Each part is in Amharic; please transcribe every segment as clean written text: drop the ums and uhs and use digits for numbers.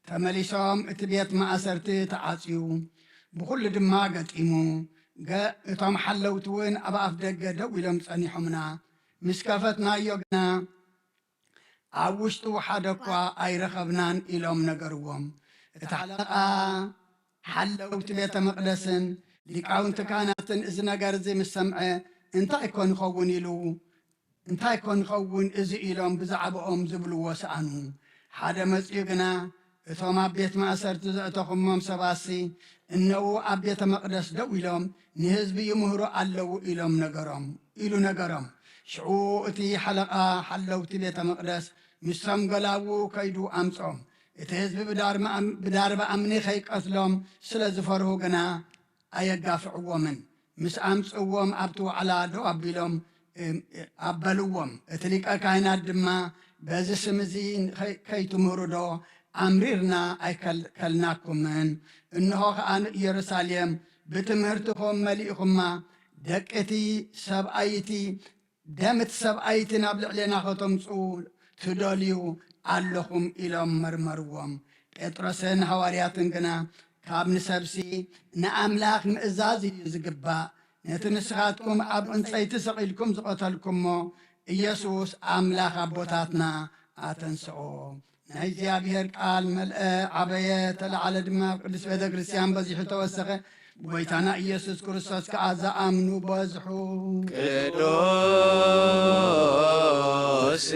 ተመሊሶም እቲ ቤት ማእሰርቲ ተዓጽዩ ብኩሉ ድማ ገጢሙ እቶም ሓለውቲ እውን ኣብ ኣፍ ደገ ደው ኢሎም ጸኒሖምና ምስ ከፈትናዮ ግና ኣብ ውሽጡ ሓደ እኳ ኣይረኸብናን ኢሎም ነገርዎም። እቲ ሓለቓ ሓለውቲ ቤተ መቕደስን ሊቃውንቲ ካህናትን እዚ ነገር እዚ ምስ ሰምዐ እንታይ ኮን ይኸውን እዚ ኢሎም ብዛዕባኦም ዝብልዎ ሰኣኑ። ሓደ መጺኡ ግና እቶም ኣብ ቤት ማእሰርቲ ዘእተኹሞም ሰባሲ እነኡ ኣብ ቤተ መቕደስ ደው ኢሎም ንህዝቢ ይምህሩ ኣለዉ ኢሉ ነገሮም። ሽዑ እቲ ሓለቓ ሓለውቲ ቤተ መቕደስ ምስቶም ገላቡ ከይዱ ኣምጾም። እቲ ህዝቢ ብዳርባ እምኒ ኸይቀትሎም ስለ ዝፈርሁ ግና ኣየጋፍዕዎምን። ምስ ኣምጽዎም ኣብቲ ዋዕላ ደው ኣቢሎም ኣበልዎም። እቲ ሊቀ ካህናት ድማ በዚ ስም እዚ ከይትምህሩ ዶ ኣምሪርና ኣይከልናኩምን። እንሆ ከዓ ኢየሩሳሌም ብትምህርትኹም መሊእኹማ ደቅቲ ሰብኣይቲ ደምቲ ሰብኣይቲ ናብ ልዕሌና ኸተምፁ ትደልዩ ኣለኹም ኢሎም መርመርዎም። ጴጥሮስን ሐዋርያትን ግና ካብ ንሰብሲ ንኣምላኽ ምእዛዝ እዩ ዝግባእ፣ ነቲ ንስኻትኩም ኣብ ዕንፀይቲ ሰቒልኩም ዝቐተልኩሞ ኢየሱስ ኣምላኽ ኣቦታትና ኣተንስኦ። ናይ እግዚኣብሔር ቃል መልአ ዓበየ ተለዓለ ድማ ቅዱስ ቤተ ክርስቲያን በዚሑ ተወሰኸ። ጎይታና ኢየሱስ ክርስቶስ ከዓ ዝኣምኑ በዝሑ ቅዱስ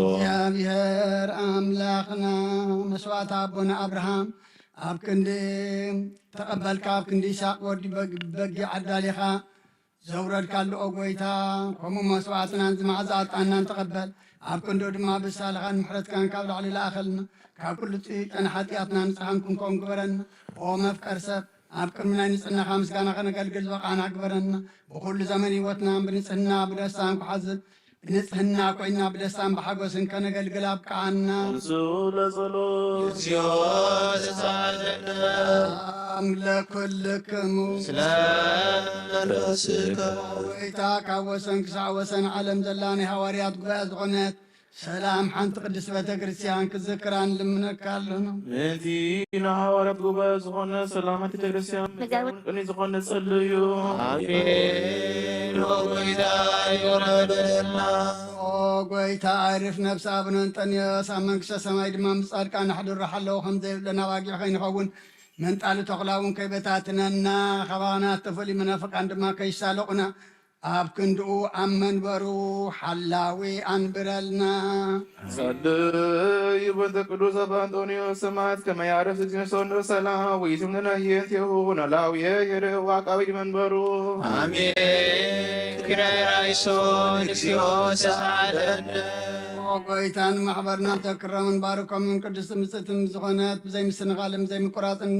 እግዚአብሔር ኣምላኽና መስዋዕት ኣቦና አብርሃም ኣብ ክንዲ ተቐበልካ ኣብ ክንዲ ይስሐቅ ወዲ በጊ ዓዳሊኻ ዘውረድካሉ ጎይታ ከምኡ መስዋዕትናን ዝማዕዛ ዕጣናን ተቐበል። ኣብ ክንዶ ድማ ብሳልኻን ምሕረትካን ካብ ላዕሊ ለኣኸልና ካብ ኩሉ ጨና ሓጢኣትና ንፅሓን ክንከውን ግበረና። ኦ መፍቀር ሰብ ኣብ ቅድሚ ናይ ንጽህናኻ ምስጋና ኸነገልግል ዝበቓና ግበረና። ብኩሉ ዘመን ህይወትና ብንጽህና ብደስታን ክሓዝብ ንጽህና ኮይና ብደስታን ብሓጎስን ከነገልግል ኣብቅዓና። ለኩልክሙ ጎይታ ካብ ወሰን ክሳዕ ወሰን ዓለም ዘላ ናይ ሃዋርያት ጉባኤ ዝኾነት ሰላም ሓንቲ ቅድስት ቤተ ክርስቲያን ክዝክራን ልምነካ ኣለና። ነቲ ንሃዋርያት ጉባኤ ዝኾነ ሰላም ሓንቲ ቤተ ክርስቲያን ቅኒ ዝኾነ ጸልዩ። አሜን። ጎይታ ይውረደና። ጎይታ ኣዕርፍ ነብሲ ኣቡነ እንጠንዮስ ኣብ መንግስተ ሰማይ ድማ ምስ ጻድቃን ናሕድሮ ሓለዉ ከምዘይብለና ባጊዕ ከይንኸውን መንጣሊ ተኽላውን ከይበታትነና ኸባናት ተፈልዩ መናፍቃን ድማ ከይሳለቁና ኣብ ክንድኡ ኣብ መንበሩ ሓላዊ አንብረልና። ጸልዩ በእንተ ቅዱስ አባ አንጦንዮስ ሰማዕት ከመ ያዕርፍ እግዚእነ ሰላም ወይትምነነ ህየንቲሁ ናላውየ የርእዋ ቃዊድ መንበሩ። አሜን። ክራይራይሶን እግዚኦ ሰዓደነ ጎይታን ማሕበርና ተክረምን ባርኮምን ቅድስት ምጽእትን ዝኾነት ብዘይምስንኻልን ብዘይምቁራፅን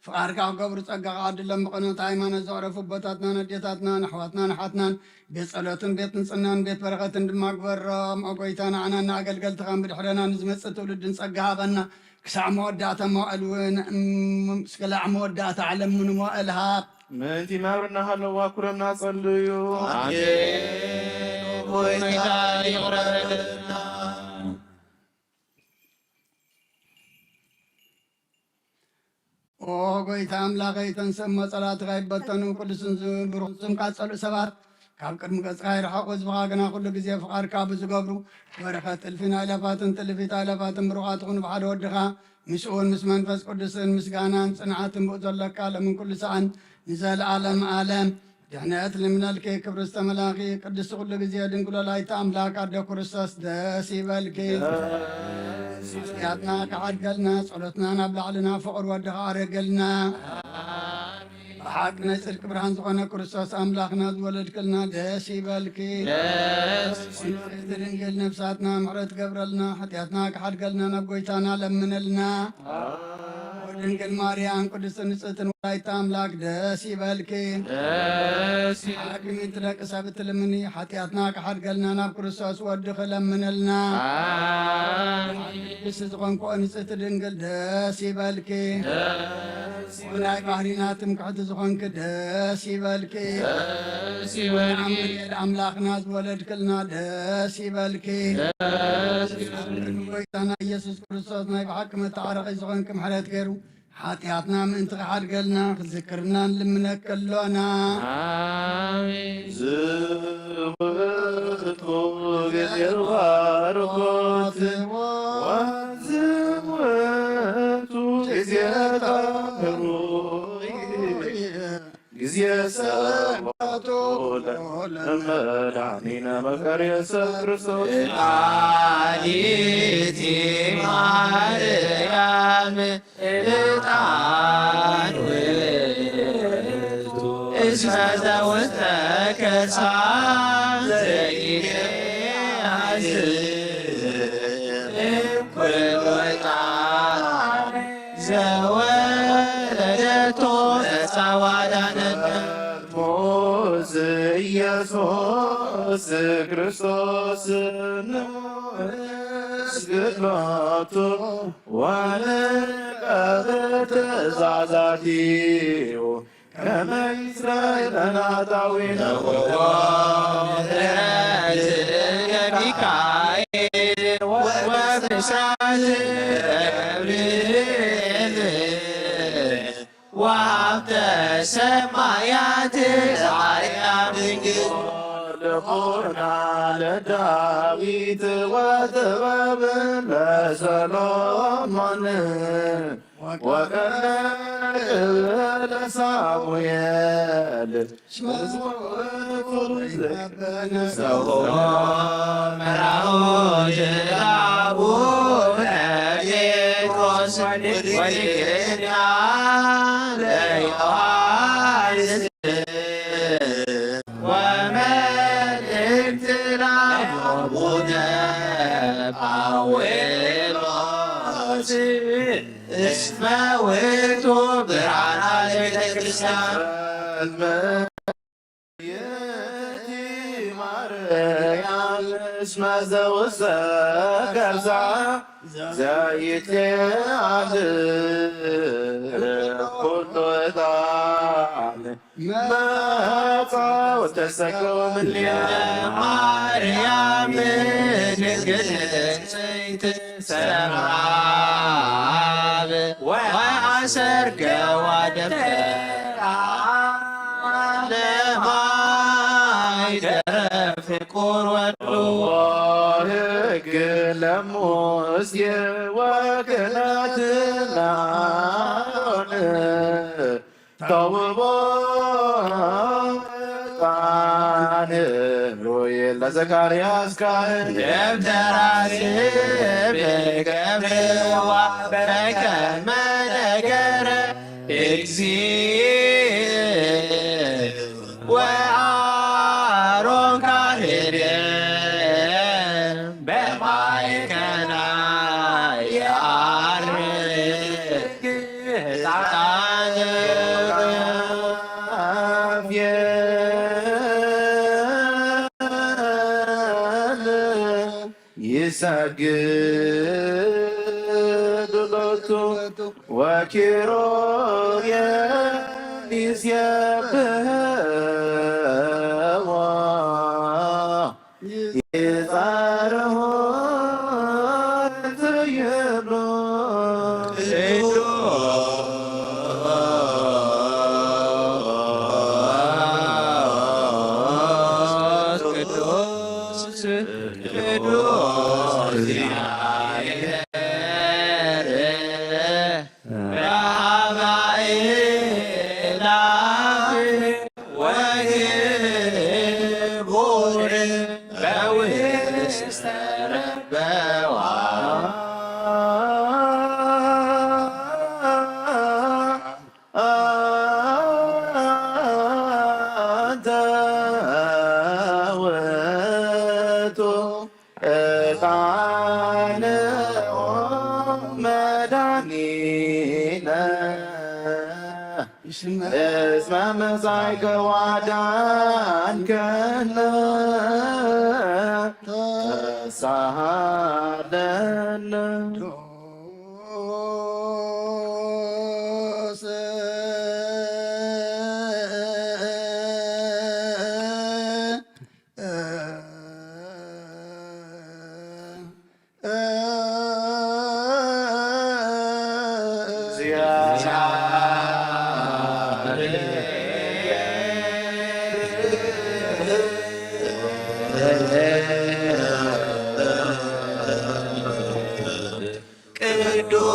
ፍቃድካ ክገብሩ ጸጋኻ ዓድሎም ብቐኖት ሃይማኖት ዘቕረፉ ቦታትናን ኣዴታትናን ኣሕዋትናን ሓትናን ቤት ጸሎትን ቤት ንጽናን ቤት በረኸትን ድማ ግበሮም። ጎይታ ንዓናና ኣገልገልትኻን ብድሕረና ንዝመጽእ ትውልድን ጸጋ ሃበና። ክሳዕ መወዳእታ መዋዕል እውን እስከላዕ መወዳእታ ዓለም ምን መዋዕል ሃብ ምንቲ መብርና ሃለዋ ኩለና ጸልዩ። አሜን። ጎይታ ይቁረብና። ኦ ጎይታ አምላኸ ተንሰም መጸላት ይበተኑ ቅዱስን ዝብሩን ስም ቃጸሉ ሰባት ካብ ቅድሚ ገጽካ ይረሓቑ ህዝብኻ ግና ኩሉ ግዜ ፍቓድካ ብዝገብሩ በረኸት እልፊን ኣእላፋትን ጥልፊት ኣእላፋትን ብሩኻት ይኹኑ ብሓደ ወድኻ ምስኡን ምስ መንፈስ ቅዱስን ምስጋናን ጽንዓትን ብኡ ዘለካ ለምን ኩሉ ሰዓን ንዘለዓለም ዓለም ድሕነት ልምነልኪ ክብሪ ዝተመላኺ ቅድስቲ ኩሉ ግዜ ድንግሎ ላይተ ኣምላክ ኣደ ክርስቶስ ደስ ይበልኪ ስያትና ክዓድገልና ጸሎትና ናብ ላዕልና ፍቕሪ ወድኻ ኣረገልና ብሓቂ ናይ ጽድቂ ብርሃን ዝኾነ ክርስቶስ ኣምላኽና ዝወለድክልና ደስ ይበልኪ ድንግል ነብሳትና ምሕረት ገብረልና ሓጢኣትና ክሓድገልና ናብ ጎይታና ለምነልና ድንግል ማርያም ቅድስት ንጽሕትን ወላዲተ ኣምላክ ደስ ይበልኪ ሓኪሚት ደቂ ሰብ እትልምኒ ሓጢኣትና ክሓድገልና ናብ ክርስቶስ ወድኺ ለምነልና ቅድስቲ ዝኾንኮ ንጽሕቲ ድንግል ደስ ይበልኪ ናይ ባህሪና ትምክሕቲ ዝኾንክ ደስ ይበልኪ ኣምላኽና ዝወለድክልና ደስ ይበልኪ ጎይታና ኢየሱስ ክርስቶስ ናይ ብሓቂ መተዓረኺ ዝኾንክ ምሕረት ገይሩ ሓጢኣትና ምእንቲ ክሓድገልና ክዝክርና ንልምነክ ኣሎና ዝውእቱ ግዜ ባርኮት ወዝውእቱ ግዜ ጠሩ ጊዜ ሰባቱ ለመድኃኒነ መከር ኢየሱስ ክርስቶስ ወላዲተ ማርያም ዕጣን ውእቱ እስመ ዘውስተ ከርሳ ዘይያዝ እምኩሉ ዕጣን ዘወለደቶ ተጸዋዳነነ ሞዝ ኢየሱስ ክርስቶስ ስግደቱ ወንቀብ ትእዛዛቲሁ ከመ ይስራኤል ናታዊነ ሚካኤል ወብስራት ገብርኤል ወሀብተ ሰማያት አርያም ድንግል ልቡና ለዳዊት ወጥበብ ለሰሎሞን ወቀልብ ለሳሙኤል ሰሆ መራሁ ጅራቡነ ጴጥሮስ ወድግርያ ለዮሐንስ ወመልእክት ለአቡነ ጳውሎስ እስመ ውእቱ ብርሃነ ለቤተ ክርስቲያን ማርያም እስመ ዘውስተ ከርሳ ዘይትዓል ኩሉ ዕጣን መጻ ወተሰቅለ እምኔሃ ማርያም ድንግል ንጽሕት ሰላም ወአሰርገ ወደብተራ ለማይደረ ፍቁር ወዱ ሕግ ለሙሴ ወክህነት ለአሮን ተውቦ ዕጣን ሮኤል ለዘካርያስ ካህን ደብተራ ስብ ገብርዋ በከመ ነገረ እግዚእ ወአሮን ካህን በማእከላ የዐርግ ዕጣን ይሰግድ ሎቱ ወኪሩቤል ይሴብሕዎ ይጻርሑ ዘይብሉ እስመ መጻእከ ወአዳንከነ ተሳሃለነ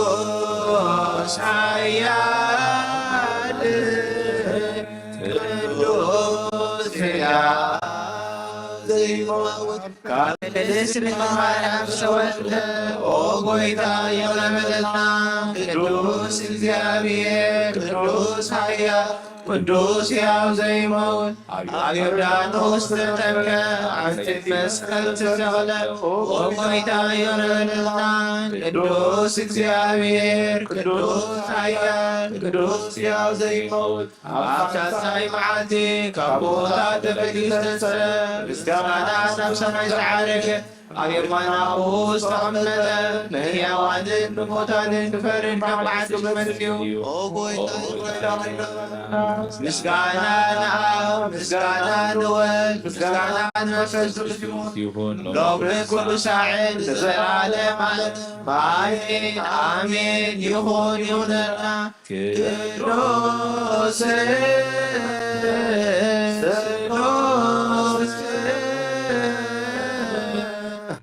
ቅዱስ ኃያል ቅዱስ ዘይሞት ቅድስት ማርያም ሰወልደ ኦ ጎይታ የለመለና ቅዱስ እግዚአብሔር ቅዱስ ኃያል ቅዱስ ያው ዘይሞት ኣብ ዮርዳኖስ ተጠምቀ አንተ መስቀል ተሰቅለ ኦ ጎይታ የለመለና ቅዱስ እግዚአብሔር ቅዱስ ኃያል ቅዱስ ያው ዘይሞት ኣብ ሳሳይ መዓልቲ ካብ ቦታ ተበጊሰ ምስጋና ናብ ሰማይ ዝዓረገ ኣብ የማናሁ ዝተቐመጠ ንሕያዋንን ንሙታንን ክፈርድ ካብ ዓዱ መጽኡ ኦ ጎይታ ምስጋና ንኣብ ምስጋና ንወልድ ምስጋና ንመንፈስ ቅዱስ ይሁን ሎብ ኩሉ ሳዕን ንዘለዓለም አሜን አሜን ይሁን ይሁንና ቅዱስ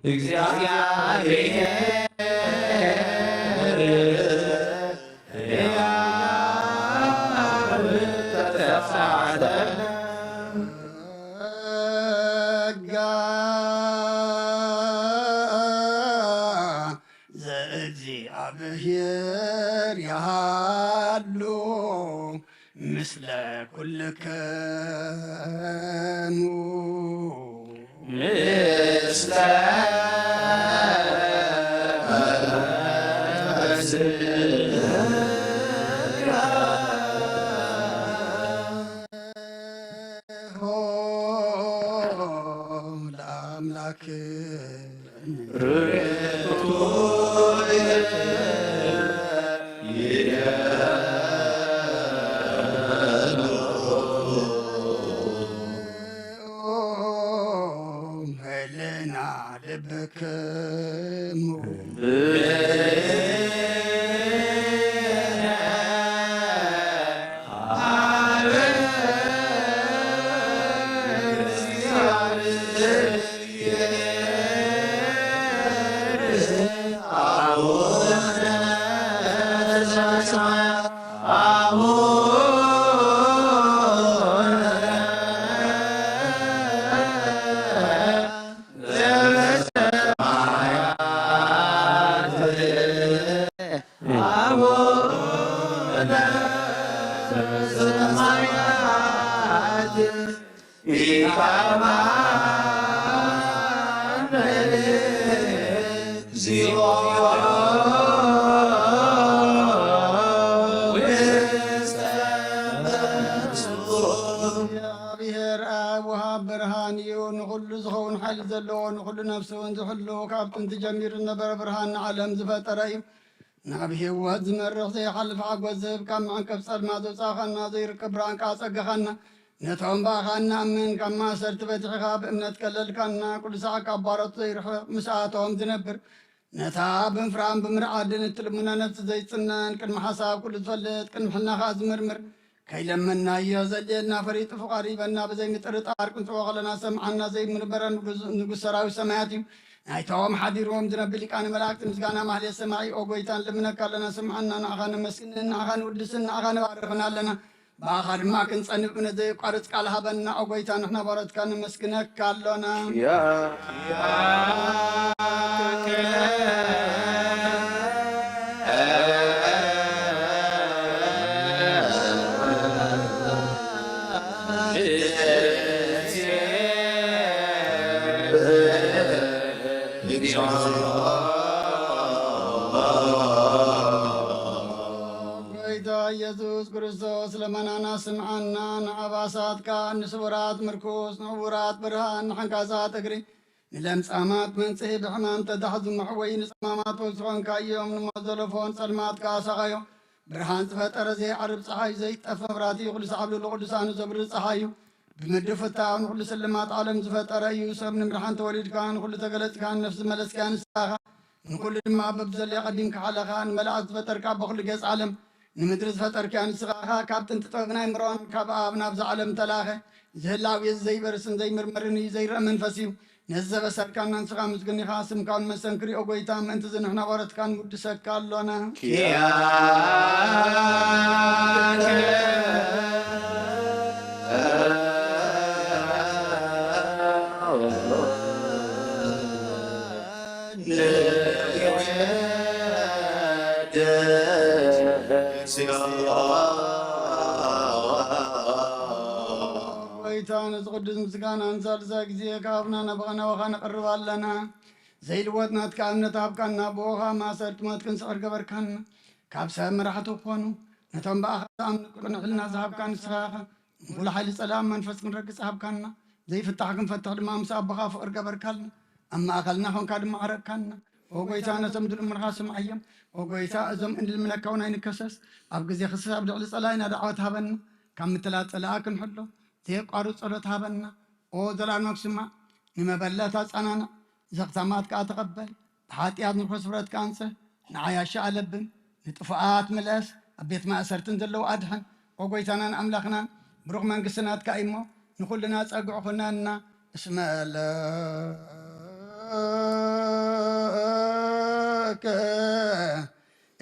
እግዚአብሔር ሕያው ተተፋዕለ ጸጋ ዘእግዚአብሔር ያሃሉ ምስለ ኩልክሙ ምስለ ለአምላክ ህልና ልብክሙ እግዚአብሔር አብ ወሃብ ብርሃን እዩ ንኩሉ ዝኸውን ሓይሊ ዘለዎ ንኩሉ ነፍሲ እውን ዝሕሉ ካብ ጥንቲ ጀሚሩ ዝነበረ ብርሃን ንዓለም ዝፈጠረ እዩ ናብ ህይወት ዝመርኽ ዘይሓልፍ ሓጎስ ዝህብ ካብ መዐንቀፍ ጸልማት ዘውፃእኸና ዘይርከብ ብርሃንካ ፀገኻና ነቶም ባእኻ እናእምን ካብ ማእሰርቲ በቲሕኻ ብእምነት ቀለልካና ኩሉ ሰዓት ካብ ባሮት ዘይርሕቕ ምስኣቶም ዝነብር ነታ ብምፍራን ብምርዓድን እትልሙና ነፍሲ ዘይፅነን ቅድሚ ሓሳብ ኩሉ ዝፈልጥ ቅድሚ ሕልናኻ ዝምርምር كيلمنا يزلنا فريق فقاري بنا بزي مترطار كنت وغلنا سمعنا زي منبر نقول سراوي سماياتي نايتهم حديرهم دربلك أنا ملاك مسكانا مهل السماعي أوغويتان لمنا كلنا سمعنا ناغان مسكنا ناغان ودسنا ناغان وارفنا لنا بآخر ما كنت أنبنا زي قارت كالها بنا أوغويتان نحن بارت كان مسكنا كالنا ኢየሱስ ክርስቶስ ለመናና ስምዓና ንዓባሳትካ ንስውራት ምርኩስ ንዕውራት ብርሃን ንሓንካሳት እግሪ ንለምጻማት መንጽሒ ብሕማም ተዳሕዙ መሕወይ ንጸማማት ወዝኾንካ እዮም ንሞዘለፎን ጸልማትካ ሰኻዮ ብርሃን ዝፈጠረ ዘይዓርብ ፀሓይ ዘይጠፍ መብራቲ ኩሉ ሰዓብሉ ቅዱሳኑ ዘብሪ ፀሓዩ ብምድር ፍታው ንኩሉ ስልማት ዓለም ዝፈጠረ እዩ ሰብ ንምድሓን ተወሊድካ ንኩሉ ተገለጽካ ነፍሲ መለስካ ንስኻ ንኩሉ ድማ በብዘለየ ቀዲምካ ሓለኻ ንመላእክት ዝፈጠርካ በኩሉ ገጽ ዓለም ንምድሪ ዝፈጠርካ ንስኻኻ ካብ ጥንቲ ጥበብናይ ምሮን ካብ ኣብ ናብዚ ዓለም ተላኸ ዝህላዊ ዘይበርስን ዘይምርመርን እዩ ዘይርአ መንፈስ እዩ ነዚ ዘበሰርካና ንስኻ ምስግኒኻ ስምካውን መሰንክሪኦ ጎይታ ምእንቲ ዝንሕና ወረትካ ንውድሰካ ኣሎና ጎይታ ንዝቅዱስ ምስጋና እንሳልሳ ጊዜ ካብና ናብቐና ወኻ ነቕርብ ኣለና ዘይልወጥናትካ እምነት ሃብካና ብኦኻ ማእሰርቲ ሞትክን ስዕር ገበርካና ካብ ሰብ መራሕቲ ክኾኑ ነቶም በኣኻ ዝኣምኑ ቅንዕልና ዝሃብካ ንስኻኻ ንኩሉ ሓይሊ ጸላም መንፈስ ክንረግጽ ሃብካና ዘይፍታሕ ክንፈትሕ ድማ ምስ ኣቦኻ ፍቕር ገበርካልና ኣብ ማእኸልና ኾንካ ድማ ዓረቕካና ወጎይታ ነቶም ድልምርኻ ስምዓዮም ወጎይታ እዞም እንድልምለካውን ኣይንከሰስ ኣብ ግዜ ክስስ ኣብ ልዕሊ ጸላይና ዳዕወት ሃበና ካብ ምትላት ጸላኣ ክንሕሎ ዘየቋርፅ ጸሎት ሃበና ዘላልማ ክስማዕ ንመበለት ኣጸናንዕ ዘኽተማት ከዓ ተቐበል ብሓጢኣት ንርኮስ ፍረትካ አንጽህ ንዓያሻ ኣለብን ንጥፉኣት ምልአስ ኣብ ቤት ማእሰርትን ዘለዉ ኣድሕን ወጎይታናን ኣምላኽናን ብሩኽ መንግስትናትካ እሞ ንኩልና ጸግዑ ኹናና እስመለ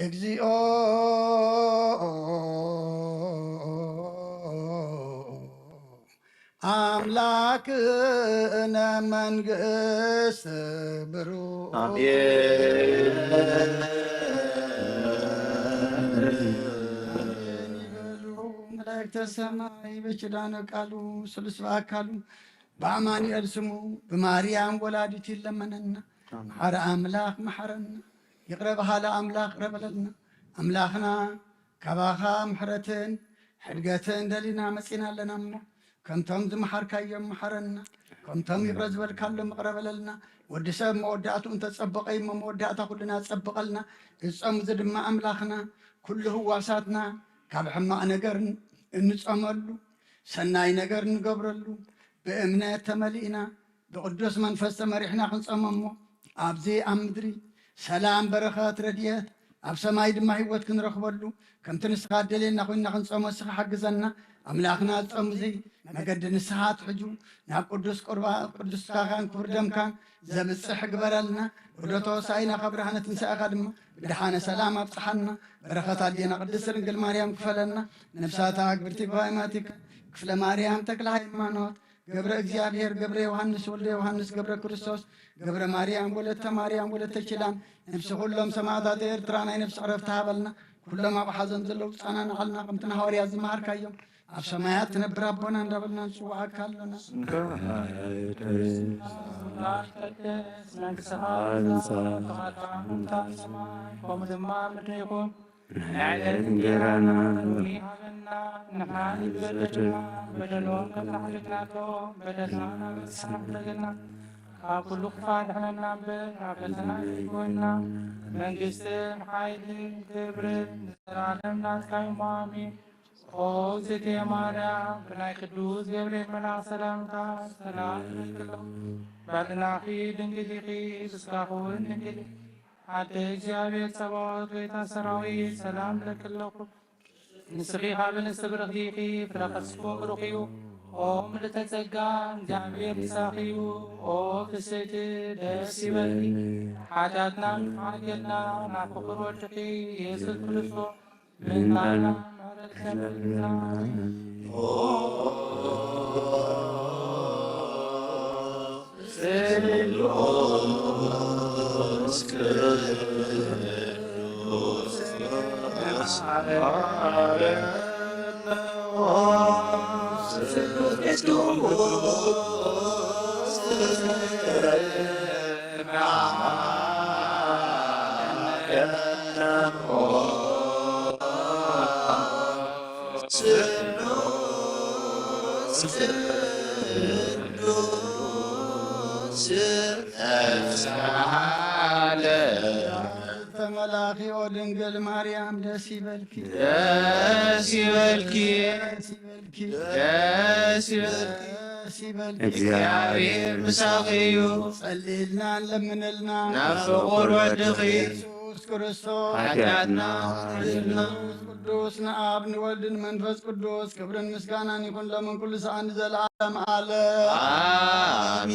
እግዚኦ አምላክነ መንግሥት ብሩክ መላእክተ ሰማይ በኪዳነ ቃሉ ስሉስ በአካሉ በአማኑኤል ስሙ በማርያም ወላዲት ይለመነና መሐረ አምላክ መሐረና ይቅረብ ሃለ አምላክ ቅረበለና አምላክና ካባኻ ምሕረትን ሕድገትን ደሊና መጺና ኣለና እሞ ከምቶም ዝመሓርካዮም መሐረና ከምቶም ይቅረ ዝበልካሎም መቕረበለልና ወዲ ሰብ መወዳእቱ እንተጸበቀ እሞ መወዳእታ ኩልና ጸብቀልና እጾም እዚ ድማ አምላክና ኩሉ ህዋሳትና ካብ ሕማቕ ነገር እንጸመሉ ሰናይ ነገር እንገብረሉ بأمنات تملئنا بقدوس منفس تمرحنا خنصممو أبزي أمدري سلام بركات رديات أب سماي دم هيوت كن رخبلو كم تنسخات دلنا خوينا خنصمو سخ حق زنا أملاكنا تأمزي مقد نسحات حجو ناب قدوس قربا قدوس كان كردم كان زبد صحق برلنا ودوتو ساينا خبرهنا تنسى أخدم بدحانا سلام أبصحنا بركات دينا قدس رنقل مريم كفلنا نفساتها كبرتي بهايماتك كفل مريم تكلا هيمانوت ገብረ እግዚአብሔር ገብረ ዮሐንስ ወልደ ዮሐንስ ገብረ ክርስቶስ ገብረ ማርያም ወለተ ኪዳን ነፍሲ ኩሎም ሰማዕታት ኤርትራ ናይ ነፍሲ ዕረፍቲ ሃበልና ኩሎም ኣብ ሓዘን ዘለዉ ፃናን ዓልና ከምትና ሃዋርያት ዝመሃርካዮም ኣብ ሰማያት ትነብር ኣቦና እንዳበልና ንፅዋዓካ ኣለና ከምኡ ድማ ምድሪ ይኹን نعلن جرانا نحن نحن بدلنا بدلهم كما حدثناكم بدلنا بسحبنا كل خفان احنا نعبد عبدنا يقولنا من قسم حيد كبر نسلم ناس كيمامي خوزت يا مريم بناي قدوس جبريل منا سلامتا سلام لكم بعدنا في دنجلي بسكاهون دنجلي حتى እግዚአብሔር ጸባዖት ጌታ ሰራዊት ሰላም ለክለኩም ንስኺ ካብ ንስተብረኽዲኺ ፍረኸስኮ ብሩኺዩ ኦ ምልዕተ ጸጋ እግዚአብሔር ይሳኺዩ ኦ ፍስሕቲ ደስ ይበልኪ ሓጢአትና ንሓጌልና ናብ ፍቁር ወድኺ ኢየሱስ ክርስቶስ ምንታና ምሕረት ከመልክና ተመላኺ ኦ ድንግል ማርያም ደስ ይበልኪ ደስ ይበልኪ ደስ ይበልኪ እግዚአብሔር ምሳኺዩ ጸልይልና ለምንልና ናብ ፍቁር ወድኺ ኢየሱስ ክርስቶስ ኃጢአትና ቅዱስ ንአብ ንወልድን መንፈስ ቅዱስ ክብርን ምስጋናን ይኹን ለምን ኩሉ ሰዓት ዘለዓለም ዓለም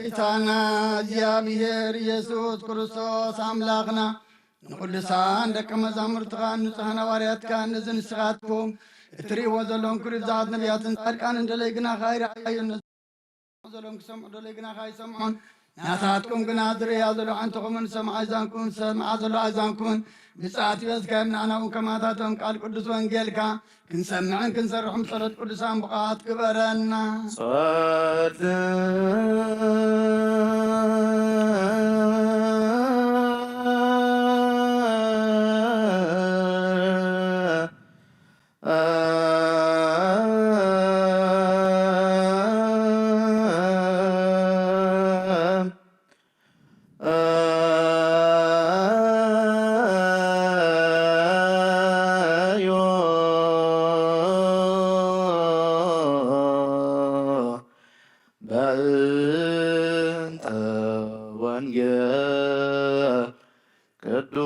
ጌታና እግዚአብሔር ኢየሱስ ክርስቶስ አምላኽና ንኩልሳን ደቀ መዛሙርትኻ ንጹሐን ሐዋርያትካ እነዚህ ንስኻትኩም እትርእይዎ ዘለኹም ክቡር ብዙሓት ነቢያትን ጻድቃንን ደለይ ግና ካይረኣዩ ዘለዎም ክሰምዑ ደለይ ግና ካይሰምዑን ናታትኩም ግና ዝርእያ ዘሎ ሓንትኹምን ሰምዓ ዘሎ ኣዛንኩምን ብፅዓት ይበዝካዮም ንኣናውን ከማታቶም ቃል ቅዱስ ወንጌልካ ክንሰምዕን ክንሰርሑም ጸሎት ቅዱሳን ብቕዓት ግበረና በእንተ ወንጌል ቅዱስ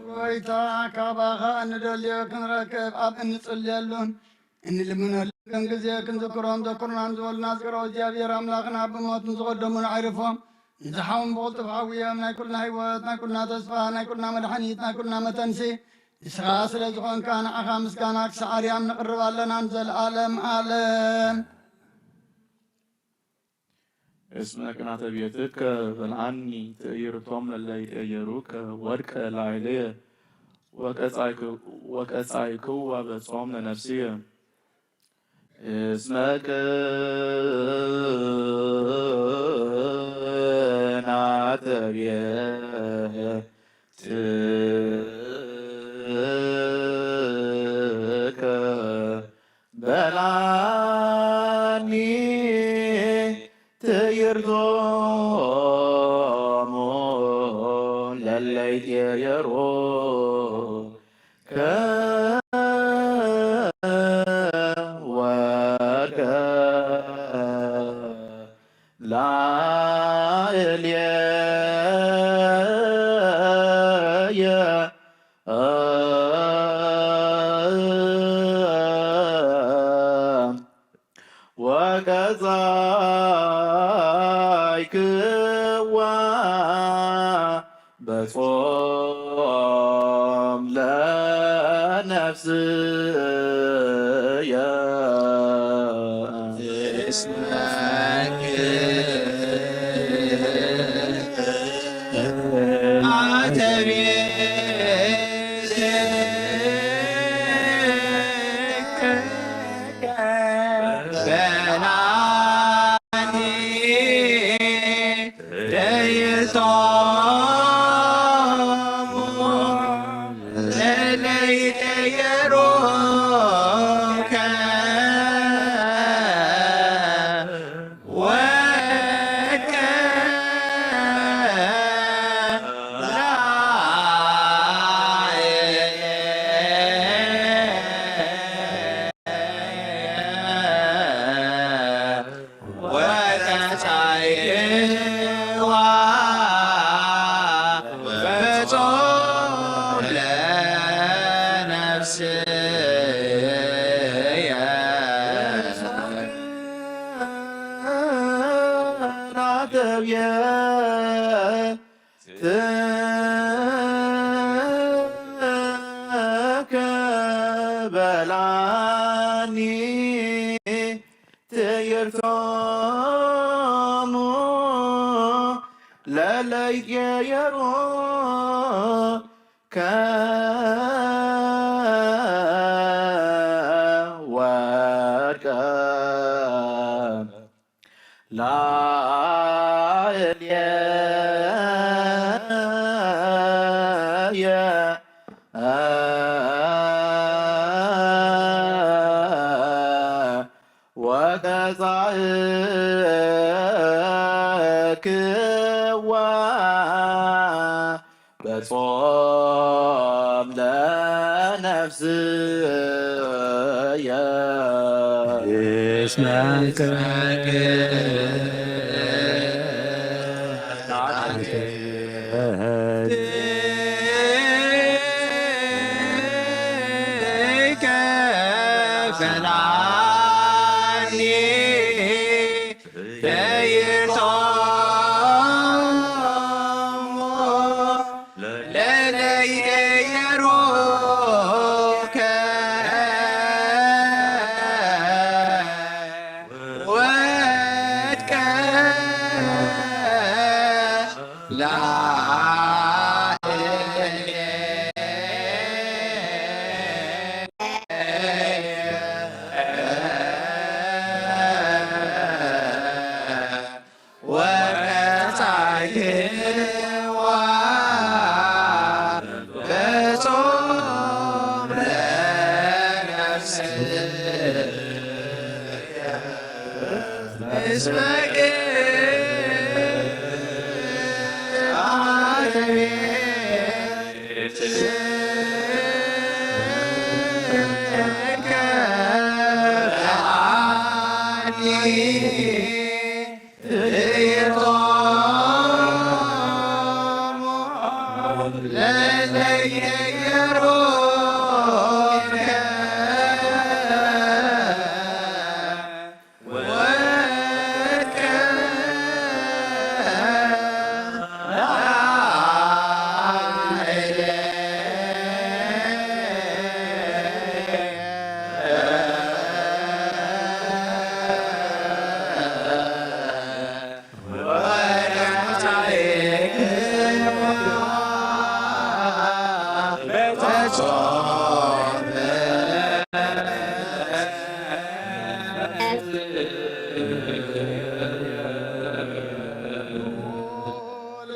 ጎይታ ካባኻ እንደልዮ ክንረክብ ኣብ እንጽልየሉን እንልምነሉ ከም ጊዜ ክንዝክሮም ዘኩርናን ዝበሉና ዝቅሮ እግዚኣብሔር ኣምላኽና ብሞትን ዝቐደሙን ዓይርፎም ንዝሓውን ብቕልጡፍ ሓዊዮም ናይ ኩልና ህይወት ናይ ኩልና ተስፋ ናይ ኩልና መድሓኒት ናይ ኩልና መተንሲ ንስኻ ስለ ዝኾንካ ንዓኻ ምስጋና ክሳዕ ኣርያም ንቕርብ ኣለና ንዘለዓለም ዓለም እስመ ቅናተ ቤትከ በልዓኒ ትእይርቶም ለለይ ተየሩከ ወድቀ ላዕለየ ወቀጻይክዋ በጾም ለነፍስየ እስመ ቅናተ ቤትከ በልዓኒ ትእይርቶሙ ለለይ ተየሩ በጾም ለነፍስየ በላኒ ትይርቶሙ ለለየየሮ ከወድቀ ላዕልየ ወተጻእክዋ በጾም ለነፍስየ እስመከ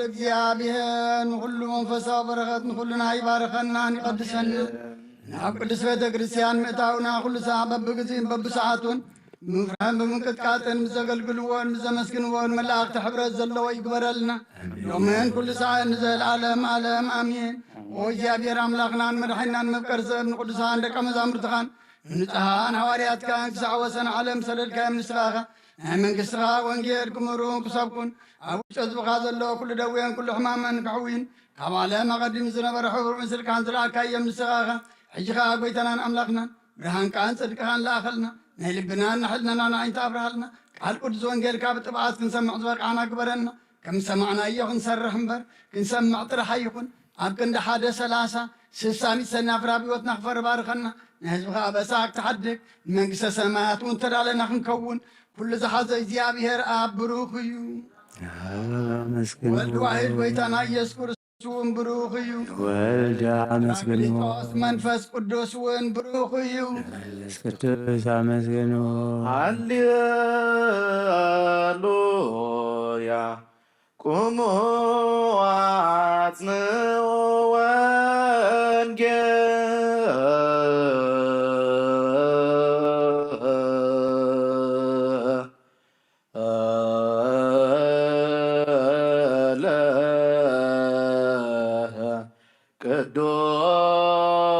እግዚአብሔር ሁሉ መንፈሳዊ በረከት ሁሉን ይባርከና ይቀድሰና ናብ ቅዱስ ቤተ ክርስቲያን ምእታውና ኩሉ ሰዓት በብግዚእን በብሰዓቱን ምፍራን በምንቅጥቃጥን ምዘገልግልዎን ምዘመስግንዎን መላእክቲ ሕብረት ዘለዎ ይግበረልና ሎምን ኩሉ ሰዓት ንዘለዓለም ዓለም አሜን። ኦ እግዚአብሔር አምላክናን መድሒናን መፍቀር ሰብ ንቅዱሳን ደቀ መዛሙርትኻን ንጹሓን ሐዋርያትካን ክሳዕ ወሰን ዓለም ሰደድካዮም ንስኻኸ ናይ መንግሥትኻ ወንጌል ክምሩ ክሰብኩን ኣብ ውሽጢ ህዝብኻ ዘሎ ኩሉ ደዌን ኩሉ ሕማመን ክሕዊን ካብ ዓለም ኣቐዲሙ ዝነበረ ሕብሩ ምስልካን ዝለኣካዮም ንስኻኸ ሕጂኻ ጐይተናን ኣምላኽናን ብርሃንካን ጽድቅኻን ለኣኸልና ናይ ልብናን ናሕልናና ንዓይንታ ኣብርሃልና ቃል ቅዱስ ወንጌልካ ብጥብዓት ክንሰምዕ ዝበቕዓና ግበረና كم سمعنا أيوه نسرح مبر كنسمع طرح يكون أبكن ده حدا 30 سنة فرابي وتنخفر بارخنا نهزبها بساك تحدك منقس سماوات وانتر علينا نكون كل زحزة زيابير أب بروخيو والواحد ويتانا يذكر سون بروخيو والجا مسكنو منفس قدوس وين بروخيو قدوس مسكنو هللويا قوموا واصنعوا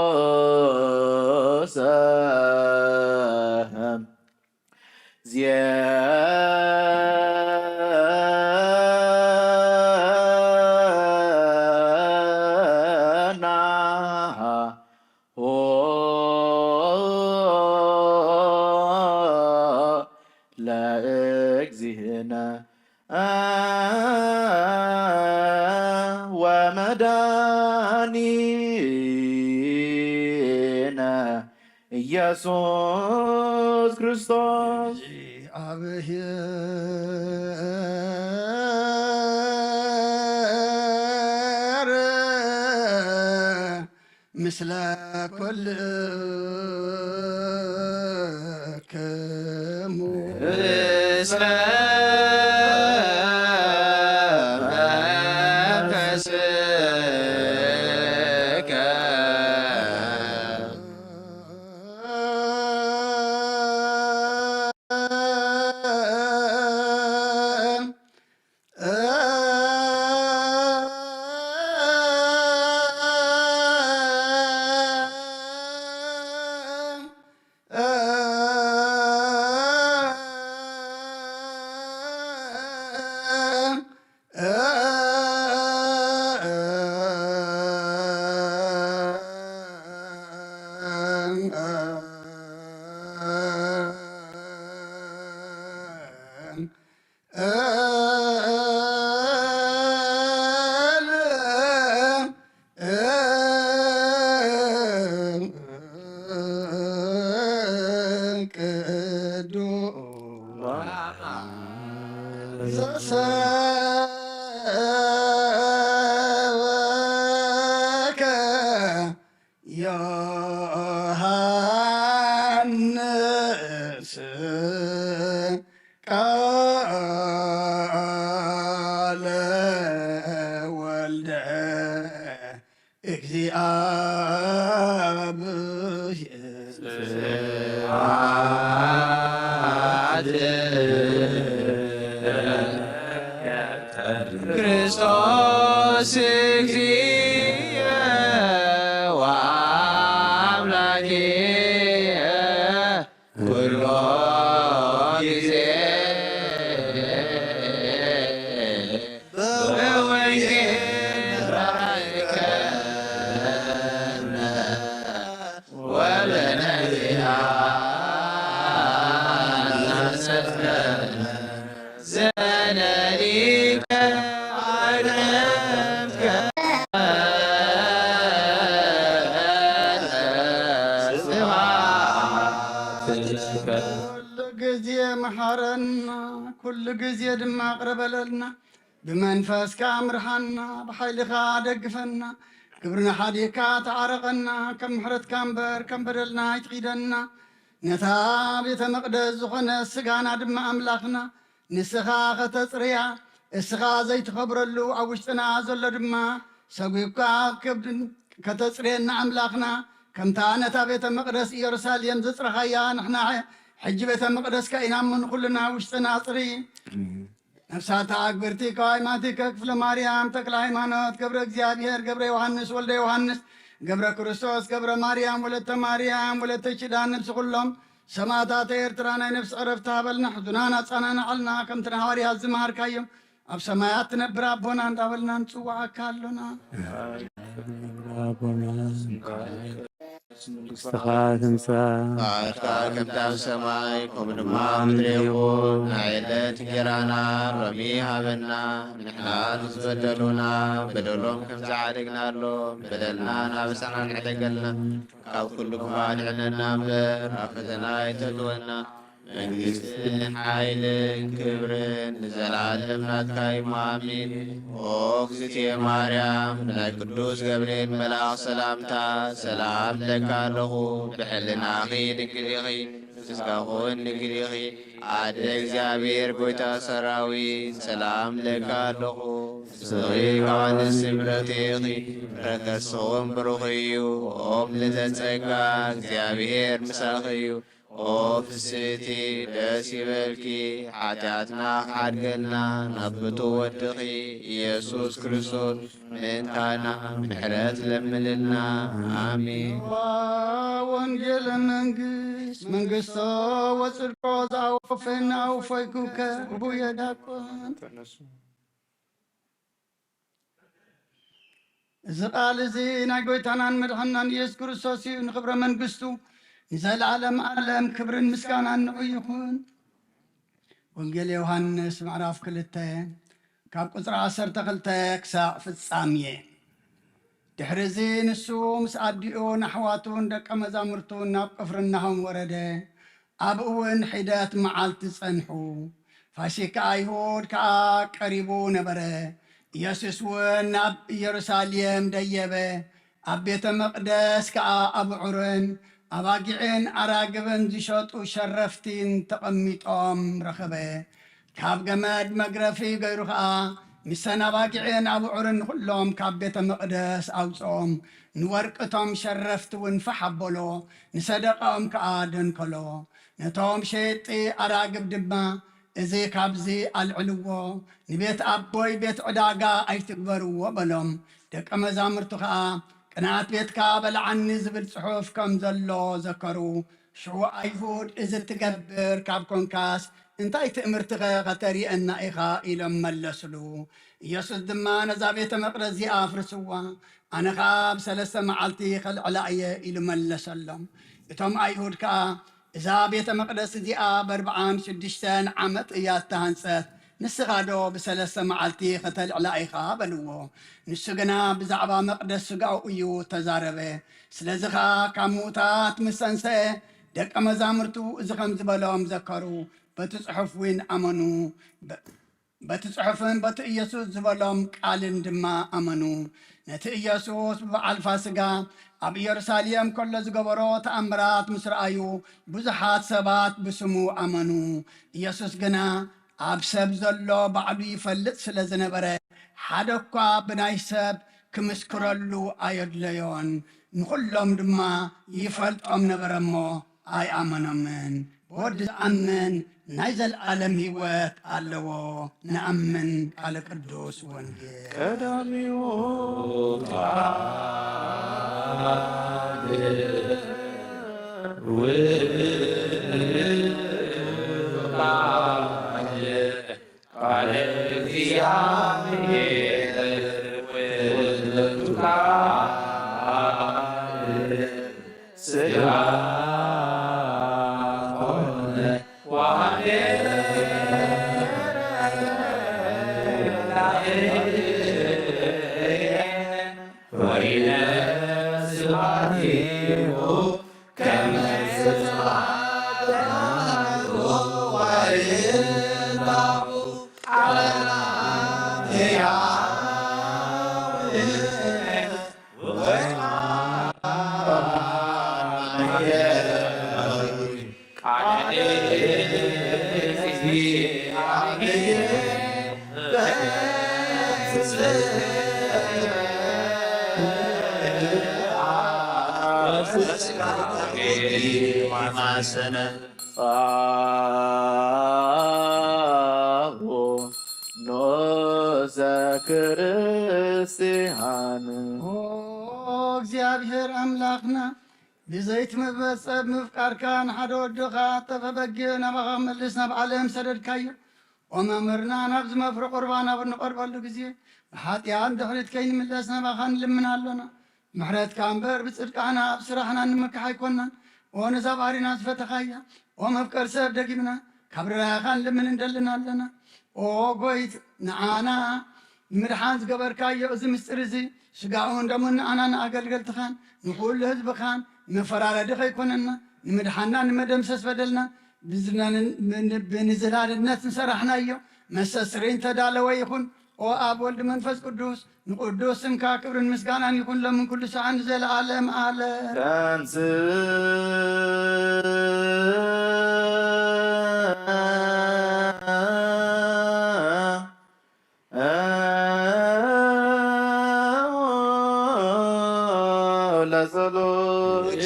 ቅዱስ ዜና ለእግዚእነ ወመድኃኒነ ኢየሱስ ክርስቶስ እግዚአብሔር ምስለ ኩልክሙ እስመ መንፈስከ ዘሰበከ ዮሐንስ ቃለ ወልደ ክርስቶስ እግዚእ ወአምላኬ ኩሎ ጊዜ በወንጌል ባርከነ ወለነቢያት አሰፍነነ ዘነሊከ كل جزية محرنا كل جزية دم أقربلنا بمنفس كامرحنا بحيل خادق فنا كبرنا حديكا تعرقنا كم حرت كامبر كم بدلنا يتقيدنا نتا بيت مقدس زخنا السقانا دم أملاخنا نسخا ختصريا اسخا زيت خبر اللو عوشتنا زل دما سويكا كبدن كتصرينا أملاخنا كم تانتا بيت مقدس يرساليم زصرخيا نحنا حج بيت مقدس كاينا من كلنا وشتنا صري نفساتا أكبرتي كايماتي كفل مريم تكل هيمانوت قبر እግዚአብሔር قبر يوحنس ولد يوحنس قبر كريستوس قبر مريم ولدت شدان نفس كلهم سماتات إرترانا نفس عرفتها بلنا حزنانا تصانانا علنا كم تنهاري هالزمار كايم أب سمايات نبرا بونا ندابلنا نسوا كالنا استخات انسان فأشكال كبتاب السماء كم دما مدريقون عيلة جرانا رميها بنا نحنا نزبدلونا بدلهم كم زعرقنا لهم بدلنا نابسنا نحتقلنا أو كلكم عدعنا بر أخذنا يتدونا መንግሥት ኃይልን ክብርን ንዘላለም ናትካ አሜን። ኦ እግዝእትየ ማርያም ናይ ቅዱስ ገብርኤል መልአክ ሰላምታ ሰላም ለካ ኣለኹ ብሕልናኺ ድንግል ኢኺ ምስጋኹን ድንግል ኢኺ ኣደ እግዚአብሔር ጐይታ ሰራዊት ሰላም ለካ ኣለኹ ስኺ ዮሐንስ ስምረት ኢኺ ረከስኹም ብሩኽ እዩ ኦም ልተጸጋ እግዚአብሔር ምሳኺ እዩ ኦ ፍስቲ ደስ ይበልኪ ኃጢአትና ሓድገልና ናብቱ ወድኺ ኢየሱስ ክርስቶስ ምእንታና ምሕረት ለምንልና አሜን። ወንጌል መንግሥት መንግሥቶ ወጽድቆ ዘአወፈና አውፈይኩከ ቡየ ዳቆን እዚ ቃል እዚ ናይ ጐይታናን መድሓናን ኢየሱስ ክርስቶስ እዩ ንክብረ መንግሥቱ ንዘለዓለም ዓለም ክብርን ምስጋናን ንዑ ይኹን። ወንጌል ዮሐንስ ምዕራፍ 2 ካብ ቁፅሪ 12 ክሳብ ፍጻሜ። ድሕሪዚ ንሱ ምስ ኣዲኡ ንኣሕዋቱን ደቀ መዛሙርቱን ናብ ቅፍርናሆም ወረደ። ኣብ እውን ሒደት መዓልቲ ጸንሑ። ፋሲካ ኣይሁድ ከዓ ቀሪቡ ነበረ። ኢየሱስ እውን ናብ ኢየሩሳሌም ደየበ። ኣብ ቤተ መቕደስ ከዓ ኣብዑርን ኣባጊዕን ኣራግብን ዝሸጡ ሸረፍቲን ተቐሚጦም ረኸበ። ካብ ገመድ መግረፊ ገይሩ ከዓ ምሰን ኣባጊዕን ኣብዑርን ኩሎም ካብ ቤተ መቕደስ ኣውፅኦም። ንወርቅቶም ሸረፍቲ እውን ፈሓበሎ፣ ንሰደቃኦም ከዓ ደንከሎ። ነቶም ሸየጢ ኣራግብ ድማ እዚ ካብዚ ኣልዕልዎ፣ ንቤት ኣቦይ ቤት ዕዳጋ ኣይትግበርዎ በሎም። ደቀ መዛሙርቱ ከዓ ቅንዓት ቤትካ በልዓኒ ዝብል ጽሑፍ ከም ዘሎ ዘከሩ። ሽዑ ኣይሁድ እዚ ትገብር ካብ ኮንካስ እንታይ ትእምርትኸ ኸተሪአና ኢኻ ኢሎም መለስሉ። ኢየሱስ ድማ ነዛ ቤተ መቕደስ እዚኣ ኣፍርስዋ፣ ኣነ ከዓ ብ3 መዓልቲ ኸልዕላ እየ ኢሉ መለሰሎም። እቶም ኣይሁድ ከዓ እዛ ቤተ መቕደስ እዚኣ ብ46 ዓመት እያ ዝተሃንጸት፣ ንስኻ ዶ ብ3 መዓልቲ ኸተልዕላ ኢኻ በልዎ። ንሱ ግና ብዛዕባ መቕደስ ስጋኡ እዩ ተዛረበ። ስለዚ ኸ ካብ ሙታት ምስ ተንሥአ ደቀ መዛሙርቱ እዚ ከም ዝበሎም ዘከሩ። በቲ ጽሑፍ እውን ኣመኑ። በቲ ጽሑፍን በቲ ኢየሱስ ዝበሎም ቃልን ድማ ኣመኑ። ነቲ ኢየሱስ ብበዓል ፋሲጋ ኣብ ኢየሩሳሌም ከሎ ዝገበሮ ተኣምራት ምስ ረኣዩ ብዙሓት ሰባት ብስሙ ኣመኑ። ኢየሱስ ግና ኣብ ሰብ ዘሎ ባዕሉ ይፈልጥ ስለ ዝነበረ ሓደ እኳ ብናይ ሰብ ክምስክረሉ ኣየድለዮን። ንኹሎም ድማ ይፈልጦም ነበረ እሞ ኣይኣመኖምን። ብወዲ ዝኣምን ናይ ዘለዓለም ሕይወት ኣለዎ። ንኣምን ቃለ ቅዱስ ወንጌል ቀዳሚው ቃለ እግዚአብሔር ውእቱ ሥጋ ሆነ ወሐደረ ወይነ ስብሐቲሁ ከመ ስብሐተ ወይንባሁ ማሰነ ኖዘ ክርስቲያን እግዚአብሔር አምላክና ብዘይት መበጸብ ምፍቃርካ ንሓደ ወድኻ ተፈበጊዕ ናባኻ መልስ ናብ ዓለም ሰደድካዮ። ወመምህርና ናብ ዝመፍሪ ቁርባን ኣብ እንቐርበሉ ግዜ ብሓጢኣን ድሕሪት ከይንምለስ ናባኻ ንልምና ኣሎና። ምሕረት ካንበር ብጽድቃና ብስራሕና ንምክሕ ኣይኮናን ወነዛባሪና ዝፈተኻያ ወመፍቀር ሰብ ደጊምና ካብርራኻን ልምን እንደልና ኣለና ጎይት ንዓና ምድሓን ዝገበርካዮ እዚ ምስጢር እዚ ስጋኡን ደሙን ንኣና ንኣገልገልትኻን ንኩሉ ህዝብኻን መፈራረዲ ከይኮነና ንምድሓና ንመደምሰስ በደልና ብንዝላልነት ንሰራሕናዮ መሰስሪን ተዳለወ ይኹን አብ ወልድ መንፈስ ቅዱስ ንቅዱስ ስምካ ክብርን ምስጋናን ይኹን ለምን ኩሉ ሰዓን ዘለዓለም አለ ከንስ ለጸሎት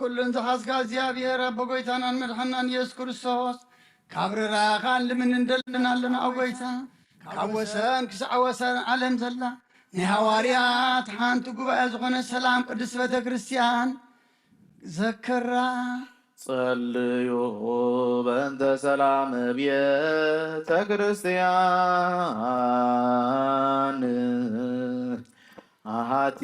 ኩሉን ዝሓዝካ እግዚኣብሔር ኣቦ ጎይታናን መድሓናን ኢየሱስ ክርስቶስ ካብ ርራኻን ልምን እንደልና ኣለና ኣብ ጎይታ ካብ ወሰን ክሳዕ ወሰን ዓለም ዘላ ናይ ሃዋርያት ሓንቲ ጉባኤ ዝኾነ ሰላም ቅዱስ ቤተ ክርስቲያን ዘከራ ጸልዩ በእንተ ሰላም ቤተ ክርስቲያን አሃቲ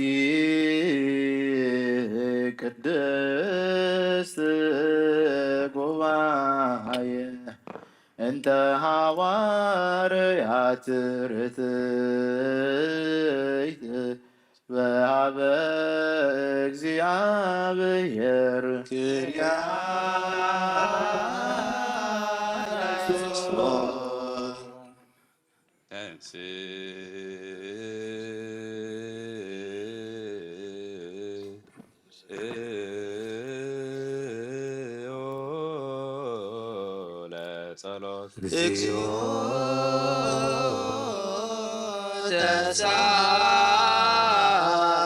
ቅድስት ጉባኤ እንተ ሐዋርያት ርትዕት በኀበ እግዚአብሔር ክርያ እግዚኦ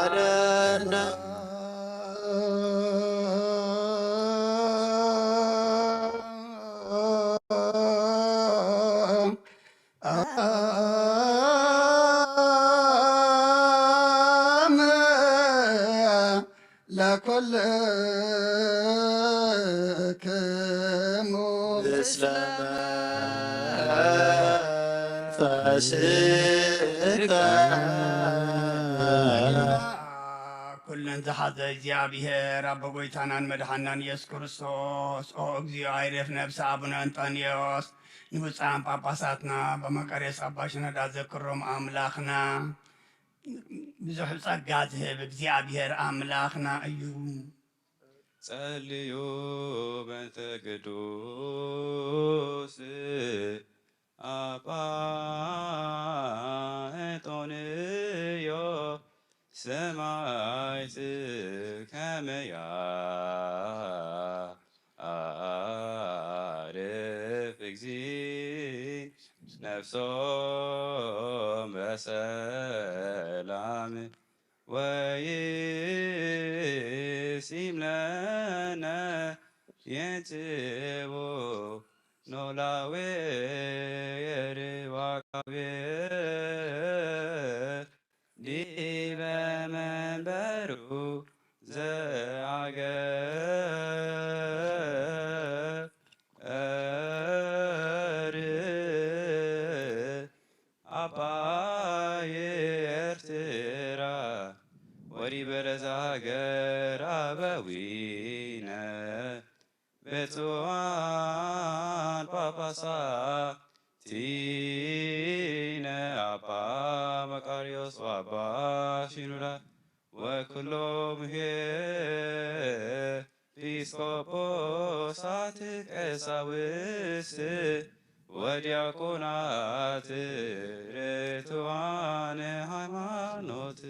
ተሳለነ ለኩልክሙ ፈስከ ኩለን ዝሓዘ እግዚኣብሔር ኣቦ ጎይታናን መድሓናን ኢየሱስ ክርስቶስ እግዚኦ ኣይረፍ ነብሲ ኣቡነ አንጦንዮስ ንብፃን ጳጳሳትና በመቀሬስ ኣባ ሽነዳ ዘክሮም ኣምላኽና ብዙሕ ጸጋ ዝህብ እግዚኣብሔር ኣምላኽና እዩ ጸልዩ በእንተ ቅዱስ አባ አንጦንዮስ ሰማዕት ከመ ያዕርፍ እግዚእ ነፍሶም በሰላም ወይሲም ለነ የንትቦ ኖላዌ የርዋቃዌ ዲበ መንበሩ ዘአገር አባየ ኤርትራ ወዲበ ለዘሀገር አበዊነ ብፁዓን ጳጳሳት ቲነ አባ መቃርዮስ ወአባ ሽኑዳ ወኩሎም ኤጲስቆጶሳት ቀሳውስት ወዲያቆናት ርቱዓነ ሃይማኖት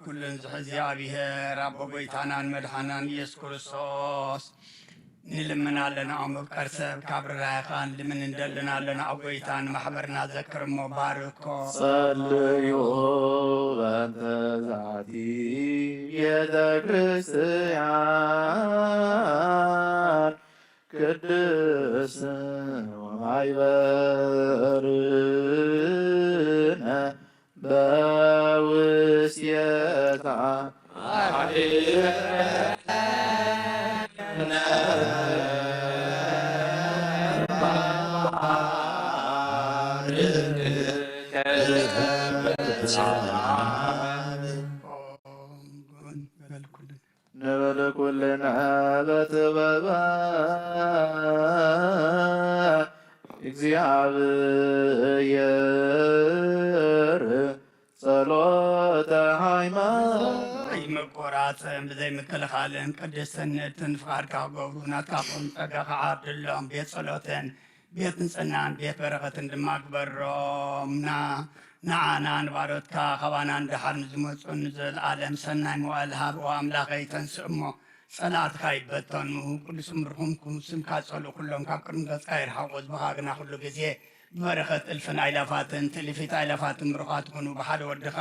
ኩለን እግዚአብሔር አቦ ጎይታናን መድኃናን ኢየሱስ ክርስቶስ ንልምናለና አመቀር ሰብ ካብርራኻን ልምን እንደልናለና አጎይታን ማሕበርና ዘክርሞ ባርኮ ጸልዩ በእንተ ዛቲ ቤተ ክርስቲያን ቅድስት ወማይበርነ በውስቴታ ንበል ኩልነ በጥበበ እግዚአብሔር ጸሎተ ሃይማኖት ይመቆራጽም ብዘይ ምክልኻልን ቅድስነትን ፍቃድካ ገብሩ ናትካኹም ፀጋኻ ዓርድሎም ቤት ጸሎትን ቤት ንጽናን ቤት በረኸትን ድማ ግበሮምና ንዓና ንባሮትካ ኸባና እንድሓር ንዝመፁ ንዘለዓለም ሰናይ መዋዕል ሃብኦ ኣምላኸይ ተንስእሞ ጸላእትካ ይበተኑ ቅዱስ ምርኹምኩም ስምካ ጸሉ ኩሎም ካብ ቅድሚ ገጽካ ይርሓቑ ዝበኻግና ኩሉ ግዜ በረኸት እልፍን ኣይላፋትን ትልፊት ኣይላፋትን ምርኻት ኩኑ ብሓደ ወድኻ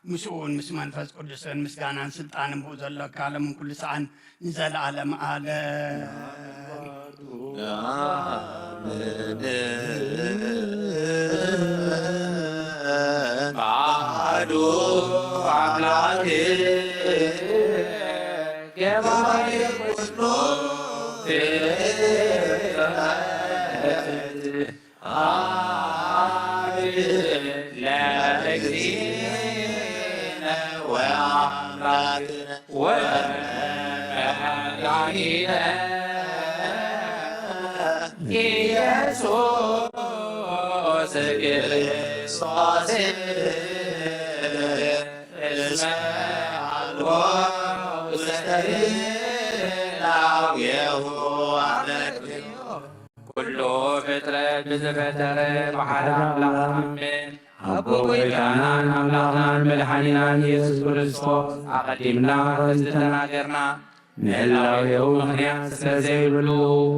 ምስኡን ምስ መንፈስ ቅዱስን ምስጋናን ስልጣንን ብኡ ዘለካ ለምን ኩሉ ሰዓን ንዘለዓለም ባዶ አምላክ ገባሬ ኩሉ ለእግዚእነ ወአምላክነ ወመድኃኒነ ኢየሱስ ክርስቶስ እስመ አልቦ ውስተ ላውየሁ አመክንዮ ኩሉ ፍጥረት ብዝፈጠረ ብሓደ አምላክ አሜን። አቦ ጎይታናን አምላኽናን መድኃኒናን ኢየሱስ ክርስቶስ አቐዲምና ዝተናገርና ንህላዌው ምኽንያት ስለዘይብሉ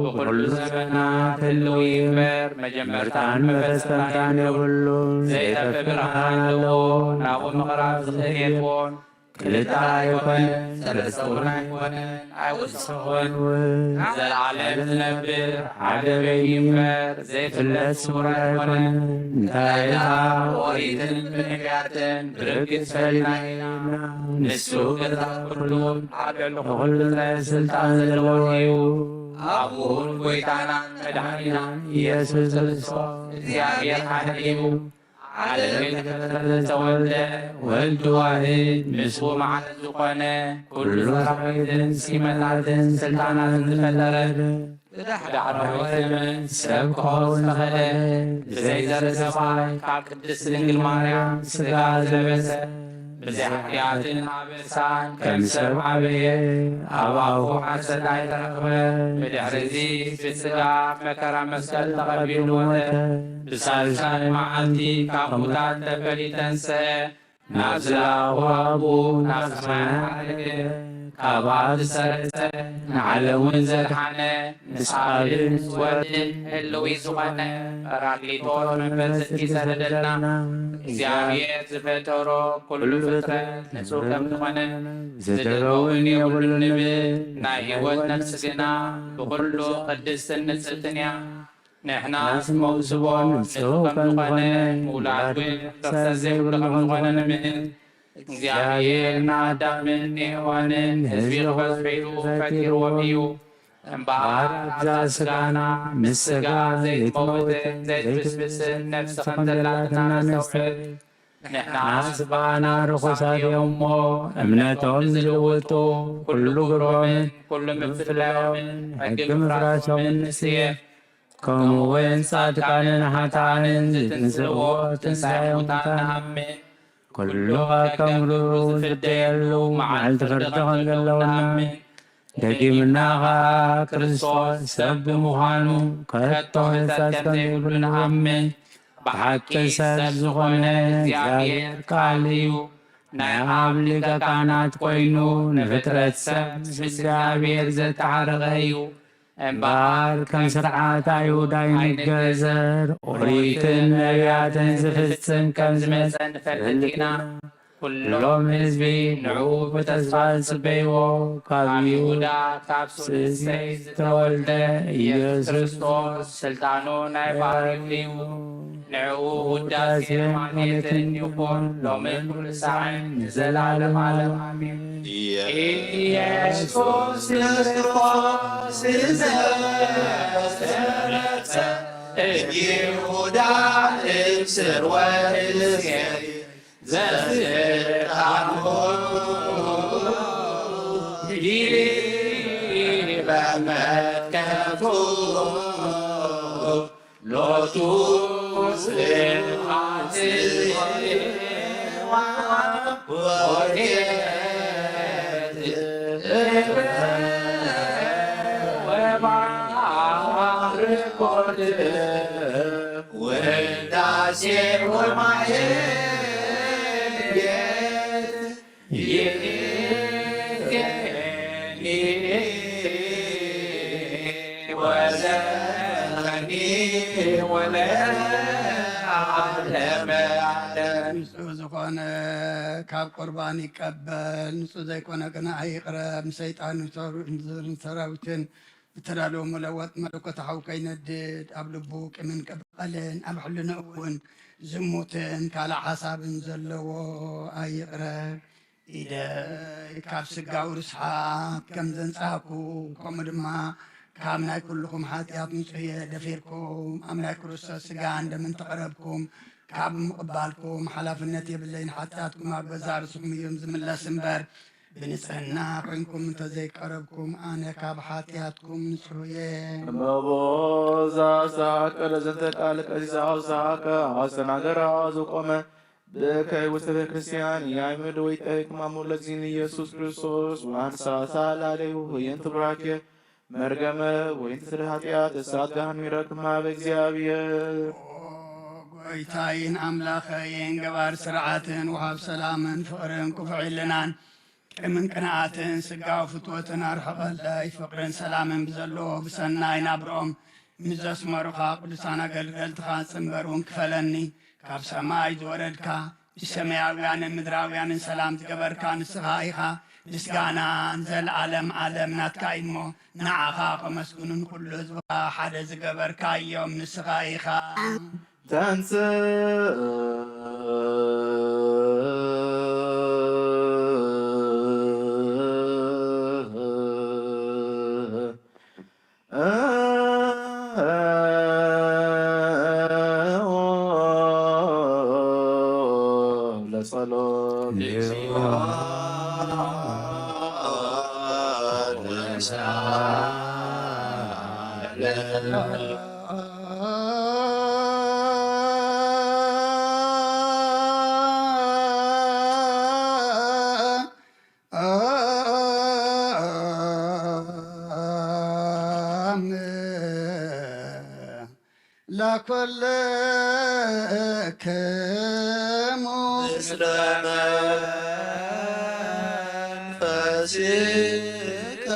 ብኩሉ ዘመናት ህልው ይንበር መጀመርታን መፈጸምታን የብሉ ዘይጠፍእ ብርሃን ኣለዎ ናብኡ ምቕራብ ዝኽእል የልዎን ክልተ ኣይኮነን ሰለስተ እውን ኣይኮነን ኣይውስኹን ዘለዓለም ዝነብር ሓደ በይ ይንበር ዘይፍለጥ ስውር ኣይኮነን እንታይ ኢልካ ኦሪትን ብነቢያትን ብርግጽ ፈሊጥና ኢና ንሱ ገዛ ኩሉን ዓደሉ ኩሉ ስልጣን ዘለዎ እዩ። አቡን ጎይታናን መድኃኒናን ኢየሱስ ክርስቶስ እግዚአብሔር ሓደ እዩ። ዓለም የተፈጠረ ዘተወልደ ወልድ ዋሕድ ምስኡ መዓልት ዝኾነ ኩሉ ሰራዊትን ሲመታትን ስልጣናትን ዝፈጠረ ብዳሕዳሕራዊ ዘመን ሰብ ክኸውን ዝኸእለ ብዘይ ዘር ሰብኣይ ካብ ቅድስት ድንግል ማርያም ሥጋ ዝለበሰ ብዘይ ኃጢአትን ኣበሳን ከም ሰብ ዓበየ ኣብ ኣፉ ዓሰት ኣይተረኽበ ብድሕሪዚ ብሥጋ መከራ መስቀል ተቐቢሉ ሞተ ብሳልሳይ መዓልቲ ካብ ሙታን ተፈሊተንስአ ናብ ዝለኣኹ ኣቡኡ ናብ ሰማይ ዓረገ ካብ ኣብ ዝሰረጸ ንዓለምን ዘድሓነ ምስ ኣብን ምስ ወልድን ህልዊ ዝኾነ ጰራቅሊጦስ መንፈስ ይሰደደልና እግዚአብሔር ዝፈጠሮ ኩሉ ፍጥረት ንጹህ ከም ዝኾነ ዝደለውን የብሉን ንብል ናይ ህይወት ነፍሲ ግና ብኩሉ ቅድስትን ንጽሕትን እያ። ንሕና መውስቦን ንጹህ ከም ዝኾነ ምውላድ እውን ክፍተት ዘይብሉ ከም ዝኾነ ንምህን እግዚአብሔር ንኣዳምን ንሔዋንን ህዝቢ ክበዝሑ ኢሉ ፈጢርዎም እዩ። እምበኣርዛ ስጋና ምስ ስጋ ዘይትመውትን ዘይትብስብስን ነፍሲ ከምዘላትና ነስተውዕል ንሕና ስባና ርኩሳት እዮም እሞ እምነቶም ዝልውጡ ኩሉ ግብሮምን ኩሉ ምፍላዮምን ሕጊ ምፍራሶምን ንስየ ከምኡውን ጻድቃንን ሓጥኣንን ዝትንስእዎ ትንሣኤ ሙታን ንኣምን ኩሉ ከምሩ ዝፍደየሉ መዓልቲ ፍርዲ ከምዘለዎ ንኣምን ደጊምና ኸዓ ክርስቶስ ሰብ ብምዃኑ ከቶ ሕጸት ከምዘይብሉ ንኣምን ብሓቂ ሰብ ዝኾነ እግዚኣብሔር ቃል እዩ ናይ ኣብ ሊቀ ካህናት ኮይኑ ንፍጥረት ሰብ ምስ እግዚኣብሔር ዘተዓረቐ እዩ እምበኣር ከም ስርዓት ኣይሁድ ኣይንገዘር ኦሪትን ነቢያትን ዝፍጽም ከም ዝመጸ ንፈልጥ ኢና ኩሎም ህዝቢ ንዑ ብተስፋ ዝጽበይዎ ካብ ይሁዳ ካብ ስእሰይ ዝተወልደ ኢየሱስ ክርስቶስ ስልጣኑ ናይ ባሕርዩ እዩ ንዕኡ ውዳሴ ማሕሌትን ይኹን ሎምን ኩሉ ሰዓን ንዘላለም ዓለም ኣሜን። ኢየሱስ ክርስቶስ ዝተመሰረተ እምይሁዳ እምስር ወእስኬር ዘስልጣኑ ዲበ መትከፍቱ ሎቱ ስብሐት ወርድኤት ወባርኮት ውዳሴ ወማሕሌት ይእዜኒ ወዘልፈኒ ወለዓለመ ዓለም። ንጹህ ዝኾነ ካብ ቁርባን ይቀበል ንጹህ ዘይኮነ ግና ኣይቕረብ። ንሰይጣን ሰራዊትን ብተዳለወ መለወጥ መለኮታዊ ከይነድድ ኣብ ልቡ ቂምን ቅብቐልን ኣብ ሕልንኡ እውን ዝሙትን ካልእ ሓሳብን ዘለዎ ኣይቕረብ። ኢደይ ካብ ስጋዊ ርስሓት ከም ዘንጻሕኩ ከምኡ ድማ ካብ ናይ ኩልኩም ሓጢኣት ንጹህ እየ ደፊርኩም ኣብ ናይ ክርስቶስ ስጋ እንደምን ተቐረብኩም ካብ ምቕባልኩም ሓላፍነት የብለይን ሓጢኣትኩም ኣብ ገዛ ርስኩም እዮም ዝምለስ እምበር ብንጽህና ኮይንኩም እንተዘይቀረብኩም ኣነ ካብ ሓጢኣትኩም ንጹህ እየ። እመቦ ዛብሳከ ለዘንተ ቃል ቀሲስ ኣውሳከ ኣስተናገራ ዝቆመ ብከይ ውስተ ቤተ ክርስቲያን ያይምድ ወይጠይቅ ማሙለ ግዚእን ኢየሱስ ክርስቶስ ዋንሳ ሳላለዩ ወየንት ብራኬ መርገመ ወይንት ስለ ኃጢአት እሳት ገሃነም ይረክብ ማበ እግዚአብሔር ጎይታይን አምላኸይን ገባር ስርዓትን ውሃብ ሰላምን ፍቅርን ኩፍዒልናን ቅምን ቅንዓትን ስጋዊ ፍትወትን ኣርሕቐለይ ፍቅርን ሰላምን ብዘለዎ ብሰናይ ናብሮኦም ምዘስመሩኻ ቅዱሳን ኣገልገልትኻ ጽንበሩን ክፈለኒ ካብ ሰማይ ዝወረድካ ብሰማያውያንን ምድራውያንን ሰላም ዝገበርካ ንስኻ ኢኻ ምስጋናን ዘለዓለም ዓለም ናትካ እሞ ንዓኻ ከመስግኑን ኩሉ ህዝብኻ ሓደ ዝገበርካ እዮም ንስኻ ኢኻ ተንጽእ ለኩልክሙ ምስለ መንፈስከ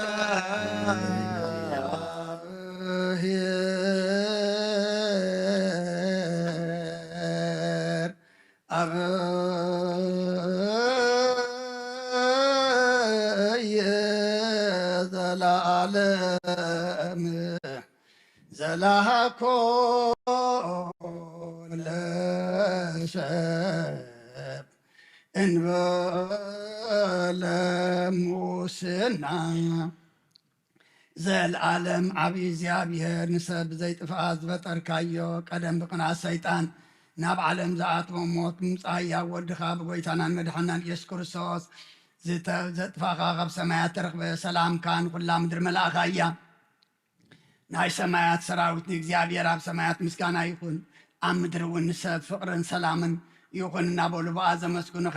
ዘለዓለም ዘላሃኮ ለሰብ እንበለ ሙስና ዘለዓለም ዓብዪ እግዚኣብሔር ንሰብ ብዘይጥፍኣት ዝፈጠርካዮ ቀደም ብቕንዓት ሰይጣን ናብ ዓለም ዝኣትዎ ሞት ምምፃእ ያ ወድኻ ብጎይታናን መድሓናን ኢየሱስ ክርስቶስ ዘጥፋእኻ ካብ ሰማያት ተረኽበ ሰላምካ ንኩላ ምድሪ መላእኻ እያ ናይ ሰማያት ሰራዊት ንእግዚኣብሔር ኣብ ሰማያት ምስጋና ይኹን ኣብ ምድሪ እውን ንሰብ ፍቕርን ሰላምን ይኹን እናበሉ ብኣ ዘመስግኑኻ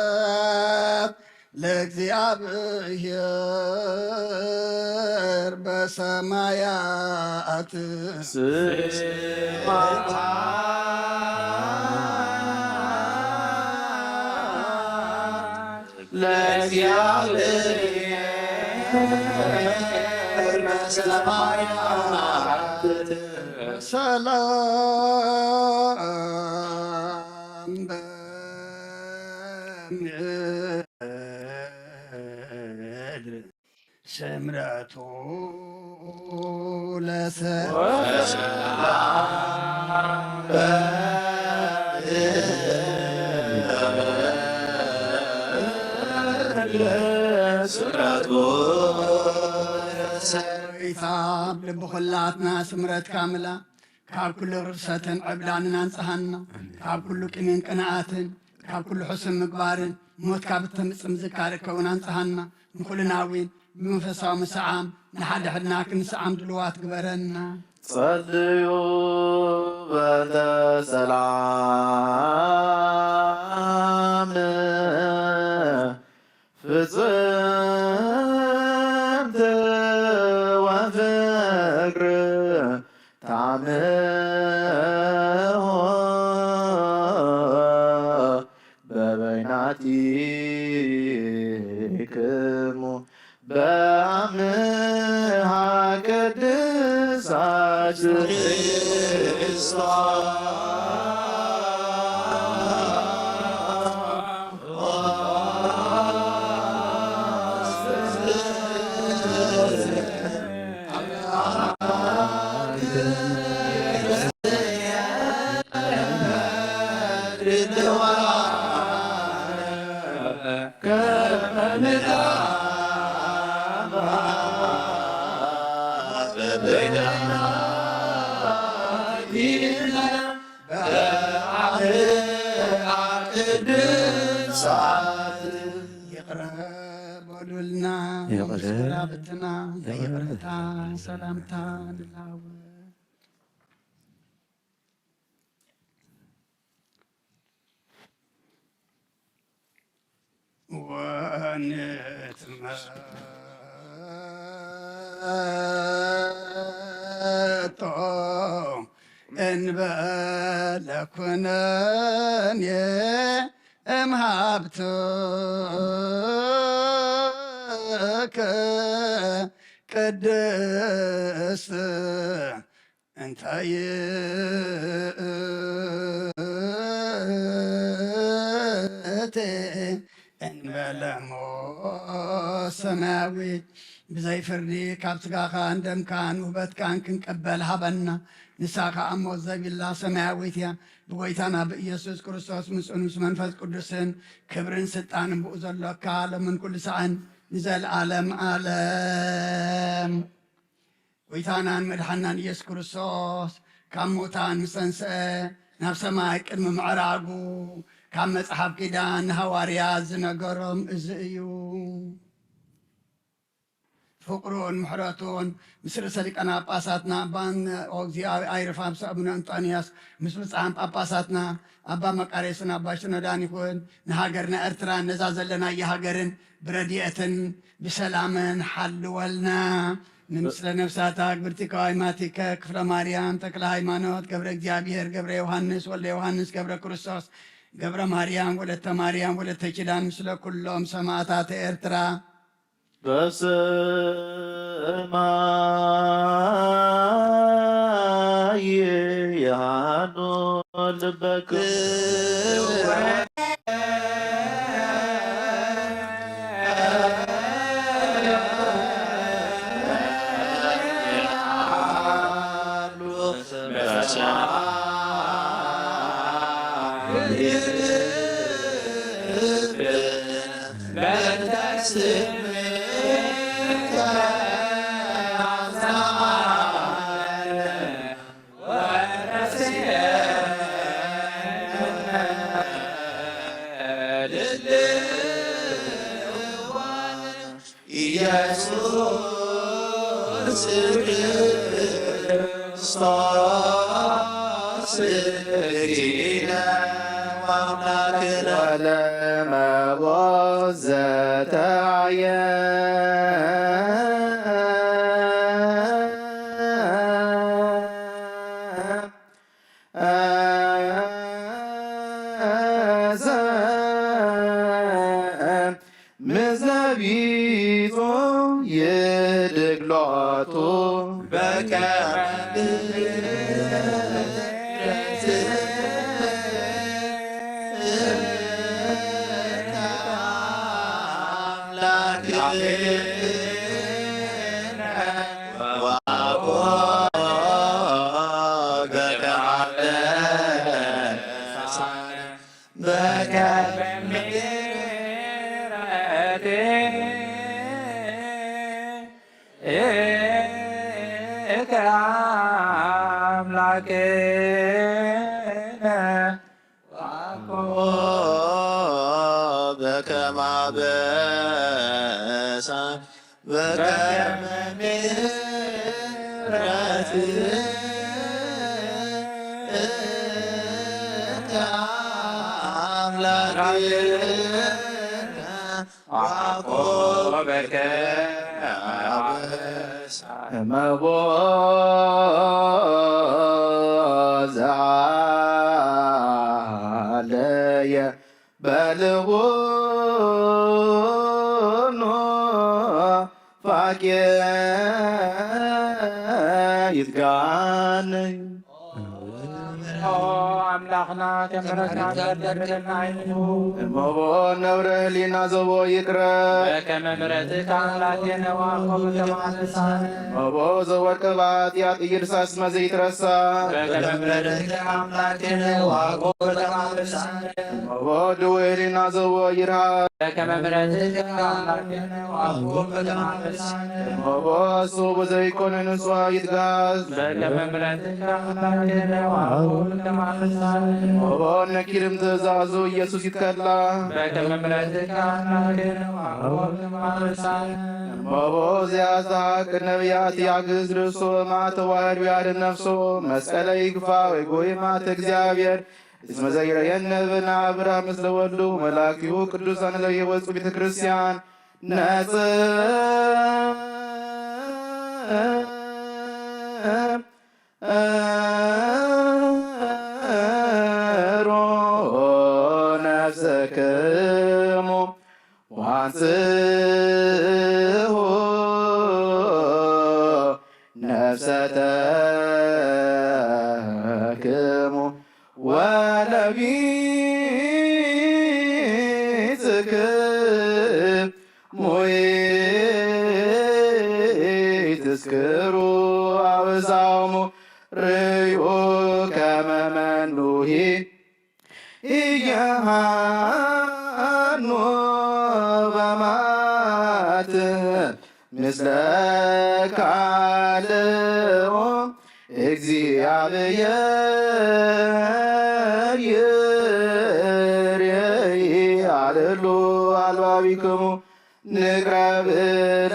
ስብሓት ለእግዚኣብሔር በሰማያት ለእግዚአብሔር በሰማያት ሰላም በምድር ስምረቱ ጌታ ብልቢ ኩላትና ስምረት ካምላ ካብ ኩሉ ርሰትን ዕብዳንን አንጽሃና ካብ ኩሉ ቅንን ቅንኣትን ካብ ኩሉ ሕስን ምግባርን ሞት ካብ እተምፅም ዝካርከውን አንጽሃና ንኩልናዊን ብመንፈሳዊ ምስዓም ንሓደ ሕድና ክንስዓም ድልዋት ግበረና ጸልዩ በለ ሰላም ፍጽምት ወፍቅር ታምሆ በበይናቲክሙ በአምሃ ቅድሳት ክርስቶስ በሉልና ሰላምትና ዘይቅርታ ሰላምታ ልላው ወንትመቶ እንበለ ኩነኔ እምሃብትከ ቅድስት እንተ ይእቲ እንበለ ሞት ሰማያዊት ብዘይ ፍርዲ ካብ ስጋኻን ደምካን ውበትካን ክንቀበል ሃበና ንሳኻ ኣብ ሞት ዘቢላ ሰማያዊት እያ ብጎይታና ብኢየሱስ ክርስቶስ ምስ መንፈስ ቅዱስን ክብርን ስልጣንን ብኡ ዘሎካ ለምን ኩሉ ሰዓን ንዘለዓለም ዓለም ጎይታናን መድሓናን ኢየሱስ ክርስቶስ ካብ ሙታን ምስ ተንስአ ናብ ሰማይ ቅድሚ ምዕራጉ ካብ መጽሓፍ ኪዳን ንሃዋርያት ዝነገሮም እዚ እዩ ፍቅሩን ምሕረቱን ምስ ርእሰ ሊቃነ ጳጳሳትና ኣባን ኦግዚያዊ ኣይርፋ ምስ ኣቡነ አንጦንያስ ምስ ብፅዓን ጳጳሳትና ኣባ መቃርዮስን ኣባ ሽኖዳን ይኹን ንሃገርና ኤርትራ ነዛ ዘለናየ ሃገርን ብረድኤትን ብሰላምን ሓልወልና ንምስለ ነፍሳታ ግብርቲካዊ ማቲከ ክፍለ ማርያም ተክለ ሃይማኖት ገብረ እግዚአብሔር ገብረ ዮሐንስ ወልደ ዮሐንስ ገብረ ክርስቶስ ገብረ ማርያም ወለተ ኪዳን ምስለ ኩሎም ሰማዕታት ኤርትራ በሰማይ ያኖ ልበክ ኢየሱስ ይትከላ ዚያዛቅ ነቢያት ያግዝ ርሶ ማተዋህድ ቢያድን ነፍሶ መስቀለ ይግፋ ወይ ጎይ ማተ እግዚአብሔር እስመ ዘይረየነብና አብርሃም ምስለ ወልዱ መላኪሁ ቅዱሳን ለየወፁ ቤተ ክርስቲያን ነጽ ነፍሰክሙ ዋንጽሁ ነፍሰተክሙ ወለቢጽክሙ ይትዝክሩ አብዛሙ ርእዩ ከመ መኑሂ ኢያሃኑ በማት ምስለ ካልኦ እግዚአብሔር ይሬኢ አልሉ አልባቢክሙ ንቅረብ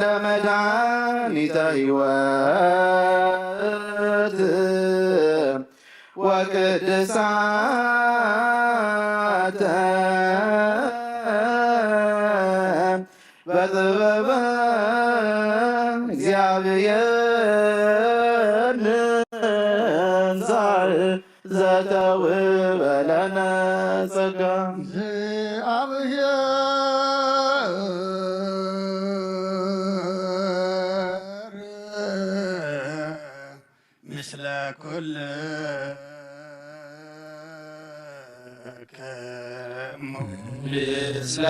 ለመድኃኒተ ሕይወት ወቅድሳተ በጥበበ እግዚአብሔር ንንሣእ ዘተውበለነ ጸጋ ምስለ ኩል ምስለ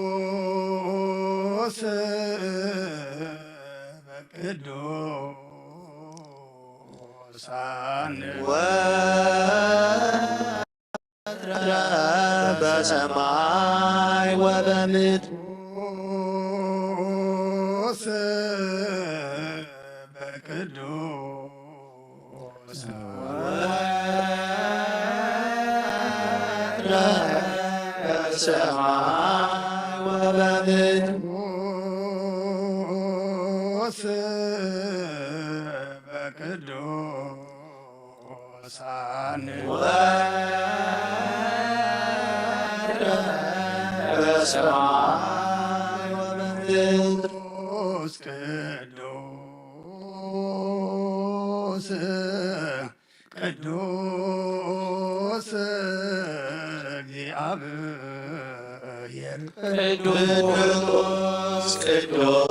ቅዱስ በቅዱሳን በሰማይ ወበምድር ቅዱስ በሰማይ ወበምድር ቅዱስ በቅዱሳን በሰማይ ወበምድር ቅዱስ ቅዱስ እግዚአብሔር ቅዱስ ቅዱስ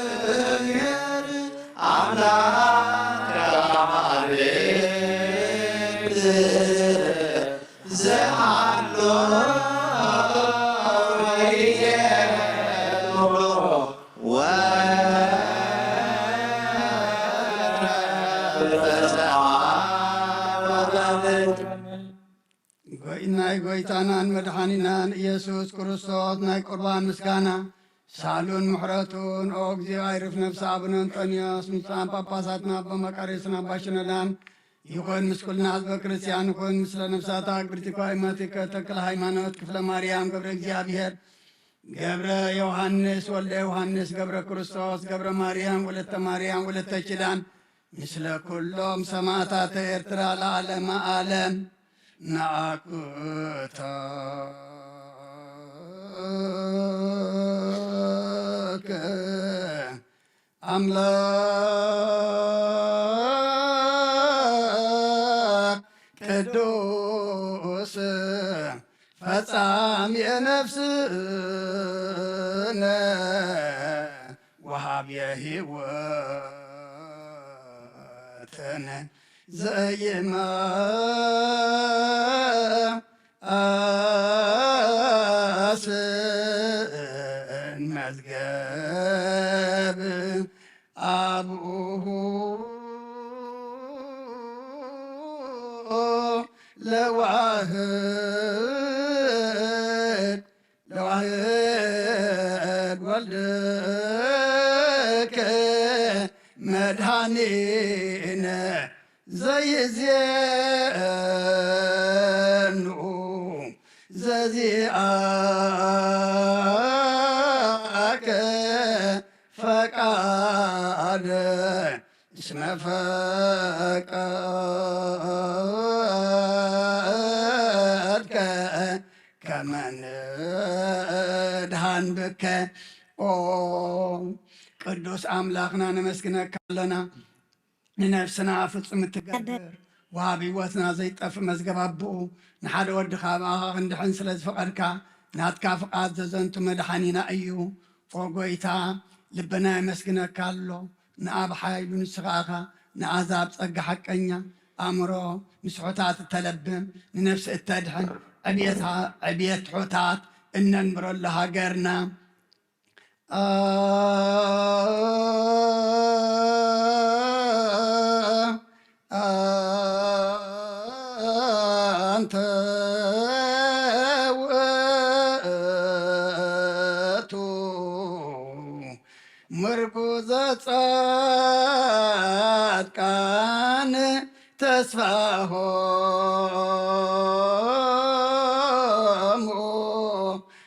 እግዚአብሔር አምላከ አማልክት ዘሃሎ ናይ ጎይታናን መድኃኒናን ኢየሱስ ክርስቶስ ናይ ቁርባን ምስጋና ሳሉን ምሕረቱን ኦ እግዚኦ አይርፍ ነፍሲ አቡነ አንጦንዮስ ምስላን ጳጳሳትና በመቃሬስና ባሽነዳን ይኮን ምስኩልና ህዝበ ክርስቲያን ይኮን ምስለ ነፍሳታ ግብርቲኳ ኢማቲከ ተክለ ሃይማኖት ክፍለ ማርያም ገብረ እግዚአብሔር ገብረ ዮሐንስ ወልደ ዮሐንስ ገብረ ክርስቶስ ገብረ ማርያም ወለተ ማርያም ወለተ ኪዳን ምስለ ኩሎም ሰማዕታተ ኤርትራ ለዓለመ ዓለም ናአኩቶ አምላክ ቅዱስ ፈጻሚ የነፍስነ ወሃብየ ሕይወትነ ዘይማስን መዝገብ አብኡሁ ለዋህድ ወልድከ መድኃኒነ ዘይዜኑ ዘዚአከ ፈቃደ እስመ ፈቀድከ ከመ ንድኃን ብከ ኦ ቅዱስ አምላክና ነመስግነካ ኣለና ንነፍስና ፍጹም እትገብር ወሃብ ሕይወትና ዘይጠፍእ መዝገብ አብኡ ንሓደ ወድኻ ብኣኻ ክንድሕን ስለ ዝፈቐድካ ናትካ ፍቓድ ዘዘንቱ መድሓኒና እዩ ኦ ጎይታ ልብና የመስግነካ ኣሎ ንኣብ ሓይሉ ንስኻ ኢኻ ንኣዛብ ፀጋ ሓቀኛ ኣእምሮ ምስሑታት እተለብም ንነፍሲ እተድሕን ዕብየት ትሑታት እነንብረሉ ሃገርና አንተ ውእቱ ምርኩዘ ጻድቃን ተስፋሆሙ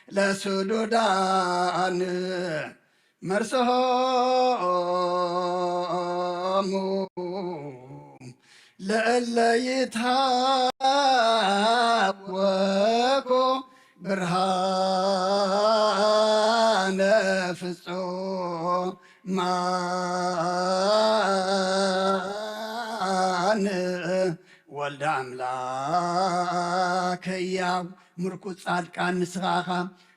ለሱዱዳን መርሶሆሙ ለእለ ይታወኩ ብርሃነ ፍጹማን ወልደ አምላክ ሕያው ምርኩዝ ጻድቃን ንስኻኻ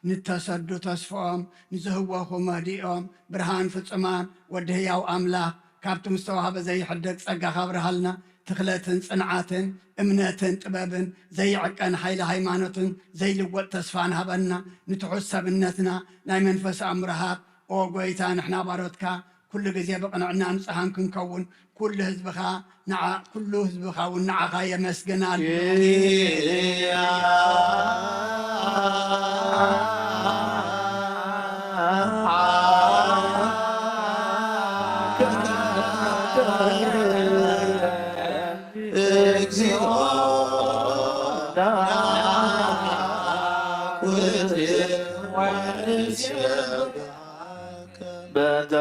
ንተሰዱ ተስፎኦም ንዝህወኹ መዲኦም ብርሃን ፍጹማን ወዲ ሕያው ኣምላኽ ካብቲ ምስ ተዋህበ ዘይሕደግ ጸጋኻ ብርሃልና ትኽለትን ጽንዓትን እምነትን ጥበብን ዘይዕቀን ሓይሊ ሃይማኖትን ዘይልወጥ ተስፋን ሃበና ንትሑት ሰብነትና ናይ መንፈስ ኣምርሃብ ኦ ጐይታ ንሕና ባሮትካ ኩሉ ግዜ ብቕንዕና ንጽሓን ክንከውን ኩሉ ህዝብኻ እውን ንዓኻ የመስግናሉ በእንተ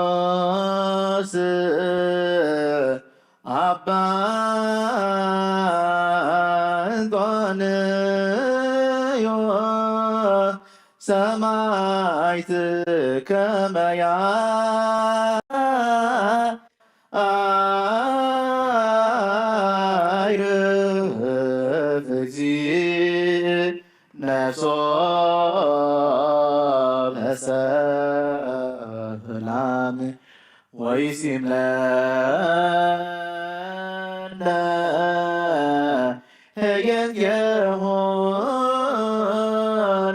ቅዱስ አባ እንጦንዮስ ሰማዕት ከመ ያዕርፍ እግዚእ ነፍሶ በሰላም ወይሲምለነ ህየንየሆ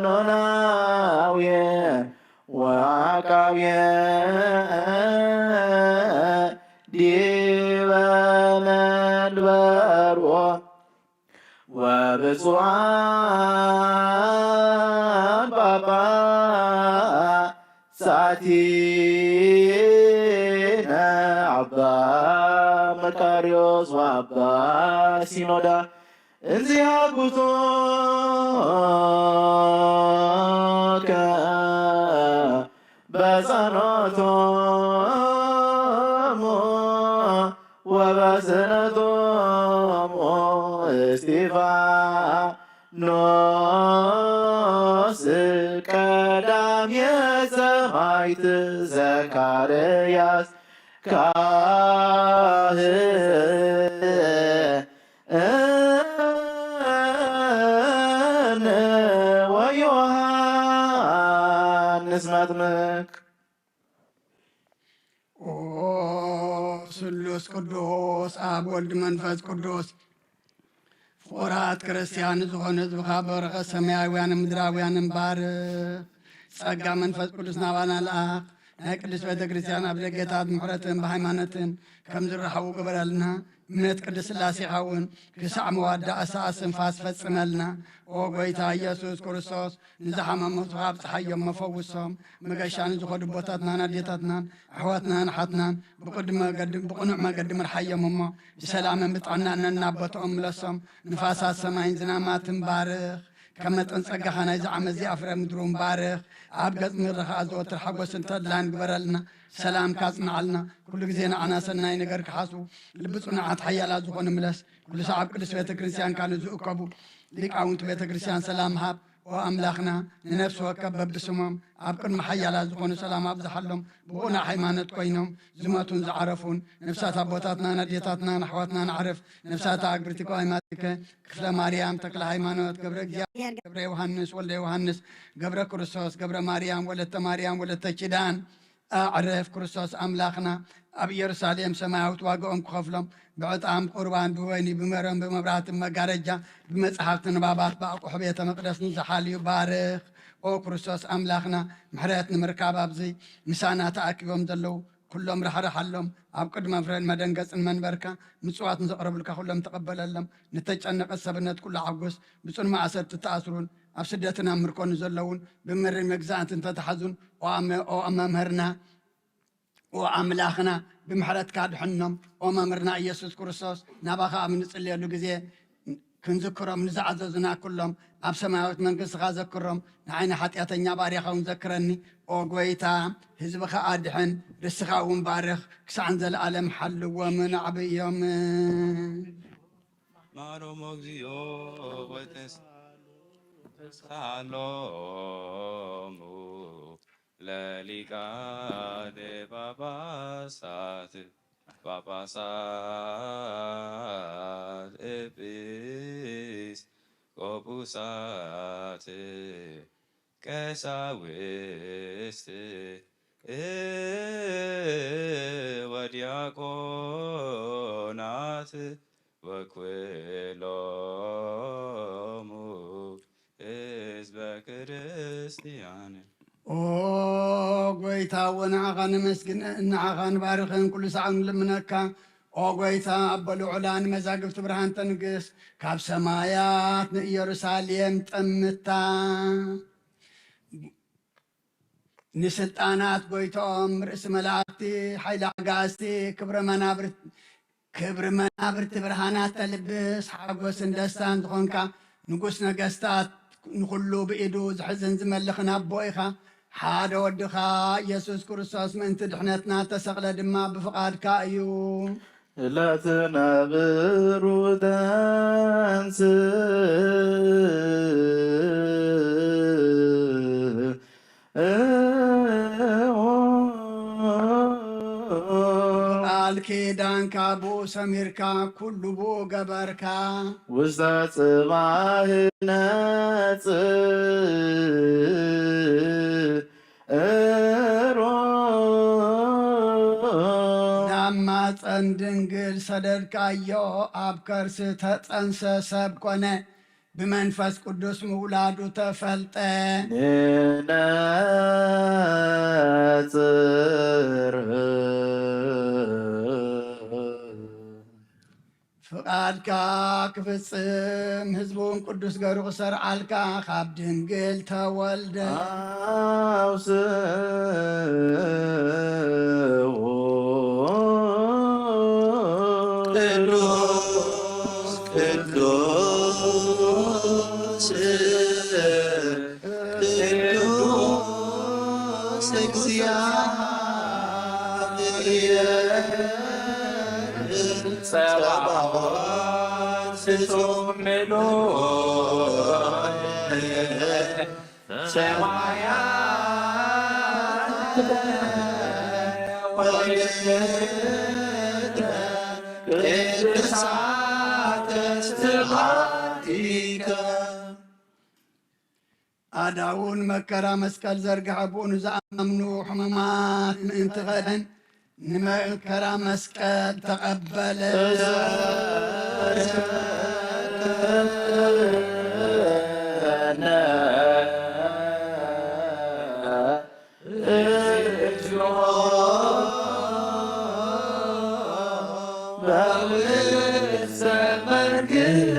ኖላውየ ወአቃብየ ዲበ መንበሮ ወብፁዓን ጳጳሳቲነ አባ መቃርዮስ ወአባ ሲኖዳ እንዚአኩቶከ በጸሎቶሙ ወበስእለቶሙ እስጢፋኖስ ቀዳሜ ሰማዕት ዘካርያስ ካህን ወዮሐንስ መጥምቅ ኦ ስሉስ ቅዱስ አብ ወልድ መንፈስ ቅዱስ ፍቁራት ክርስቲያን ዝኾነ ህዝብኻ በረኸት ሰማያውያንን ምድራውያንን ባርኽ ጸጋ መንፈስ ቅዱስ ናባና ልኣኽ ናይ ቅዱስ ቤተ ክርስቲያን ኣብ ደገታት ምሕረትን ብሃይማኖትን ከም ዝረኸቡ ግበረልና እምነት ቅዱስ ሥላሴ ኸውን ክሳዕ መዋዳእ እሳት ስንፋስ ፈጽመልና ኦ ጐይታ ኢየሱስ ክርስቶስ ንዝሓመሙት ኣብፅሓዮም መፈውሶም መገሻ ንዝኸዱ ቦታትናን ኣዴታትናን ኣሕዋትናን ሓትናን ብቕኑዕ መገዲ ምርሓዮም እሞ ብሰላምን ብጥዕናን እናቦቶኦም ምለሶም ንፋሳት ሰማይን ዝናማትን ባርኽ ከም መጠን ጸጋኻ ናይ ዝዓመት እዚኣፍረ ምድሩን ባርኽ ኣብ ገጽ ምድርኻ ዘወትር ሓጐስን ተድላን ግበረልና ሰላም ካጽንዓልና ኩሉ ግዜ ንዓና ሰናይ ነገር ክሓስቡ ልቢ ጽኑዓት ሓያላት ዝኾኑ ምለስ ኩሉ ሰዓብ ቅዱስ ቤተ ክርስቲያን ካሉ ዝእከቡ ሊቃውንቲ ቤተ ክርስቲያን ሰላም ሃብ ኦ ኣምላኽና ንነፍሲ ወከብ በብስሞም ኣብ ቅድሚ ሓያላት ዝኾኑ ሰላም ኣብዝሓሎም ብቑና ሃይማኖት ኮይኖም ዝመቱን ዝዓረፉን ነፍሳት ኣቦታትናን ኣዴታትናን ኣሕዋትናን ዓርፍ ነፍሳት ኣግብርቲ ቋይማቲከ ክፍለ ማርያም ተክለ ሃይማኖት ገብረ እግዚአብሔር ገብረ ዮሐንስ ወልደ ዮሐንስ ገብረ ክርስቶስ ገብረ ማርያም ወለተ ኪዳን ኣዕርፍ ክርስቶስ ኣምላኽና ኣብ ኢየሩሳሌም ሰማያዊት ዋግኦም ክኸፍሎም ብዕጣም ቁርባን ብወይኒ ብመረም ብመብራህትን መጋረጃ ብመጽሓፍቲ ንባባት ብኣቑሑ ቤተ መቅደስ ንዝሓልዩ ባርኽ ኦ ክርስቶስ ኣምላኽና ምሕረት ንምርካብ ኣብዚ ምሳና ተኣኪቦም ዘለዉ ኩሎም ረሕረሓሎም ኣብ ቅድመ ፍረን መደንገፅን መንበርካ ምጽዋት ንዘቕረብልካ ኩሎም ተቐበለሎም ንተጨነቐት ሰብነት ኩሉ ዓጉስ ብጽኑዕ ማእሰርቲ ተኣስሩን ኣብ ስደትን ኣብ ምርኮኑ ዘለውን ብምሪ መግዛእትን ተተሓዙን ኦ መምህርና ኦ ኣምላኽና ብምሕረትካ ድሕኖም ኦ መምህርና ኢየሱስ ክርስቶስ ናባኻ ኣብ ንጽልየሉ ግዜ ክንዝክሮም ንዝዓዘዙና ኩሎም ኣብ ሰማያዊት መንግሥትኻ ዘክሮም ንዓይኒ ሓጢኣተኛ ባርያኸውን ዘክረኒ ኦ ጐይታ ህዝብኻ ኣድሕን ርስኻ እውን ባርኽ ክሳዕን ዘለኣለም ሓልዎምን ዓብዮምን ማሮሞ እግዚኦ ወተሳሎሙ ለሊቃነ ጳጳሳት ጳጳሳት ኤጲስ ቆጶሳት ቀሳውስት ወዲያቆናት ወኩሎሙ ሕዝበ ክርስቲያን ኦ ጎይታ ወንዓኻ ንመስግን ንዓኻ ንባርኽን ኩሉ ሰዓብ ንልምነካ ኦ ጎይታ ኣበልዑላን መዛግብቲ ብርሃን ተንግስ ካብ ሰማያት ንኢየሩሳሌም ጥምታ ንስልጣናት ጎይቶኦም ርእሲ መላእክቲ ሓይሊ ኣጋእዝቲ ክብሪ መናብርቲ ብርሃናት ተልብስ ሓጎስን ደስታን ዝኾንካ ንጉስ ነገስታት ንኩሉ ብኢዱ ዝሕዝን ዝመልኽን ኣቦ ኢኻ ሓደ ወድኻ ኢየሱስ ክርስቶስ ምእንቲ ድሕነትና ተሰቕለ ድማ ብፍቓድካ እዩ ለትነብሩ ተንስ ቃል ኪዳንካ ብኡ ሰሚርካ ኩሉ ብኡ ገበርካ ውስተ ጽባህ ነጽሮ ናማፀን ድንግል ሰደድካዮ ኣብ ከርሲ ተፀንሰ ሰብ ኮነ ብመንፈስ ቅዱስ ምውላዱ ተፈልጠ ንነጽር ፍቓድካ ክፍጽም ህዝቡን ቅዱስ ገሩ ክሰርዓልካ ካብ ድንግል ተወልደ አውስዎ ቅዱስ እግዚአብሔር ጸባዖት ፍጹም ምሉእ ሰማያት ቅድሳት ስብሐቲከ ኣዳውን መከራ መስቀል ዘርግሐ ብኡ ንዝኣምኑ ሕሙማት ምእንቲ ኸደን ንመከራ መስቀል ተቐበለ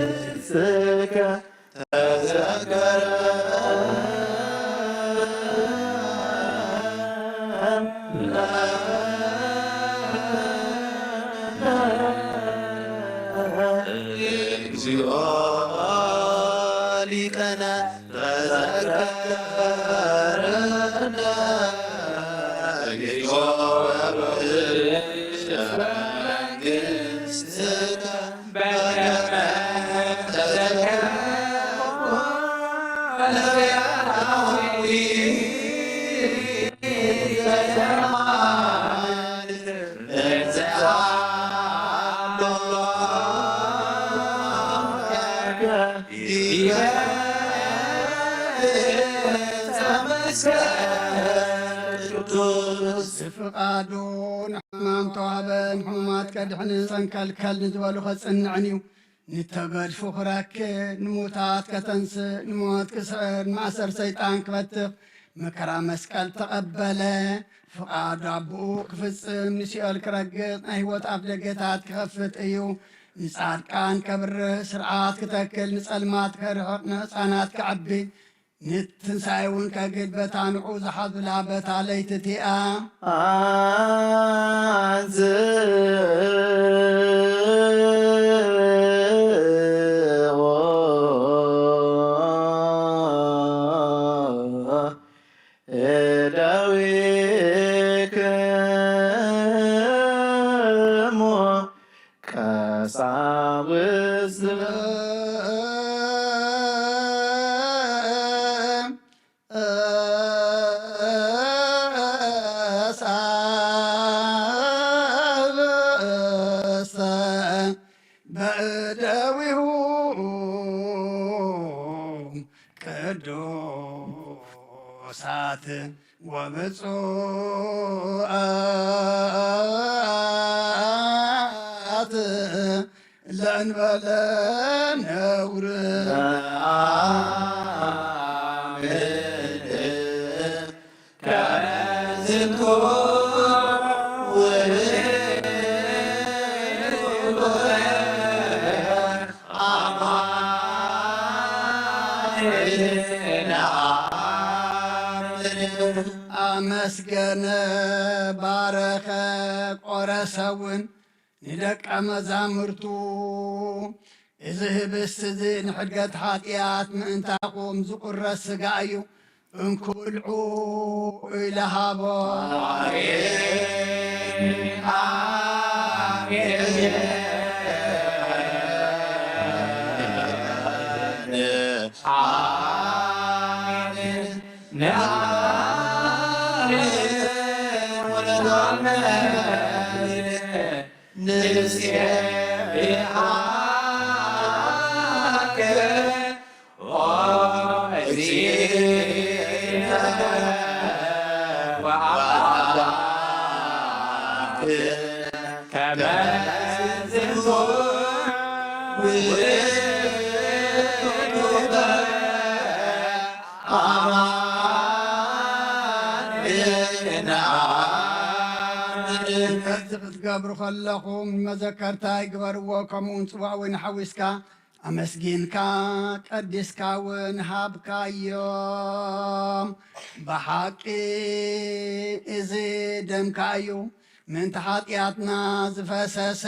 መንግሥትከ ተዘከረ እግዚኦ ሊቀነ ተዘከረነ እግዚኦ መንግሥትከ በከመ ተዘከረ ፍቓዱን ሕማም ተዋህበን ሕሙማት ከድሕንን ፀንከልከል ንዝበሉ ኸጽንዕን እዩ ንተገድፉ ክረክብ ንሙታት ከተንስእ ንሞት ክስዕር ንማእሰር ሰይጣን ክበትኽ መከራ መስቀል ተቐበለ ፍቓዱ ኣቦኡ ክፍጽም ንሲኦል ክረግጽ ናይ ህይወት ኣፍ ደገታት ክኸፍት እዩ ንጻድቃን ከብርህ ስርዓት ክተክል ንጸልማት ከርሕቕ ንህፃናት ክዓቢ ንትንሣኤ እውን ከግድ በታ ንዑ ዝሓዙላ በታ ለይትቲኣ እደዊክሙ ቀሳውስት በእደዊሁ ቅዱሳት ወብፁዓት ለእንበለ ነውር አመስገነ ባረኸ ቆረሰውን ንደቀ መዛሙርቱ እዚ ህብስት እዚ ንሕድገት ሓጢኣት ምእንታኹም ዝቁረስ ስጋ እዩ እንኩብልዑ ኢለሃቦ ክትገብሩ ከለኹም መዘከርታ ይግበርዎ ከምኡውን ፅዋዕ ወይ ንሓዊስካ ኣመስጊንካ ቀዲስካ እውን ሃብካዮም ብሓቂ እዚ ደምካ እዩ ምእንቲ ሓጢኣትና ዝፈሰሰ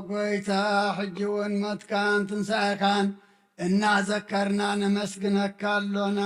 ጎይታ ሕጂ እውን መትካን ትንሣኤኻን እናዘከርና ነመስግነካ ኣሎና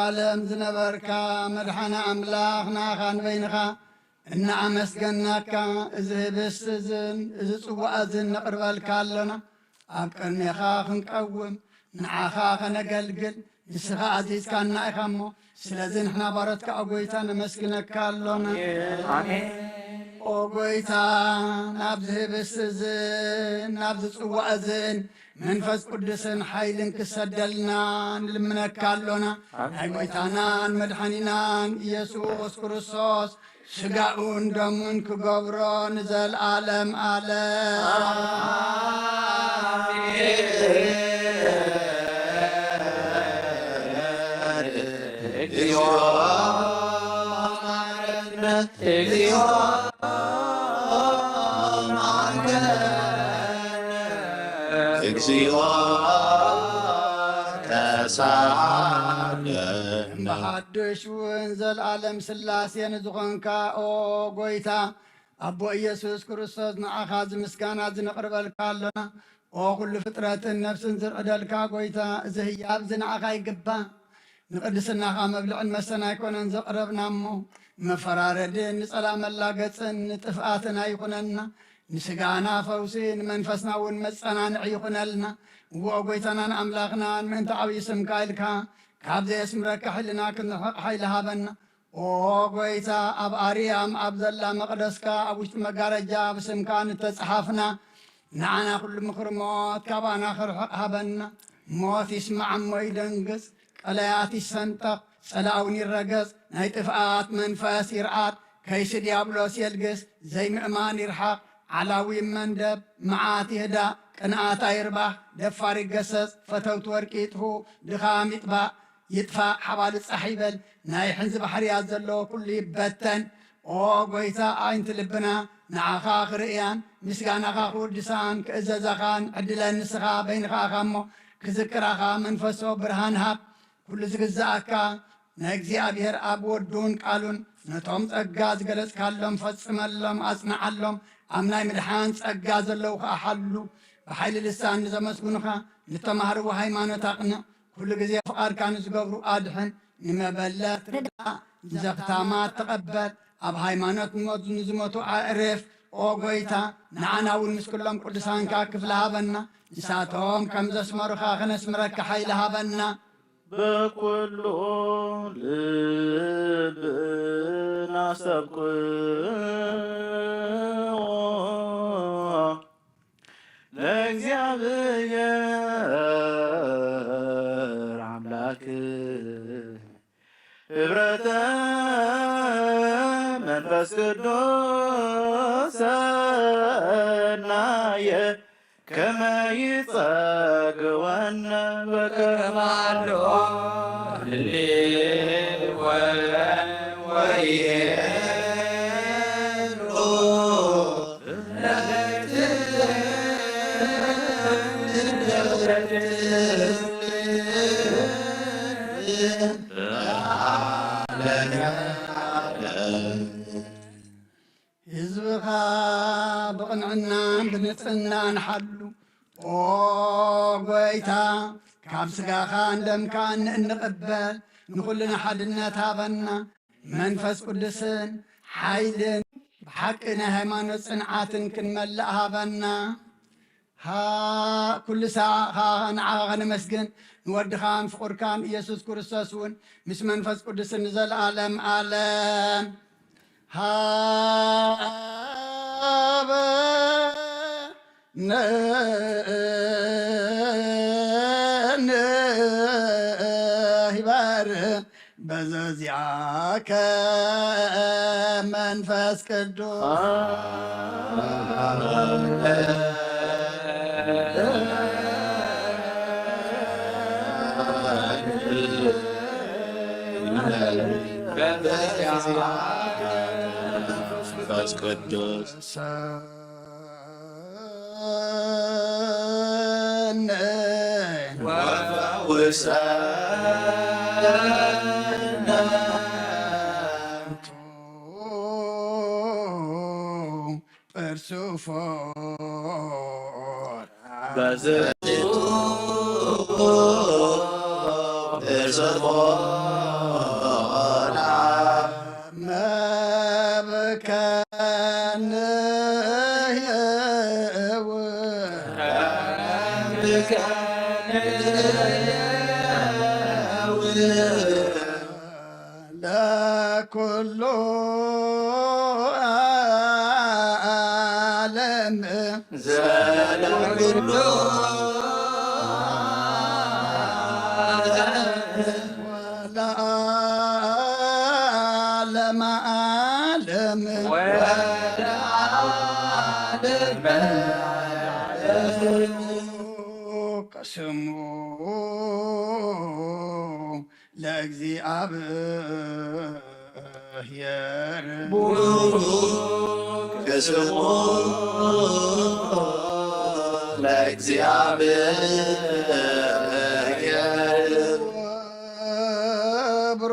ዓለም ዝነበርካ መድሓነ ኣምላኽ ናኻ ንበይንኻ እናኣመስገናካ እዚ ህብስት እዝን እዚ ጽዋዕ እዝን ነቕርበልካ ኣለና ኣብ ቅድሜኻ ክንቀውም ንዓኻ ኸነገልግል ንስኻ ኣዚዝካና ኢኻ እሞ ስለዚ ንሕና ባሮትካ ጎይታ ነመስግነካ ኣሎና ኦ ጎይታ ናብዚ ህብስት እዝን ናብዚ ጽዋዕ እዝን መንፈስ ቅዱስን ሓይልን ክሰደልና ንልምነካ ኣሎና ናይ ጎይታናን መድሓኒናን ኢየሱስ ክርስቶስ ስጋኡን ደሙን ክገብሮ ንዘለዓለም እግዚኦ ተሳለና ብሓድሽ እውን ዘለዓለም ስላሴን ዝኾንካ ኦ ጐይታ ኣቦ ኢየሱስ ክርስቶስ ንዓኻ ዝምስጋና ዝነቕርበልካ ኣሎና። ኦ ኩሉ ፍጥረትን ነፍስን ዝርዕደልካ ጐይታ እዚ ህያብ እዚ ንዓኻ ይግባእ። ንቅድስናኻ መብልዕን መስተን ኣይኮነን ዘቕረብና እሞ መፈራረድን ንጸላእ መላገፅን ንጥፍኣትን ኣይኹነና። ንስጋና ፈውሲ ንመንፈስና እውን መጸናንዒ ይኹነልና። ውኦ ጐይታናን ኣምላኽናን ምእንቲ ዓብዪ ስምካ ኢልካ ካብ ዘየስምረካ ሕልና ክንርሕቕ ሓይሊ ሃበና። ኦ ጐይታ ኣብ ኣርያም ኣብ ዘላ መቕደስካ ኣብ ውሽጢ መጋረጃ ብስምካ ንተፀሓፍና ንዓና ኩሉ ምኽሪ ሞት ካብኣና ክርሕቕ ሃበና። ሞት ይስማዕ እሞ ይደንግጽ፣ ቀለያት ይሰንጠቕ፣ ጸላእውን ይረገጽ፣ ናይ ጥፍኣት መንፈስ ይርዓድ፣ ከይሲ ዲያብሎስ የልግስ፣ ዘይምእማን ይርሓቕ፣ ዓላዊ መንደብ መዓት ይህዳእ፣ ቅንኣት ኣይርባሕ፣ ደፋር ይገሰጽ፣ ፈተውቲ ወርቂ ይጥፉ፣ ድኻም ይጥፋእ፣ ሓባል ጻሕ ይበል፣ ናይ ሕንዚ ባሕርያት ዘለዎ ኩሉ ይበተን። ኦ ጐይታ ኣይንቲ ልብና ንዓኻ ክርእያን ምስጋናኻ ክውድሳን ክእዘዘኻን ዕድለን ንስኻ በይንኻኻ እሞ ክዝክራኻ መንፈሶ ብርሃን ሃብ። ኩሉ ዝግዛእካ ናይ እግዚኣብሔር ኣብ ወዱን ቃሉን ነቶም ጸጋ ዝገለጽካሎም ፈጽመሎም ኣጽንዓሎም። ኣብ ናይ ምድሓን ጸጋ ዘለዉ ከዓ ሓሉ ብሓይሊ ልሳን ንዘመስጉኑኻ ንተማሃርዎ ሃይማኖት ኣቕንዕ። ኩሉ ግዜ ፍቓድካ ንዝገብሩ ኣድሕን ንመበለት ርዳእ ዘኽታማት ተቐበል። ኣብ ሃይማኖት ሞት ንዝሞቱ ኣዕርፍ። ኦ ጐይታ ንዓና እውን ምስ ኩሎም ቅዱሳንካ ክፍሊ ሃበና። ንሳቶም ከም ዘስመሩኻ ክነስምረካ ሓይሊ ሃበና። በኩሉ ልብና ሰብክዎ ለእግዚአብሔር አምላክ ኅብረተ መንፈስ ቅዱስ ሰናየ ከመ ይጸግወነ በከማሎ ህዝብኻ ብቕንዕናን ብንጽህናን ሓሉ። ኦ ጐይታ ካብ ስጋኻን ደምካን እንቕበል ንኹልና ሓድነት ሃበና። መንፈስ ቅዱስን ሓይልን ብሓቂ ናይ ሃይማኖት ጽንዓትን ክንመልእ ሃበና። ኩሉ ሰዓኻ ንዓኻ ኸነመስግን ንወድኻን ፍቑርካን ኢየሱስ ክርስቶስ እውን ምስ መንፈስ ቅዱስን ንዘለዓለም ዓለም ይባር በዘዚአከ መንፈስ ቅዱስ መንፈስ ቅዱስ ወፈውሰነ ጵርሱፎር ለኩሉ ዓለም ዘለኩሉ ወለዓለመ ዓለም ቅስሙ ለእግዚአብሔር ቅስሙ ለእግዚአብሔር ወብሮ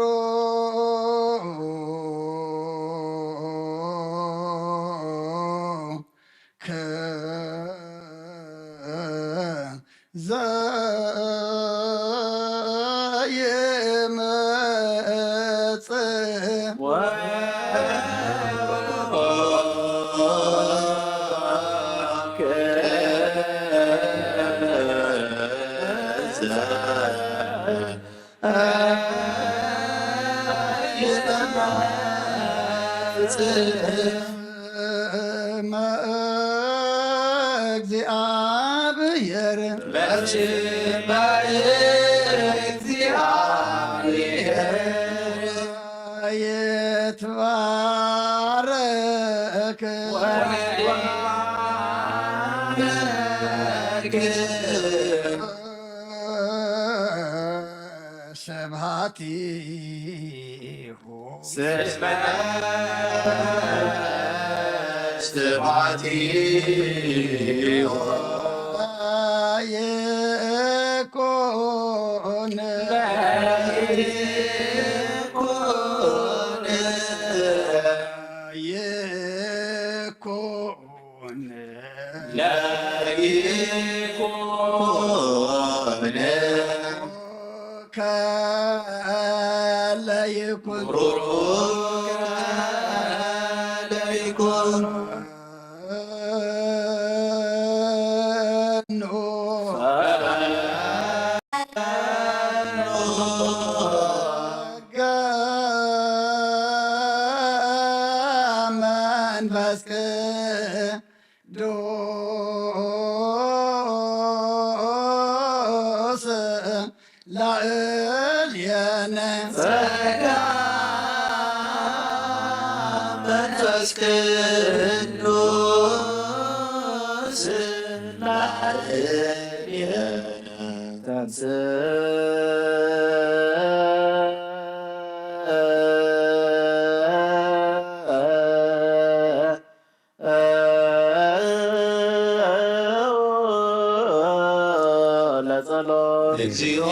እግዚአብሔር የተባረከ ስብሐቲሁ የኮነ የኮነ ከለይኩን መንፈስ ቅዱስ ላዕሌነ መንፈስ ቅዱስ እግዚኦ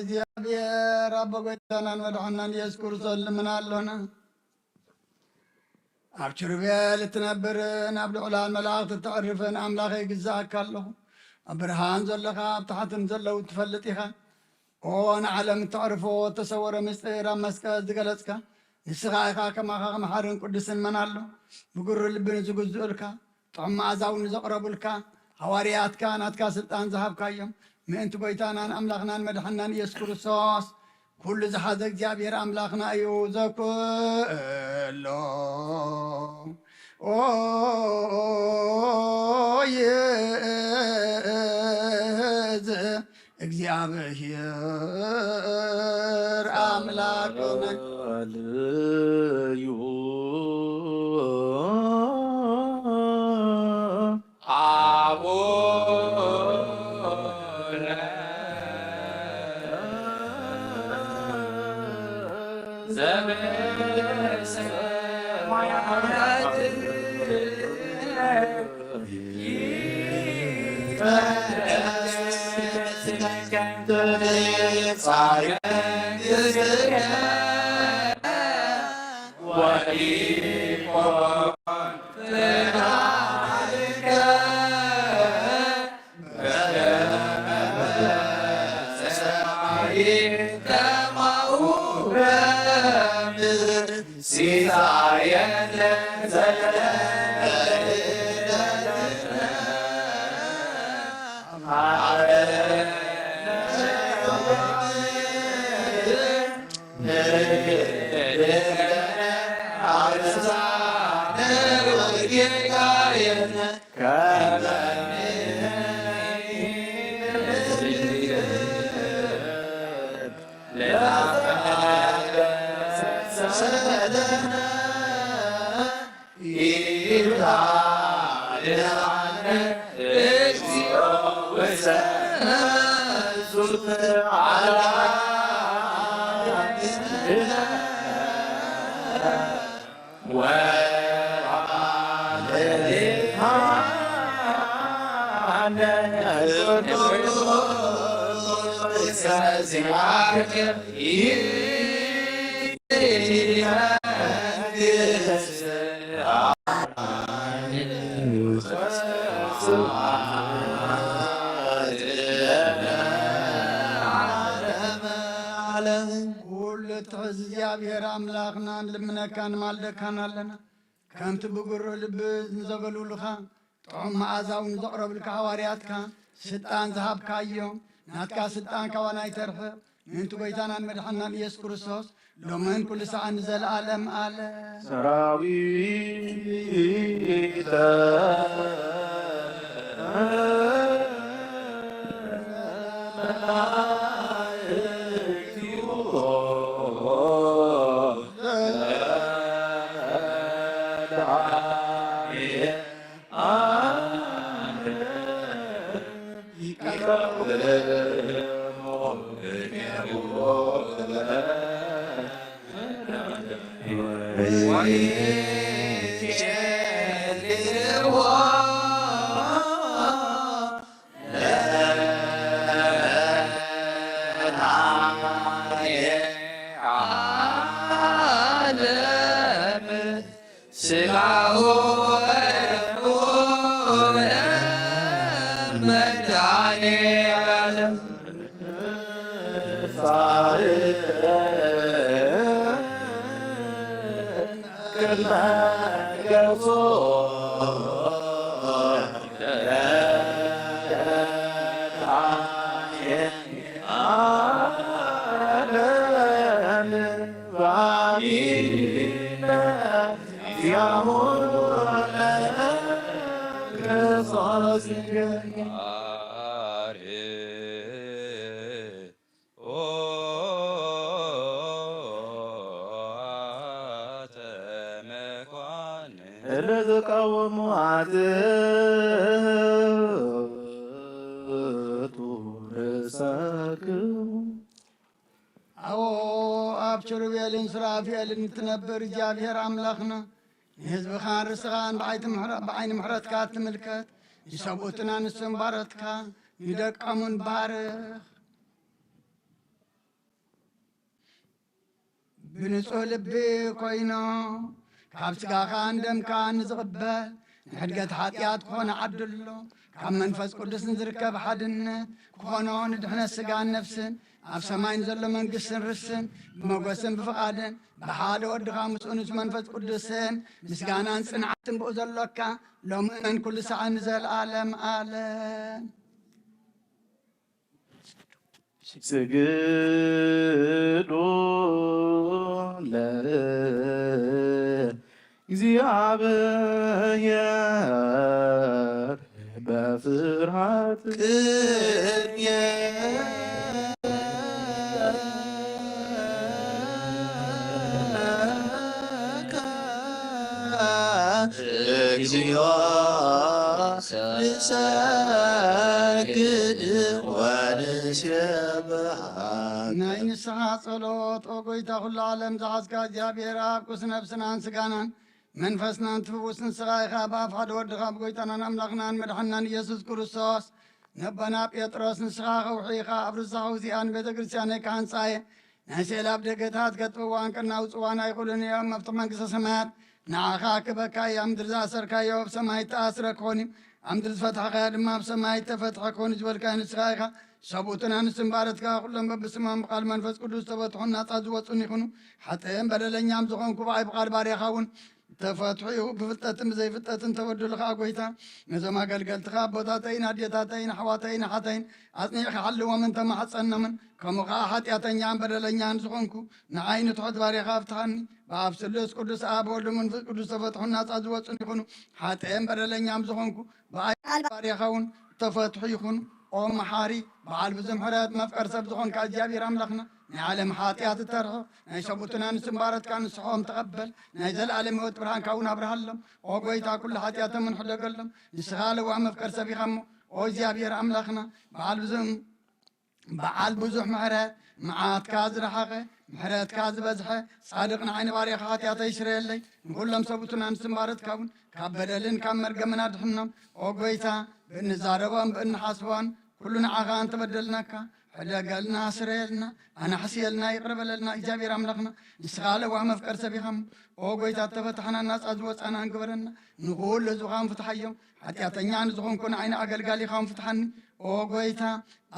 እግዚአብሔር አቦ ጎይታናን መድኃኒታን ኢየሱስ ክርስቶስ ልምናለሁና ኣብ ኪሩቤል እትነብርን ኣብ ልዑላን መላእኽቲ እተዕርፍን ኣምላኸ ይግዛእካ ኣለኹ ኣብ ብርሃን ዘለኻ ኣብ ታሕትን ዘለው ትፈልጥ ኢኻ ኦ ንዓለም እተዕርፎ እተሰወረ ምስጢር ኣብ መስቀል ዝገለጽካ ንስኻ ኢኻ ከማኻ መሓርን ቅዱስን መናሎ ብጉሪ ልብን ዝግዝኡልካ ጥዑም መዓዛውን ዘቕረቡልካ ሐዋርያትካ ናትካ ስልጣን ዝሃብካ እዮም ምእንቲ ጎይታናን ኣምላኽናን መድሓናን ኢየሱስ ክርስቶስ ኩሉ ዝሓዘ እግዚአብሔር ኣምላኽና እዩ ዘኩሎ ይእዝ እግዚአብሔር አምላክነ ልዩ Yeah. ኩሉ ትሕዝ እግዚአብሔር አምላኽና ልምነካን ማልደካን ኣለና ከምቲ ብጉሮ ልቢ ንዘበልብሉኻ ጥዑም መዓዛውን ዘቕረብልካ ሃዋርያትካ ስልጣን ዝሃብካዮም ናትካ ስልጣን ካባና ይተርፍቕ ምእንቲ ጎይታናን መድሓናን ኢየሱስ ክርስቶስ ሎምን ኩሉ ሰዓት ንዘለዓለም ኣለ ሰራዊተ ለዘቃወሙ አትቱ ርእሳክሙ አዎ ኣብ ኪሩቤልን ሱራፌልን እትነብር እግዚአብሔር አምላኽና ንህዝብኻን ርስኻን ብዓይኒ ምሕረትካ ትምልከት ይሰብኡትን ኣንስትን ባረትካ ይደቀሙን ባርኽ ብንጹህ ልቢ ኮይኑ ካብ ስጋኻን ደምካን ንዝቕበል ንሕድገት ሓጢኣት ክኾነ ዓድሎ ካብ መንፈስ ቅዱስን ዝርከብ ሓድነት ክኾኖ ንድሕነት ስጋን ነፍስን ኣብ ሰማይ ንዘሎ መንግስትን ርስን ብመጎስን ብፍቓድን ብሓደ ወድኻ ምስኡ ንስ መንፈስ ቅዱስን ምስጋናን ጽንዓትን ብኡ ዘሎካ ሎምእን ኩሉ ሰዓት ንዘለዓለም ኣለም ስግዱ ለእግዚአብሔር በፍርሃት ቅንየ እግዚኦ ንሰግድ ወንሴብሐከ ናይ ንስሓ ጸሎት ኦ ጎይታ ኩሉ ዓለም ዝሓዝካ እግዚአብሔር ኣብ ቁስ ነብስናን ስጋናን መንፈስናን ትፍውስ ንስኻ ኢኻ ብኣፍ ሓደ ወድኻ ብጎይታናን ኣምላኽናን መድሓናን ኢየሱስ ክርስቶስ ነቦና ጴጥሮስ ንስኻ ኸውሒኻ ኣብ ርሳኹ እዚኣን ቤተ ክርስቲያነይ ካህንፃየ ናይ ስእሊ ኣብ ደገታት ከጥፍዋን ከናውፅዋን ኣይኽእሉን እዮም ኣብቲ መንግስተ ሰማያት ንዓኻ ክበካዮ ኣብ ምድሪ ዝኣሰርካዮ ኣብ ሰማይ ተኣስረ ክኾን እዩ ኣብ ምድሪ ዝፈትሐኻዮ ድማ ኣብ ሰማይ ተፈትሐ ክኾን ዝበልካዮ ንስኻ ኢኻ ሰብኡትን ኣንስትን ባረትካ ኩሎም በብስሞም ብቓል መንፈስ ቅዱስ ተፈትሑን ናፃ ዝወፁን ይኹኑ ሓጥእን በደለኛም ዝኾንኩ ብዓይ ብቓል ባርያኻ እውን ተፈትሑ እዩ ብፍልጠትን ብዘይፍልጠትን ተበድሉኻ ጎይታ ነዞም ኣገልገልትኻ ኣቦታተይን ኣዴታተይን ኣሕዋተይን ኣሓተይን ኣጽኒዕኻ ሓልዎምን ተማሕፀኖምን ከምኡ ከዓ ሓጢኣተኛን በደለኛን ዝኾንኩ ንዓይኒ ትሑት ባርያኻ ኣፍትኻኒ ብኣብ ስሉስ ቅዱስ ኣብ ወልድ መንፈስ ቅዱስ ተፈትሑን ናፃ ዝወፁን ይኹኑ ሓጥእን በደለኛም ዝኾንኩ ብዓይ ባርያኻ እውን ተፈትሑ ይኹኑ ኦ መሓሪ በዓል ብዙሕ ምሕረት መፍቀር ሰብ ዝኾንካ እግዚአብሔር ኣምላኽና ናይ ዓለም ሓጢኣት እተርሑ ናይ ሰብኡትን ኣንስትን ባረትካ ንስሖም ተቐበል ናይ ዘለኣለም ህይወት ብርሃንካ እውን ኣብርሃሎም ኦ ጎይታ ኩሉ ሓጢኣቶም ንሕደገሎም ንስኻ ለዋዕ መፍቀር ሰብ ኢኻ እሞ ኦ እግዚአብሔር ኣምላኽና በዓል ብዙሕ ምሕረት መዓትካ ዝረሓቐ ምሕረትካ ዝበዝሐ ጻድቕ ንዓይኒ ባርያኻ ሓጢኣተይ ይስረየለይ ንኩሎም ሰብኡትን ኣንስትን ባረትካ እውን ካብ በደልን ካብ መርገምን ኣድሕኖም ኦ ጎይታ ብንዛረቦም ብንሓስቦን ኩሉ ንዓኻ እንተበደልናካ ሕደገልና ስረየልና ኣናሕስየልና ይቕርበለልና እግዚአብሔር ኣምላኽና ንስኻ ለዋህ መፍቀር ሰብ ኢኻ ኦ ጎይታ ተፈታሕና ናፃ ዝወፃና ንግበረና ንኩሉ ህዝብኻን ፍትሓዮም ሓጢኣተኛ ንዝኾንኩ ንዓይኒ ኣገልጋሊ ኢኻ ፍትሓኒ ኦ ጎይታ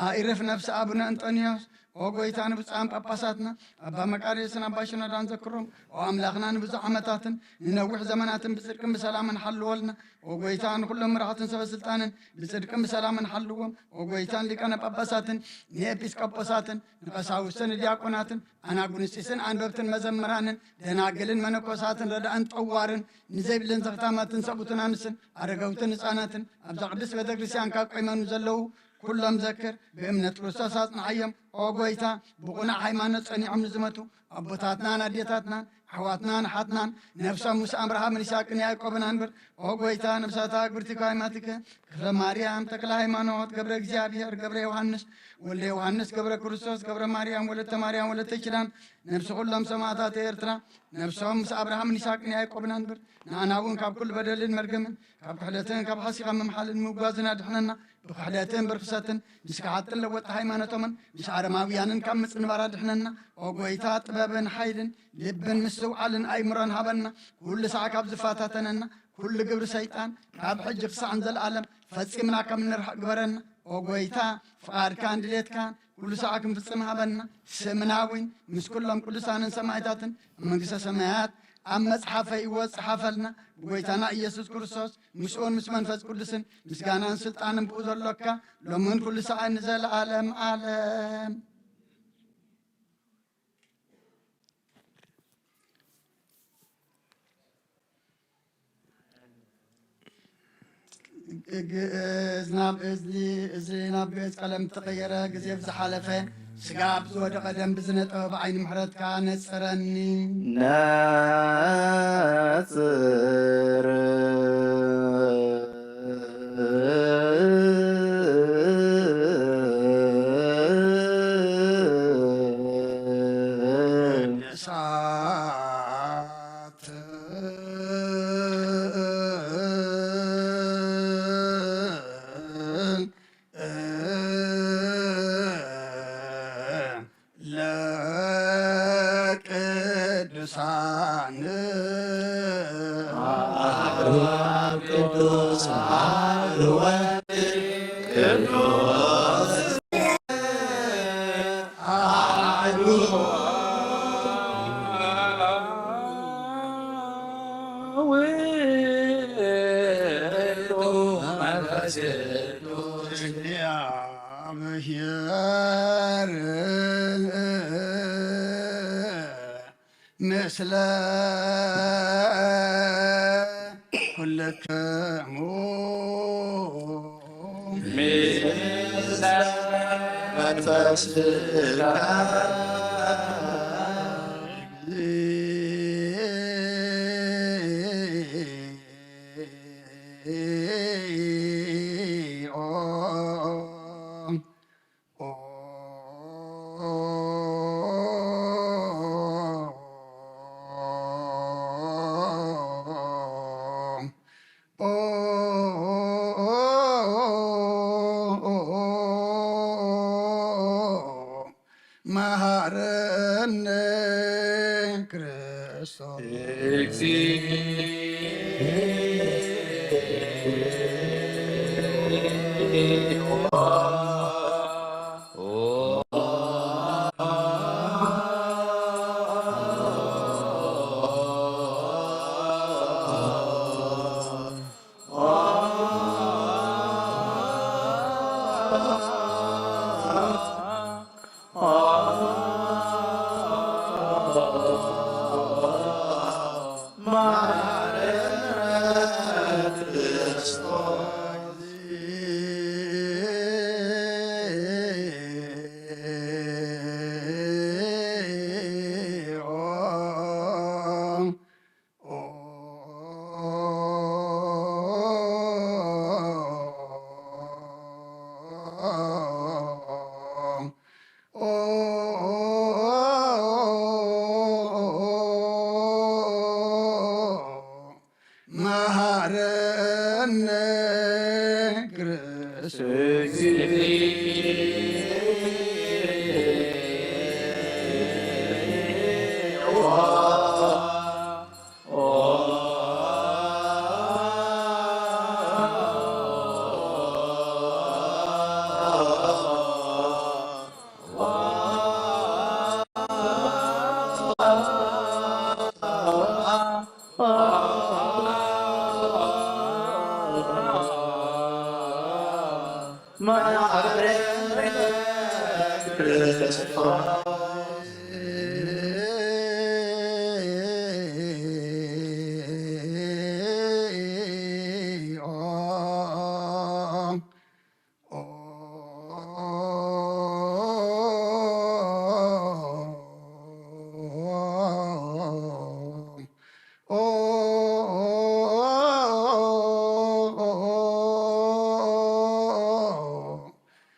ኣኢርፍ ነፍሲ ኣቡነ እንጦንዮስ ወጎይታን ብጻን ጳጳሳትና አባ መቃርዮስን አባ ሽኖዳን ዘክሮም ወአምላኽናን ብዙ ዓመታትን ንነዊሕ ዘመናትን ብጽድቅን ብሰላምን ሓልወልና ወጎይታን ኩሎም መራሕትን ሰበስልጣንን ብጽድቅን ብሰላምን ሓልዎም ወጎይታን ሊቃነ ጳጳሳትን ንኤጲስቆጶሳትን ንቀሳውስትን ዲያቆናትን ኣናጉንስጢስን አንበብትን መዘምራንን ደናግልን መነኮሳትን ረዳእን ጠዋርን ንዘይብልን ዘኽታማትን ሰቡትን አንስን ኣረጋውትን ህፃናትን ኣብዛ ቅዱስ ቤተ ክርስቲያን ካብ ቆይመኑ ዘለዉ ኩሎም ዘክር ብእምነት ክርስቶስ ኣጽንዓዮም ኦጎይታ ብቑናዕ ሃይማኖት ጸኒዖም ንዝመቱ ኣቦታትናን ኣዴታትናን ኣሕዋትናን ሓትናን ነፍሶም ምስ አብርሃምን ይስሐቅን ያዕቆብን አንብር ኦጎይታ ነብሳታ ግብርቲካ ሃይማቲከ ክፍለ ማርያም ተክለ ሃይማኖት ገብረ እግዚአብሔር ገብረ ዮሐንስ ወልደ ዮሐንስ ገብረ ክርስቶስ ገብረ ማርያም ወለተ ኪዳን ነፍሲ ኩሎም ሰማዕታት ኤርትራ ነፍሶም ምስ አብርሃምን ይስሐቅን ያዕቆብን አንብር ንኣና እውን ካብ ኩሉ በደልን መርገምን ካብ ክሕደትን ካብ ሓሲኻ መምሓልን ምጓዝና ድሕነና ብክሕደትን ብርክሰትን ምስካሓትን ለወጣ ሃይማኖቶምን ምስ ኣረማውያንን ካብ ምፅንባራ ድሕነና ኦጎይታ ጥበብን ሓይልን ልብን ምስትውዓልን ኣይምሮን ሃበና ኩሉ ሰዓ ካብ ዝፋታተነና ኩሉ ግብሪ ሰይጣን ካብ ሕጂ ክሳዕን ዘለኣለም ፈፂምና ከም ንርሕቕ ግበረና ኦጎይታ ፍቓድካን ድሌትካን ኩሉ ሰዓ ክንፍፅም ሃበና ስምናዊን ምስ ኩሎም ቅዱሳንን ሰማዕታትን መንግስተ ሰማያት ኣብ መጽሓፈይ ይወጽሓፈልና ብጎይታና ኢየሱስ ክርስቶስ ምስኡን ምስ መንፈስ ቅዱስን ምስጋናን ስልጣንን ብኡ ዘሎካ ሎምን ኩሉ ሰዓ ንዘለዓለም ዓለም ግእዝ ናብ እዝኒ እዝኒ ናብ ገጽ ቀለም ተቐየረ ግዜ ብዝሓለፈ ስጋ ብዝወደቐ ደም ብዝነጠበ ብዓይኒ ምሕረትካ ነጽረኒ ነጽር እሳት ለቅዱሳን ቅዱስ እግዚአብሔር ምስለ ኩልክሙ መንፈስካ መሐረነ ክርስቶስ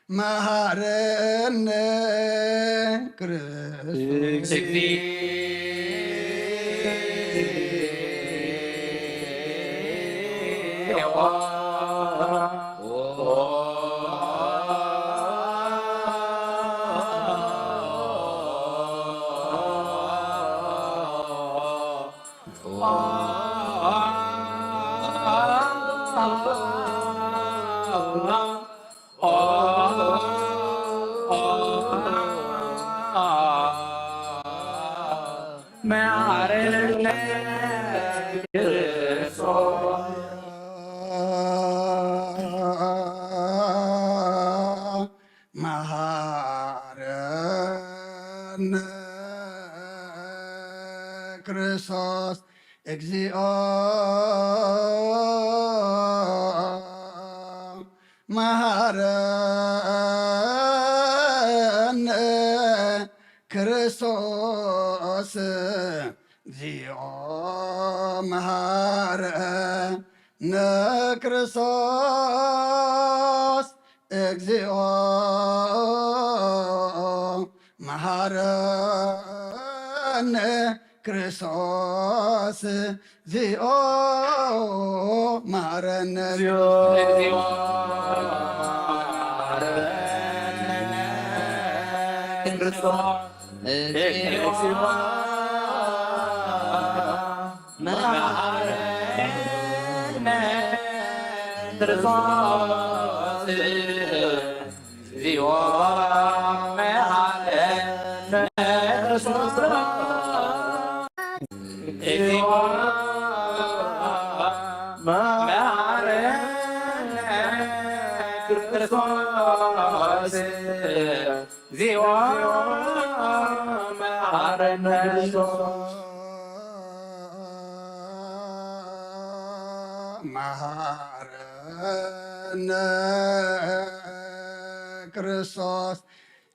መሐረነ ክርስቶስ መሐረነ ክርስቶስ እግዚኦ መሐረነ ክርስቶስ እግዚኦ መሐረነ ክርስቶስ እግዚኦ መሐረነ ክርስቶስ እግዚኦ መሐረነ መሐረነ ክርስቶስ እግዚኦ መሐረነ ክርስቶስ እግዚኦ መሐረነ ክርስቶስ እግዚኦ መሐረነ ክርስቶስ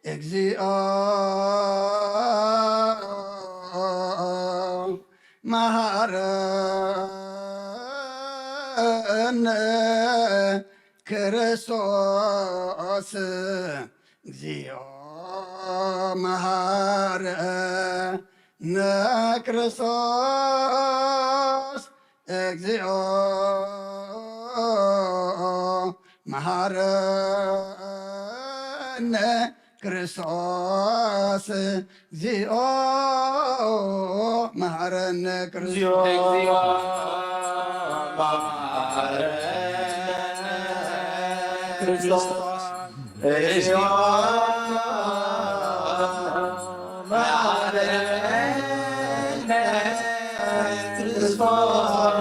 እግዚኦ መሐረነ ክርስቶስ እግዚኦ መሐረነ ክርስቶስ እግዚኦ መሐረነ ክርስቶስ እግዚኦ መሐረነ ክርስቶስ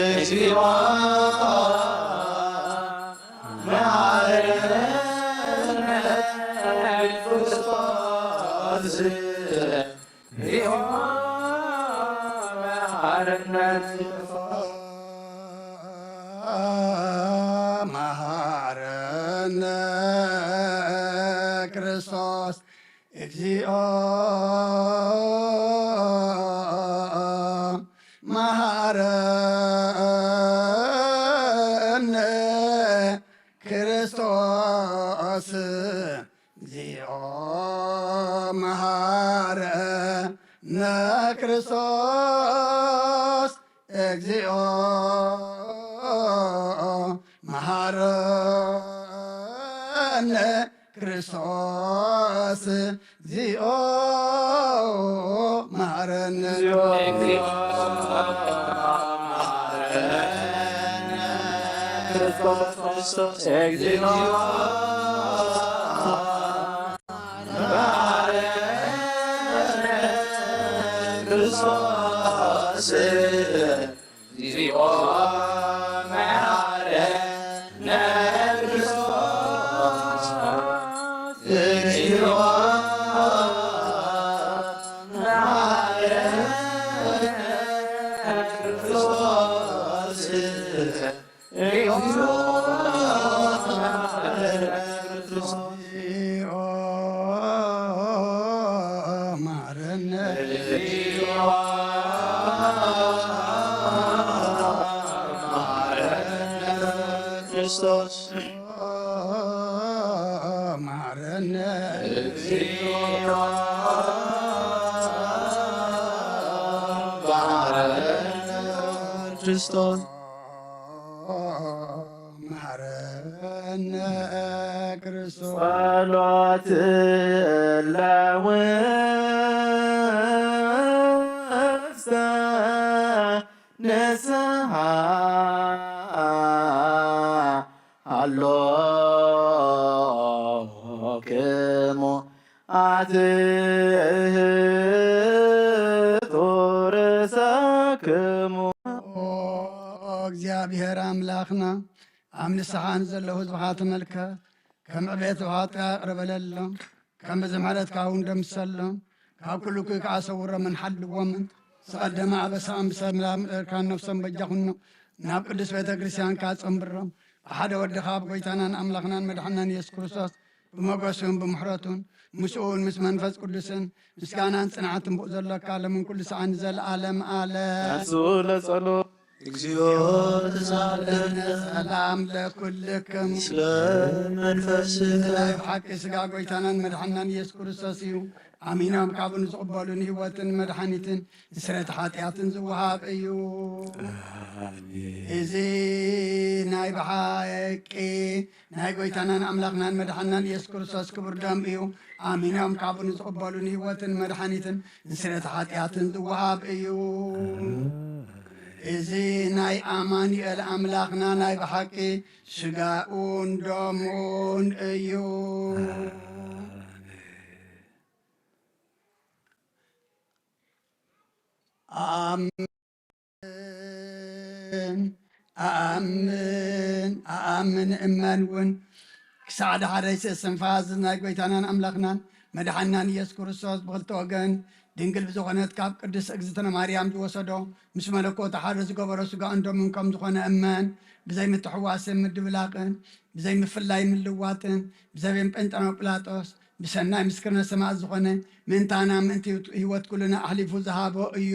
እግዚኦ መሐረነ መሐረነ ክርስቶስ እግዚኦ መሐረነ ክርስቶስ እግዚኦ መሐረነ ክርስቶስ እግዚኦ መሐረነ ክርስቶስ እግዚኦ መሐረነ ክርስቶስ እግዚኦ መሐረነ ክርስቶስ ክርስቶስ ማረነ ክርስቶስ ማረነ ክርስቶስ ጸሎት ለውስተ ንስሐ አሎክሙ አትሕቱ ርእሰክሙ እግዚአብሔር አምላኽና ኣብ ንስሓን ዘለዉ ህዝብኻ ተመልከት ከም ዕቤት ውሃጥያ ቅርበለሎም ከም ብዝምሕረትካ እውን ደምሰሎም ካብ ኩሉ ኩይ ከዓ ሰውሮምን ሓልዎምን ዝቐደመ ኣበሳን ብሰላም ምእርካ ነፍሶም በጃኹኖ ናብ ቅዱስ ቤተ ክርስቲያን ካ ፀንብሮም ብሓደ ወድኻ ብጎይታናን ኣምላኽናን መድሓናን ኢየሱስ ክርስቶስ ብመጎሱን ብምሕረቱን ምስኡን ምስ መንፈስ ቅዱስን ምስጋናን ጽንዓትን ብኡ ዘለካ ለምን ኩሉ ሰዓን ዘለዓለም ኣለ እሱ ለጸሎት እግዚኦ ተሳለነ ሰላም ለኩልክም ምስለ መንፈስከ ናይ ብሓቂ ስጋ ጎይታናን መድሓናን ኢየሱስ ክርስቶስ እዩ ኣሚኖም ካብን ዝቕበሉን ህይወትን መድሓኒትን ንስረት ሓጢኣትን ዝወሃብ እዩ እዚ ናይ ብሓቂ ናይ ጎይታናን ኣምላኽናን መድሓናን ኢየሱስ ክርስቶስ ክቡር ደም እዩ ኣሚኖም ካብን ዝቕበሉን ህይወትን መድሓኒትን ንስረት ሓጢኣትን ዝወሃብ እዩ እዚ ናይ ኣማኒኤል ኣምላኽና ናይ ብሓቂ ስጋኡን ደሙን እዩ ኣኣምን እመን እውን ክሳዕ ዳሓደይ ስንፋስ ናይ ጎይታናን ኣምላኽናን መድሓናን ኢየሱስ ክርስቶስ ብክልተ ወገን ድንግል ብዝኾነት ካብ ቅድስ እግዝእትነ ማርያም ዝወሰዶ ምስ መለኮት ሓደ ዝገበሮ ስጋኡን ደሙን ከም ዝኾነ እመን ብዘይ ምትሕዋስን ምድብላቕን ብዘይ ምፍላይ ምልዋጥን ብዘቤን ጴንጠኖጵላጦስ ብሰናይ ምስክርነት ሰማዕት ዝኾነ ምእንታና ምእንቲ ህይወት ኩሉና ኣሕሊፉ ዝሃቦ እዩ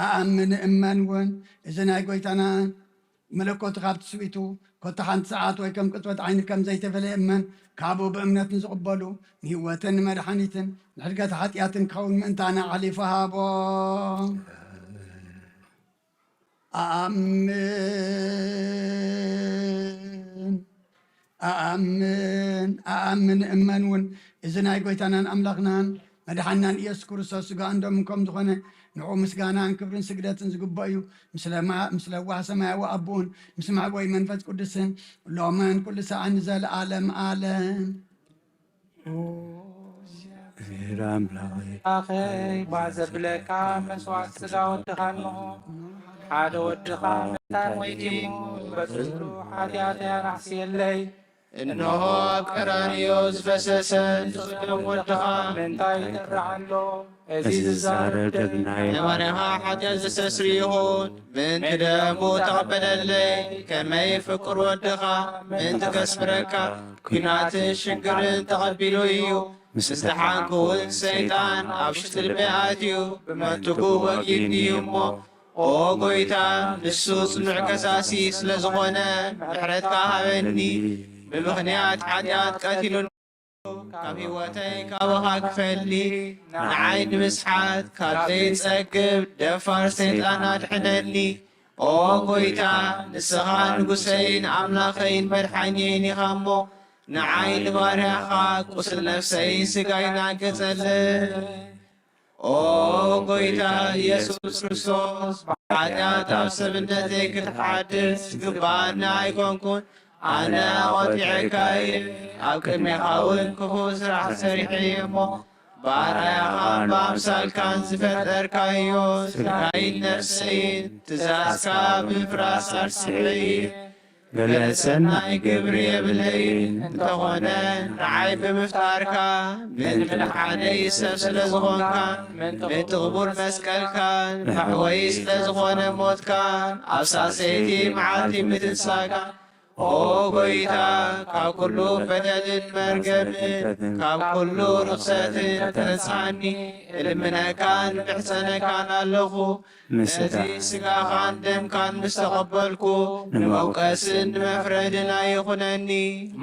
ኣኣምን እመን እውን እዚ ናይ ጎይታና መለኮት ካብ ትስቢቱ ኮታ ሓንቲ ሰዓት ወይ ከም ቅፅበት ዓይኒ ከም ዘይተፈለየ እመን ካብኡ ብእምነት ንዝቕበሉ ንህይወትን ንመድሓኒትን ንሕድገት ሓጢኣትን ክኸውን ምእንታና ኣሕሊፉ ሃቦ ኣኣምን እመን እውን እዚ ናይ ጎይታናን ኣምላኽናን መድሓናን ኢየሱስ ክርስቶስ ስጋኡን ደሙን ከም ዝኾነ ንዑ ምስጋናን ክብርን ስግደትን ዝግባእ እዩ ምስለ ዋህ ሰማያዊ ኣቦን ምስ ማዕቦይ መንፈስ ቅዱስን ሎምን ኩሉ ሰዓን ዘለዓለም ኣለም ኣኸይ ባዘብለካ መስዋዕት ስጋ ወድኻ እንሆ ሓደ ወድኻ ምንታይ ወይቲሙ በፅሉ ሓጢኣት ያናሕስየለይ እነሆ ኣብ ቀራንዮ ዝፈሰሰ ዝቕደም ወድኻ ምንታይ ይተርዓሎ እዚ ዝዛረብ ደግናይ የማርያኻ ሓጢኣት ዘስተስሪ ይኹን ምንቲ ደሙ ተቐበለለይ ከመይ ፍቁር ወድኻ ምንቲ ከስምረካ ኩናትን ሽግርን ተቐቢሉ እዩ ምስ ዝተሓንኩ እውን ሰይጣን ኣብ ሽጢ ልበይ ኣትዩ ብመንትጉ ወጊድኒ እዩ እሞ ኦ ጎይታ ንሱ ጽኑዕ ከሳሲ ስለ ዝኾነ ምሕረትካ ሃበኒ ብምኽንያት ሓጢኣት ቀቲሉን ካብ ህይወተይ ካብኻ ክፈሊ ንዓይ ንምስሓት ካብ ዘይጸግብ ደፋር ሰይጣን ኣድሕነኒ ኦ ጎይታ ንስኻ ንጉሰይን ኣምላኸይን መድሓኒየን ኢኻ እሞ ንዓይ ንባርያኻ ቁስል ነፍሰይን ስጋይን ኣገጸለይ ኦ ጎይታ ኢየሱስ ክርስቶስ ብሓጢኣት ኣብ ሰብነተይ ክትሓድስ ዝግባአኒ ኣይኮንኩን ኣነ ቖጢዐካ እየ ኣብ ቅድሜኻ እውን ክፉእ ስራሕ ሰሪሐ እሞ ብኣርኣያኻን ብኣምሳልካን ዝፈጠርካዮ ስጋይን ነፍሰይን ትእዛዝካ ብምፍራስ ኣርሲዐ እየ ገለሰናይ ግብሪ የብለይ እንተኾነ ንዓይ ብምፍጣርካ ምን ምልሓነይ ሰብ ስለ ዝኾንካ ምንቲ ቅቡር መስቀልካ ማሕወይ ስለ ዝኾነ ሞትካ ኣብ ሳሰይቲ መዓልቲ ምትንሳካ ኦ ጎይታ ካብ ኩሉ በደልን መርገምን ካብ ኩሉ ርክሰትን ተነሳኒ እልምነካን ብሕፀነካን ኣለኹ ነቲ ስጋኻን ደምካን ምስ ተቐበልኩ ንመውቀስን ንመፍረድን ኣይኹነኒ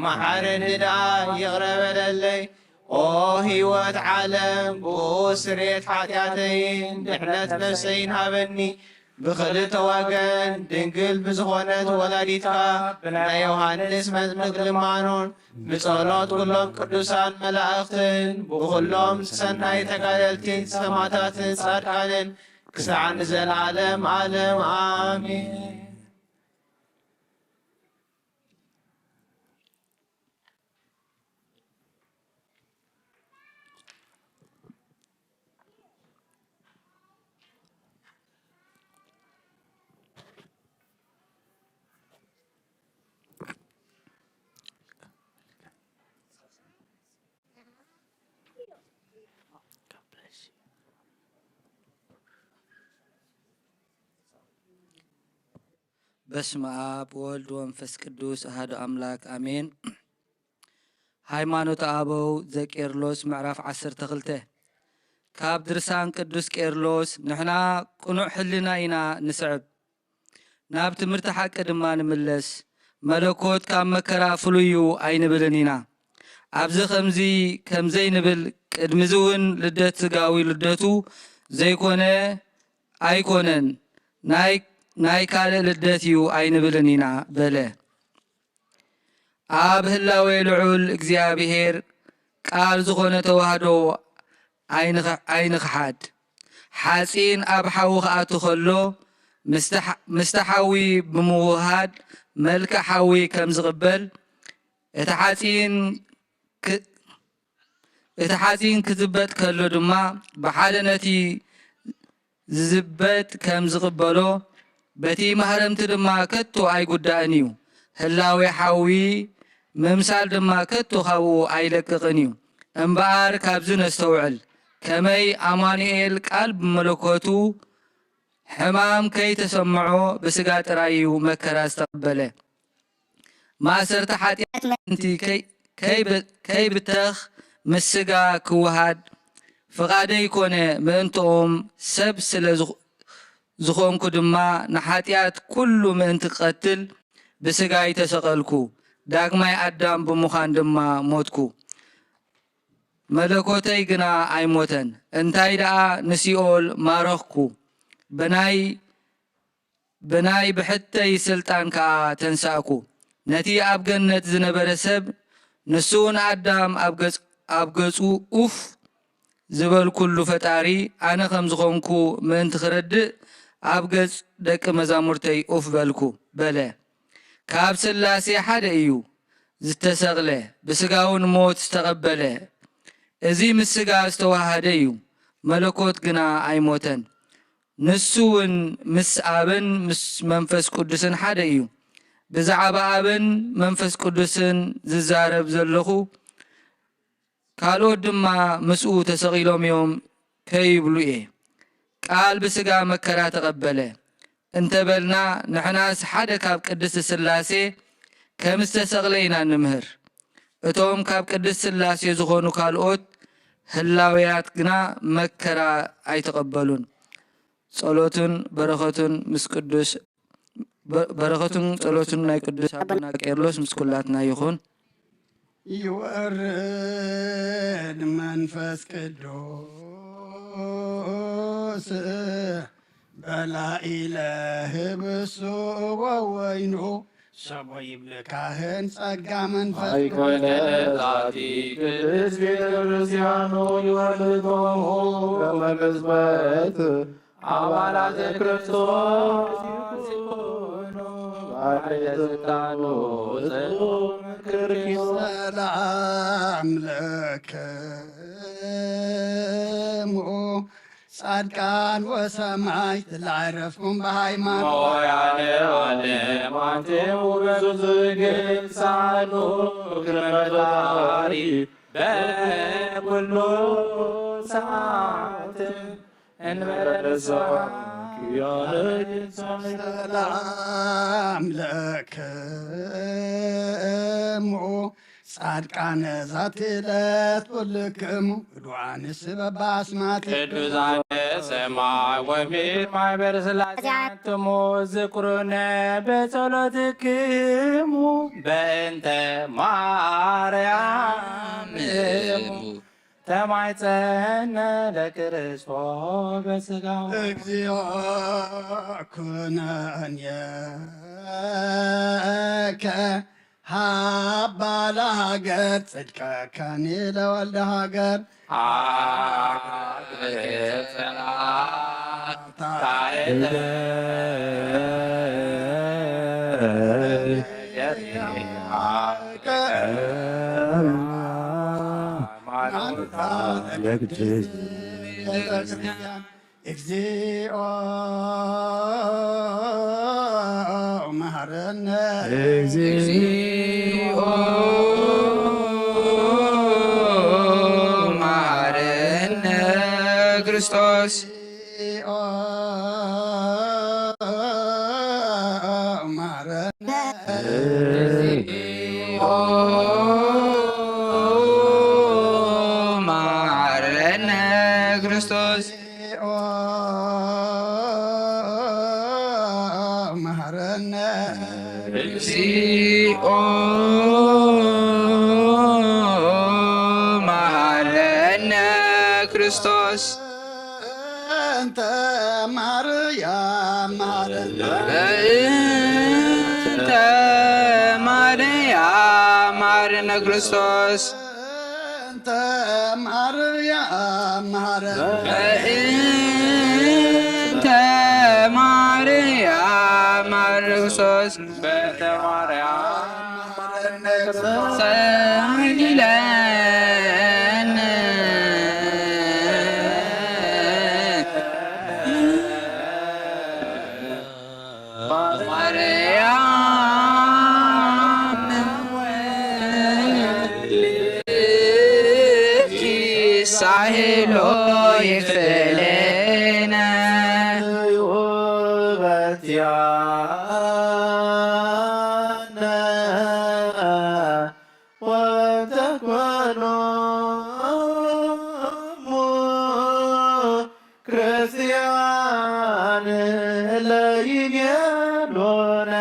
መሓረኒ ደኣ ይቕረበለለይ ኦ ህይወት ዓለም ብኡ ስርየት ሓጢኣተይን ድሕነት ነፍሰይን ሃበኒ ብኽልተ ወገን ድንግል ብዝኾነት ወላዲትካ ብናይ ዮሃንስ መጥምቅ ልማኖን ብጸሎት ኩሎም ቅዱሳን መላእኽትን ብኹሎም ሰናይ ተጋደልትን ሰማዕታትን ጻድቃንን ክሳዕ ንዘለዓለም ዓለም አሜን። በስመ አብ ወወልድ ወመንፈስ ቅዱስ አሐዱ አምላክ አሜን። ሃይማኖተ አበው ዘቄርሎስ ምዕራፍ 12 ካብ ድርሳን ቅዱስ ቄርሎስ ንሕና ቁኑዕ ሕሊና ኢና ንስዕብ ናብ ትምህርቲ ሓቂ ድማ ንምለስ መለኮት ካብ መከራ ፍሉዩ ኣይንብልን ኢና ኣብዚ ከምዘይ ንብል ቅድሚዚ እውን ልደት ስጋዊ ልደቱ ዘይኮነ ኣይኮነን ናይ ካልእ ልደት እዩ ኣይንብልን ኢና በለ። ኣብ ህላዌ ልዑል እግዚኣብሔር ቃል ዝኾነ ተዋህዶ ኣይንኽሓድ ሓፂን ኣብ ሓዊ ክኣቱ ከሎ ምስተ ሓዊ ብምውሃድ መልክዕ ሓዊ ከም ዝቕበል እቲ ሓፂን ክዝበጥ ከሎ ድማ ብሓደ ነቲ ዝዝበጥ ከም ዝቕበሎ በቲ ማህረምቲ ድማ ከቶ ኣይጉዳእን እዩ። ህላዌ ሓዊ ምምሳል ድማ ከቶ ካብኡ ኣይለቅቕን እዩ። እምበኣር ካብዚ ነስተውዕል ከመይ ኣማኑኤል ቃል ብመለኮቱ ሕማም ከይተሰምዖ ብስጋ ጥራይ እዩ መከራ ዝተቐበለ ማእሰርቲ ሓጢኣት ምእንቲ ከይብተኽ ምስ ስጋ ክወሃድ ፍቓደይ ኮነ ምእንትኦም ሰብ ስለ ዝኾንኩ ድማ ንሓጢኣት ኩሉ ምእንቲ ክቐትል ብስጋ ይተሰቐልኩ ዳግማይ ኣዳም ብምዃን ድማ ሞትኩ መለኮተይ ግና ኣይሞተን እንታይ ደኣ ንሲኦል ማረኽኩ ብናይ ብሕተይ ስልጣን ከዓ ተንሳእኩ ነቲ ኣብ ገነት ዝነበረ ሰብ ንሱ ንኣዳም ኣብ ገጹ ኡፍ ዝበልኩሉ ፈጣሪ ኣነ ከም ዝኾንኩ ምእንቲ ክረድእ ኣብ ገጽ ደቂ መዛሙርተይ ኡፍ በልኩ በለ። ካብ ስላሴ ሓደ እዩ ዝተሰቕለ ብስጋውን ሞት ዝተቐበለ እዚ ምስ ስጋ ዝተዋሃደ እዩ መለኮት ግና ኣይሞተን ንሱ እውን ምስ ኣብን ምስ መንፈስ ቅዱስን ሓደ እዩ ብዛዕባ ኣብን መንፈስ ቅዱስን ዝዛረብ ዘለኹ ካልኦት ድማ ምስኡ ተሰቒሎም እዮም ከይብሉ እየ ቃል ብስጋ መከራ ተቐበለ እንተበልና ንሕናስ ሓደ ካብ ቅድስቲ ስላሴ ከም ዝተሰቕለ ኢና ንምህር እቶም ካብ ቅድስቲ ስላሴ ዝኾኑ ካልኦት ህላውያት ግና መከራ ኣይተቐበሉን ጸሎትን በረኸቱን ምስ ቅዱስ በረኸቱን ጸሎቱን ናይ ቅዱስ አቡነ ቄርሎስ ምስ ኩላትና ይኹን ይወርድ መንፈስ ቅዱስ በላኢለ ህብሱ ወወይኑ ሰቦ ይብል ካህን ጸጋ መንፈስ ኣይኮነ ዛቲ ቅድስ ቤተ ክርስቲያኑ ይወልዶሙ ከመ ግዝበት አባላተ ክርስቶስ ይኩኑ ባሕረ ስልጣኑ ሰላም ለክሙ ጻድቃን ወሰማዕት ላዕረፍኩም በሃይማኖት ሞያነ ዓለማንትሙ በዙ ዝግሳሉ ክረመጣሪ በኩሉ ሰዓት እንበለሳ ሰላም ለክሙ ጻድቃነ ዛቲ ዕለት ኩልክሙ ዕዱዓንስ በበአስማት ቅዱሳነ ሰማይ ወምድር ማኅበረ ሥላሴ አንትሙ ዝክሩነ በጸሎትክሙ በእንተ ማርያም ተማይፀነ ለክርስቶስ በሥጋው እግዚኦ ኩነኔከ ሃባ ለሃገር ጽድቀከኒ ለወልደ ሃገር እግዚኦ መሐረነ እግዚኦ መሐረነ ክርስቶስ እግዚኦ መሐረነ መሐረነ ክርስቶስ መሐረነ እግዚኦ መሐረነ ክርስቶስ እንተ ማርያም መሐረነ በእንተ ማርያም መሐረነ ክርስቶስ እንተ ማርያም መሐረነ በእንተ ማርያም መሐረነ ክርስቶስ በእንተ ማርያም ሰግለን ሳህሎ ይክፈለነ ክርስቲያን ለይቤሎነ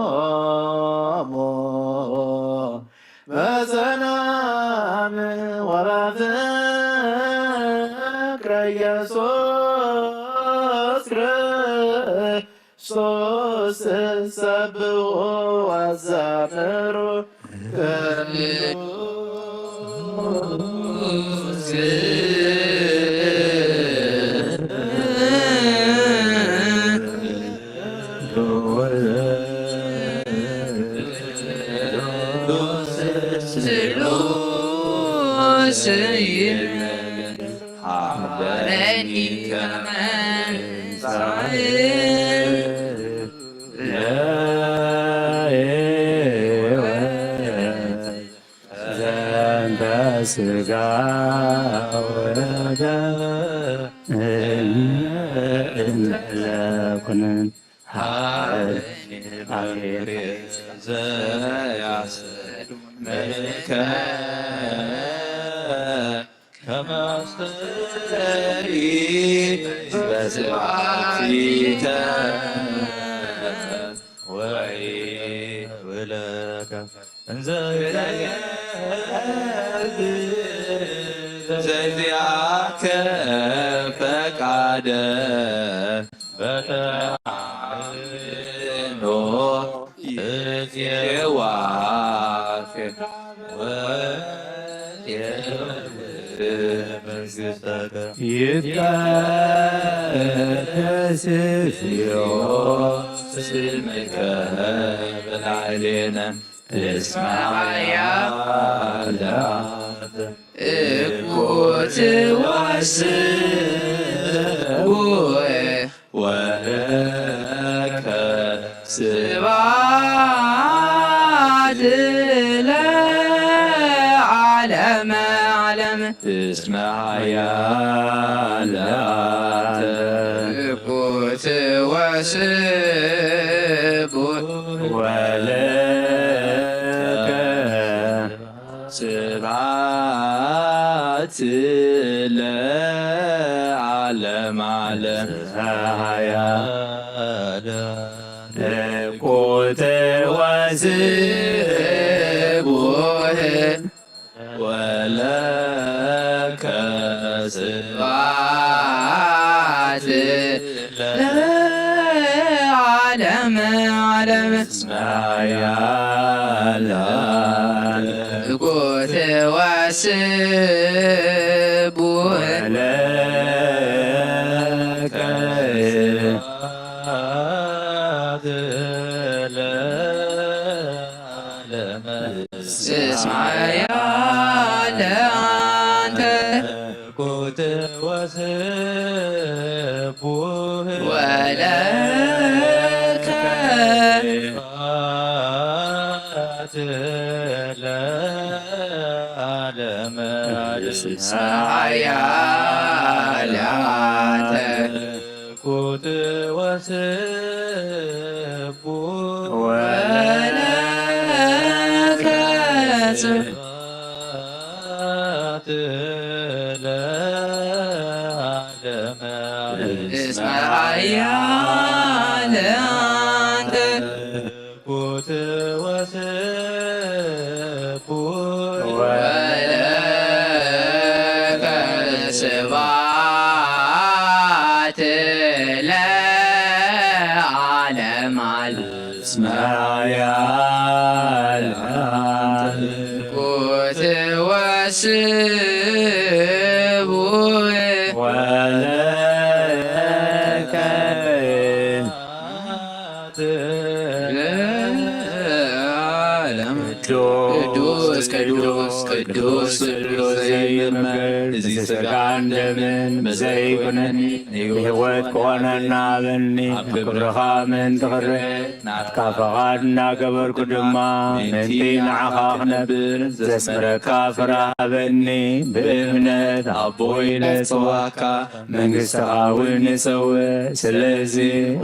ተስካሮሙ በሰላም ወበፍቅረ ኢየሱስ ክርስቶስ ሰብሖ ወዘምሩ ሐረኒ ስጋ ወረደ ለኩነን መልከ ከማስተሪ በስብሐቲከ ወይ ብለከ እንዘ ዘዚአከ ፈቃደ በተአምኖ ይትየዋህ መንግሥተከ ይትቀደስ እግዚኦ ስምከ በላዕሌነ እስመ ኃያል እኩት ወስቡእ ወለከ ስብሐት ለዓለመ ዓለም እስመ ኃያል እኩት ወስቡእ ወለከ ስብሐት ለዓለመ ዓለም ኃያል እኩት ወስቡእ ወለከ ስብሐት ለዓለመ ዓለም ኃያል እኩት ወስቡእ ወለከ እስመ ኃያል አንተ ኩት ወስቡህ ወለከ ለዓለመ እስመ ኃያል አንተ ኩት ወስቡህ ወለከ ስብሐት ለዓለመ እስመ ኃያል አንተ ኩት ወስቡህ ወለከ ስብሐት ለዓለመ ዓለም እስመ ኃያል ኩት ወስቡእ ወለከ ለዓለም ቅዱስ ቅዱስ ቅዱስ ቅዱስ ዘይመር እዚህ ሥጋን ደምን በዘይኩነኒ ሕይወት ከሆነና በኒ ክብርኻ ምን ትኽሪ ናትካ ፈቓድ እናገበርኩ ድማ ምንቲ ንዓኻ ክነብር ዘስምረካ ፍርሃበኒ ብእምነት ኣቦይ ለጽዋካ መንግሥትኻ እውን ንጸውዕ ስለዚ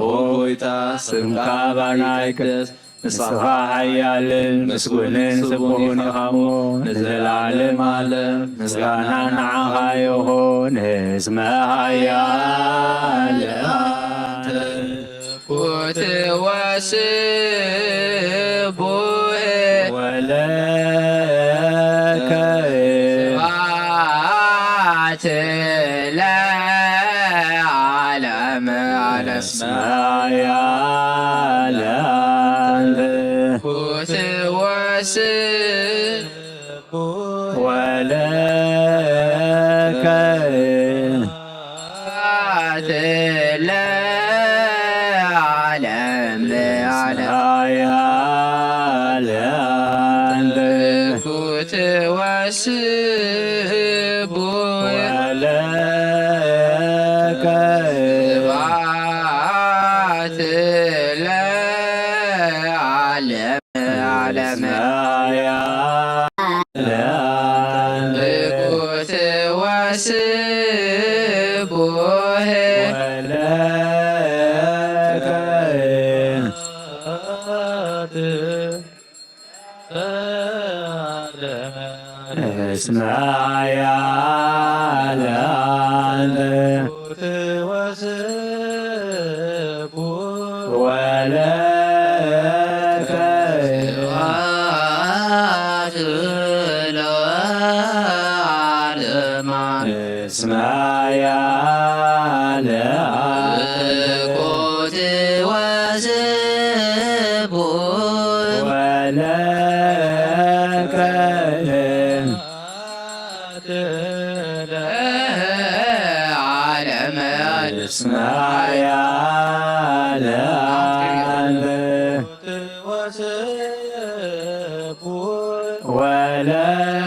ኦ ጐይታ ስምካ ባና ይቅደስ ንስኻ ሓያልን ምስጉንን ስቡሕን ኢኻሞ ንዘለዓለም ዓለም ምስጋና ንዓኻ ይኹን እስመ ኃያል ኩት ወስቡእ ወለከ ስብሐት ለዓለመ ዓለም እስመ ኃያል ኩት ወስቡእ ወለከ ስብሐት ለዓለመ ዓለም ኃያል ኩት ወስቡእ ወለከ ስብሐት ለዓለመ ዓለም ኩት ወስቡእ እስመ ኃያል ወለከ ስብሐት ለዓለመ እስመ ኃያል ኩት ወስቡእ ወለከ እስመ ኃያል አንተ ወለከ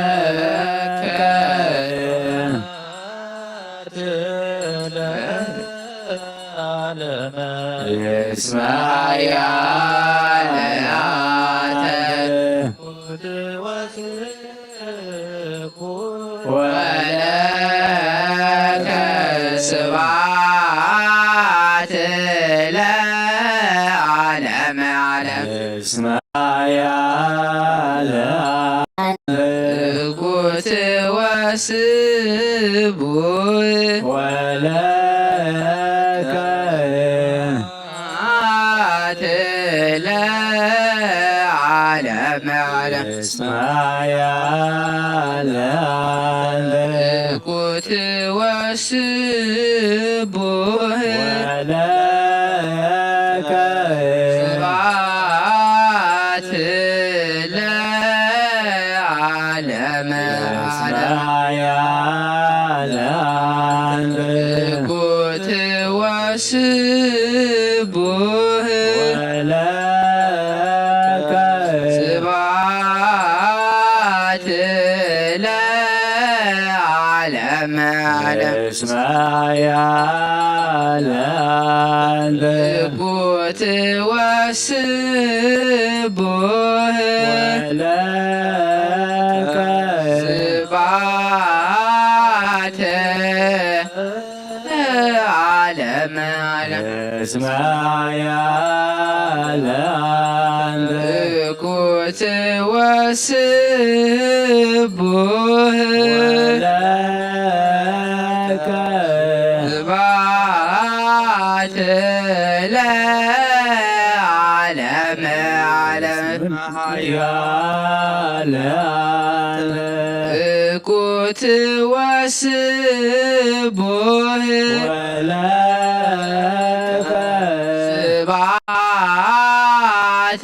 እስመ ኃያል አንተ ወለከ ስብሐት ለዓለመ ዓለም እስመ ኃያል እኩት ወስቡሕ ወለከ ስብሐት ለዓለመ ዓለም እስመ ኃያል እኩት ወስቡሕ ወለከ ስብሐት ለዓለመ ዓለም እኩት ወስቡሕ ወለከ ስብሐት ለዓለመ ዓለም እስመ ኃያል እኩት ወስቡሕ ወለከ ስብሐት ለዓለመ ዓለም እስመ ኃያል እኩት ወስቡሕ ወለከ ስብሐት ለዓለመ ዓለም ኃያል እኩት ወስቡሕ ወለከ ስብሐት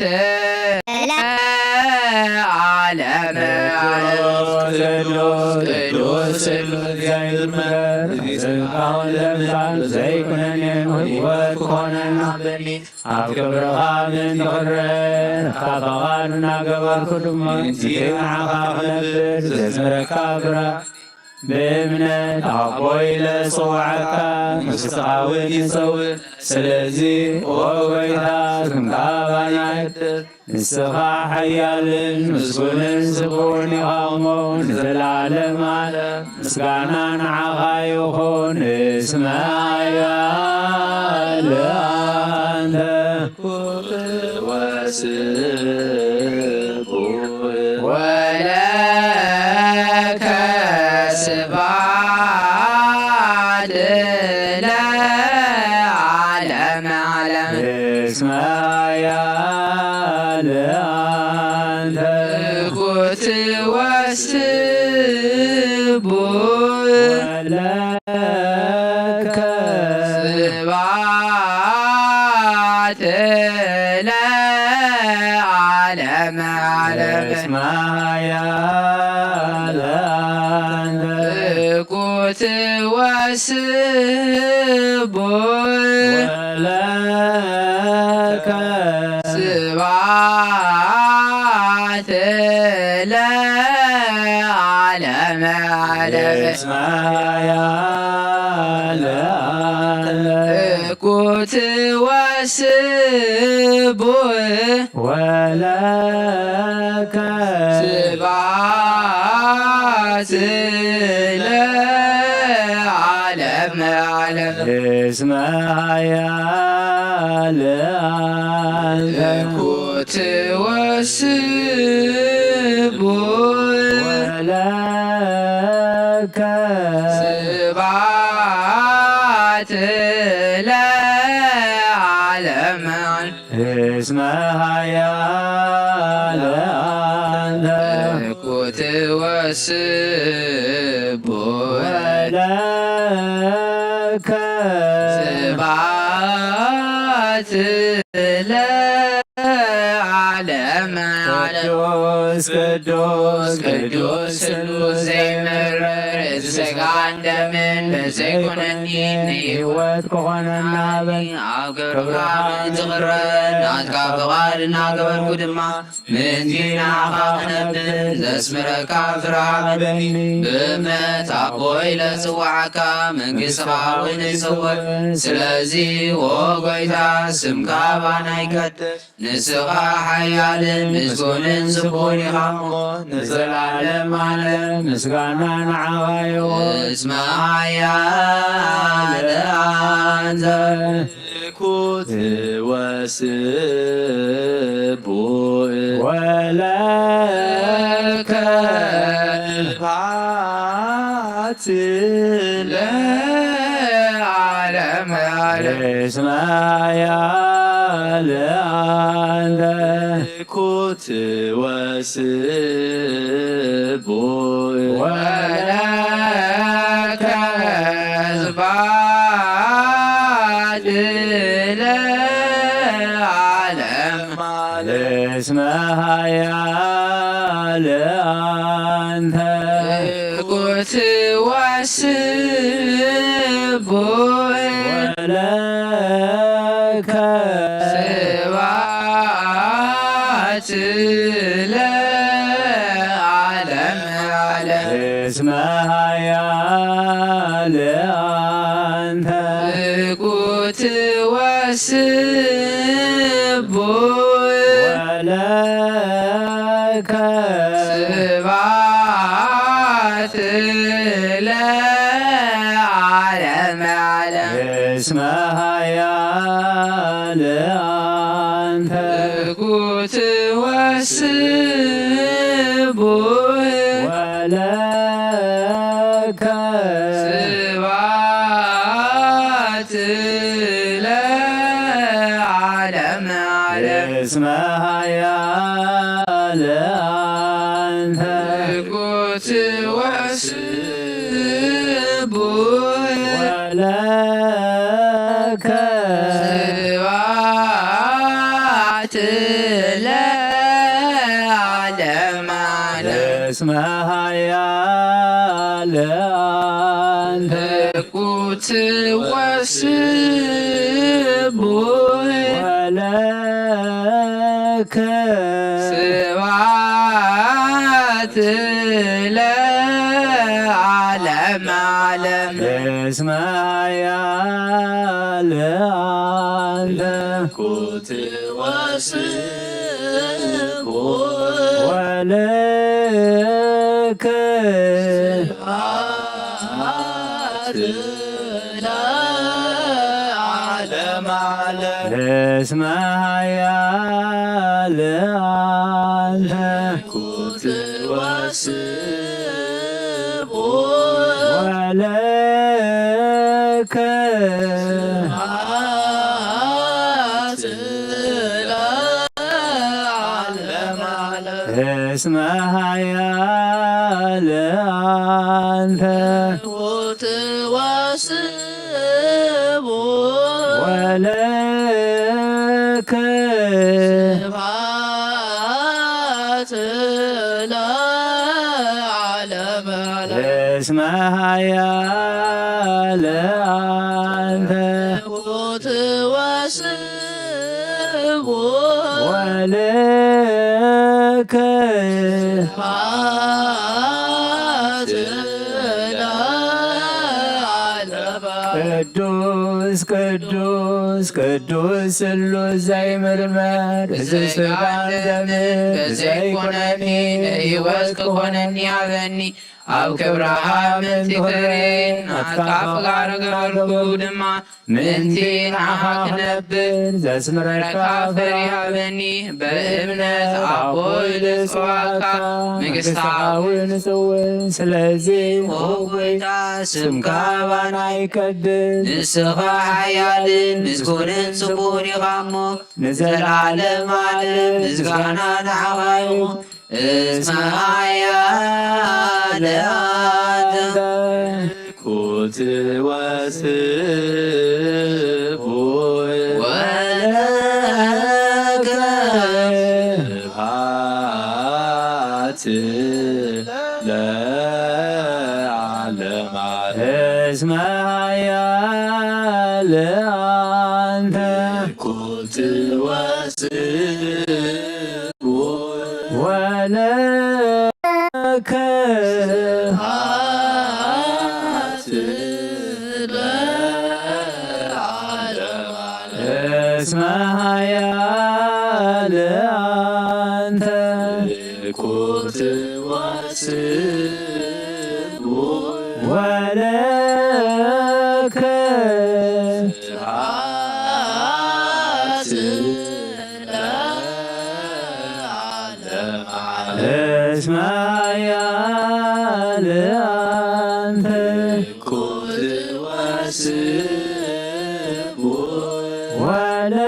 ለዓለመ ዓለም ቅዱስ እግዚአብሔር ጽንዓውን ለምሳል ዘይኩነኔ ሕይወት ኮነና በኒ ኣብ ክብርኻ ምንትቕረን ካባኻን እናገበርኩ ድማ ንዓኻ ክነብር ዘዝምረካ ግራ بإمنة أبوي لصوعك مستقاون يصور سلزي وويها كمكابانات نسخا حيال مسكون سبوني غامون في العالم على مسكانا نعغا يخون اسمها يا لأنت ولك سبعد لعالم علم اسمها يا لأنت كنت وسبو ولك سبعد لعالم علم اسمها يا كنت وسبو ولك سبعة لعالم علم اسمها يا كنت وسبو ولك سبعة لعالم علم اسمها يا كنت وسبو ولك سبعة لعالم اسمها يا كنت وسبو ولك سبعة لعالم قدوس قدوس قدوس زي مرر السقاي ደምን በዘይኮነኒ ሕይወት ከሆነና በኒ ኣብ ገብርኻን ዝቕረን ናትካ ፍቓድ እናገበርኩ ድማ ምንቲናኻ ክነብር ዘስምረካ ፍርሃት በኒ ብእምነት ኣቦይ ለጽዋዓካ መንግሥትኻ እውን ይጽውዕ ስለዚ ወጎይታ ስምካ ባና ይቀድስ ንስኻ ሓያልን ምስጉንን ዝቡን ኢኻ እሞ ንዘላለም ዓለም ምስጋና ንዓባዮ እስመ ሓያል አንተ ኩት ወስቡእ ወለከ ባት ለዓለም ዓለም እስመ ሓያል አንተ ኩት ወስቡእ ወለከ ስብሐት ለዓለም እስመ ሓያል አንተ ኩት ወስቡእ ወለከ ስብሐት ለዓለም ዓለም እስመ ሓያል አንተ ኩት ወስቡእ ወለከ ስብሐት ለዓለም ዓለም እስመ ሓያል አንተ ኩት ወስቡእ ወለከ ስብሐት ለዓለም ዓለም እስመ ሓያል አንተ ኩት ወስቡእ ወለከ ስብሐት ለዓለም ዓለም እስመ ሓያል አንተ ኩት ወስቡእ ወለከ ስብሐት ለዓለም ዓለም እስመ ሓያል አንተ ኩት ወስቡእ ወለከ ባት ለዓለም ዓለም እስመ ሓያል አንተ ኩት ወስቡእ ወለከ ባት ለዓለም ዓለም እስመ ሓያል አንተ ኩት ወስቡእ ወለከ ባት ለዓለም ዓለም እስመ ሓያል አንተ ኩት ወስቡእ ወለከ ባት ለዓለም ቅዱስ ቅዱስ ቅዱስ ስሉስ ዘይምርመር ዝስጋን ደምን ዘይኮነኒ ሕይወት ክኾነኒ ኣበኒ ኣብ ክብረኻ ምንቲ ክሬን ናትካ ፍቓር ገበርኩ ድማ ምንቲ ንዓኻ ክነብር ዘስምረካ ፈሪሃበኒ በእምነት ኣቦይ ልጽዋዕካ መንግሥትኻ መንግሥታውን ጽውን ስለዚ ጎይታ ስምካ ባና ይቀድስ ንስኻ ሓያልን ምስጉንን ጽቡን ኢኻ እሞ ንዘላለም ዓለም ምስጋና ንዓኻ ይኹን እስመ ሓያል አንተ ኩት ወስቡእ ወለከ ስብሐት ለዓለም ዓለም ለአንተ ኩት ወስብ ወለከ እስመ ኃያል አንተ ኩት ወስብ ወለከ እስመ ኃያል አንተ ኩት ወስብ ወለከ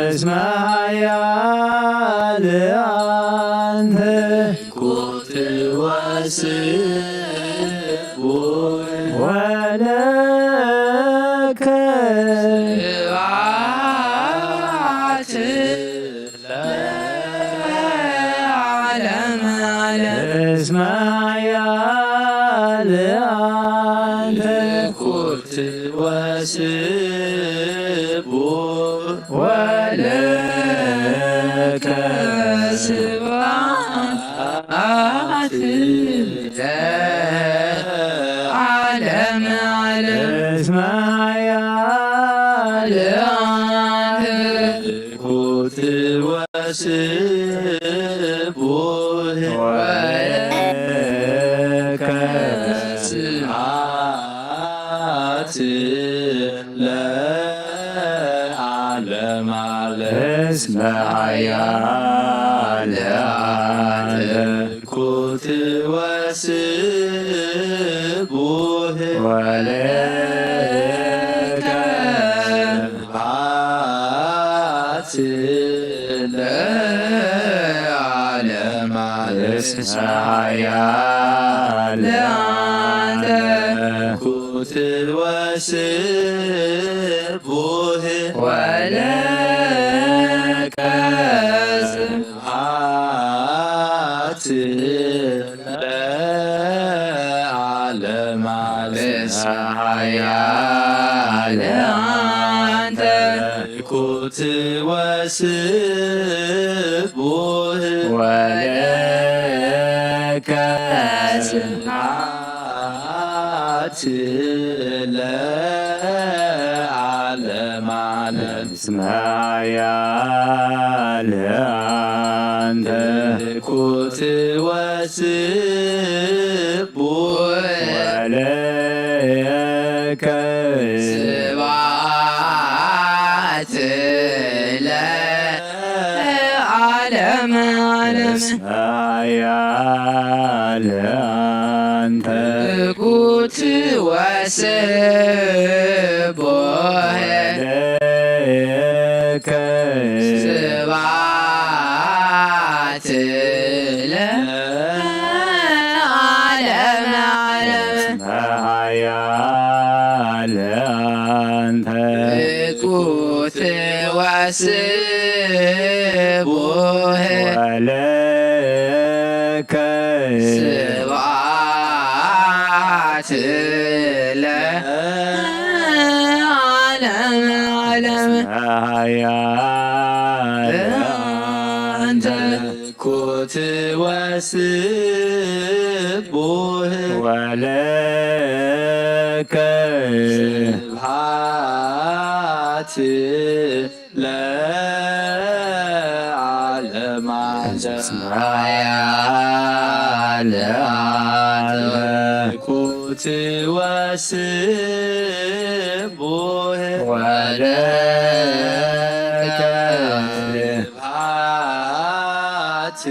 እስመ ኃያል አንተ ኩት ወስብ ወለከ እስመ ኃያል አንተ ኩት ወስብ ወለከ ስብሐት ለዓለመ ዓለም እስመ ኃያል አንተ ኩት ወስብ ወለከ ስብሐት ለዓለመ ዓለም እስመ ኃያል አንተ ኩት ወስብ ወለከ ስብሐት ለዓለመ ዓለም እስመ ኃያል አንተ ኩት ወስብ ወለከ ስብሐት ለዓለመ ዓለም እስመ ኃያል አንተ ኩት ወስብ ወለከ ስብሐት ለዓለመ ዓለም እስመ ኃያል አንተ ኩት ወስብ ወለከ ስብሐት ለዓለመ ዓለም እስመ ኃያል አንተ ኩት ወስብ ወለከ ስብሐት ለዓለመ ዓለም እስመ ኃያል አንተ ኩት ወስብ ወለከ ስብሐት ለዓለመ ዓለም ኃያል አንተ ኩት ወስብ ወለከ ስብሐት ለዓለመ ዓለም ኃያል አንተ ኩት ወስብ ወለከ ስብሐት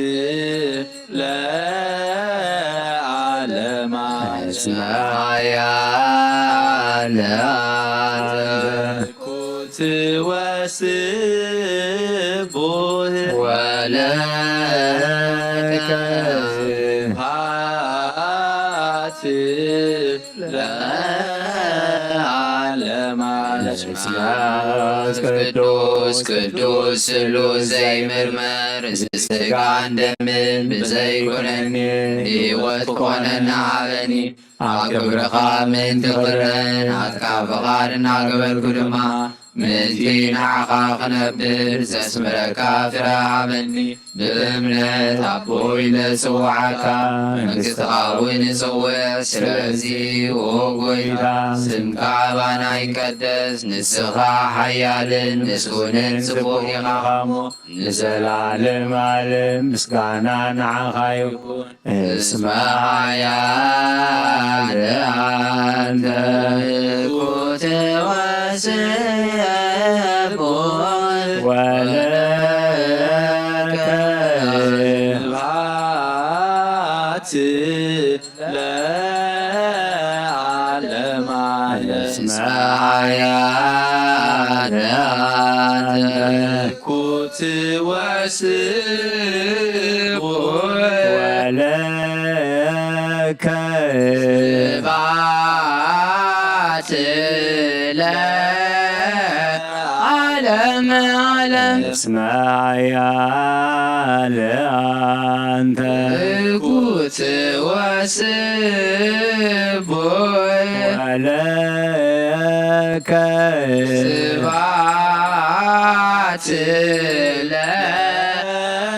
ለዓለመ ዓለም ኃያል አንተ ኩት ወስብ ወለከ ስብሐት ለዓለመ ዓለም ቅዱስ ቅዱስ ስሉስ ዘይምርመር ስጋን ደምን ብዘይኮነኒ ሕይወት ኮነና ሃበኒ ኣብ ክብርኻ ምንቲ ኽረን ኣትካ ፍቓድ እናገበርኩ ድማ ምንቲ ንዓኻ ክነብር ዘስምረካ ፍረ ሃበኒ ብእምነት ኣቦይ ለጽዋዓካ መንግሥትኻ እውን ይጽውዕ ስለዚ ኦ ጐይታ ስምካ ባና ይቀደስ ንስኻ ሓያልን ምስጉንን ጽቡቕ ኢኻ እሞ ንዘላለም ዓለም ምስጋና ንዓኻ ይኹን እስመ ሓያል አንተ እኩት ወስቡሕ ወለከ ስብሐት ለዓለመ እስመ ሓያል አንተ እኩት ወስቡሕ ወለከ ስብሐት ለዓለመ እስመ ሓያል አንተ እኩት ወስቡሕ ወለከ ስብሐት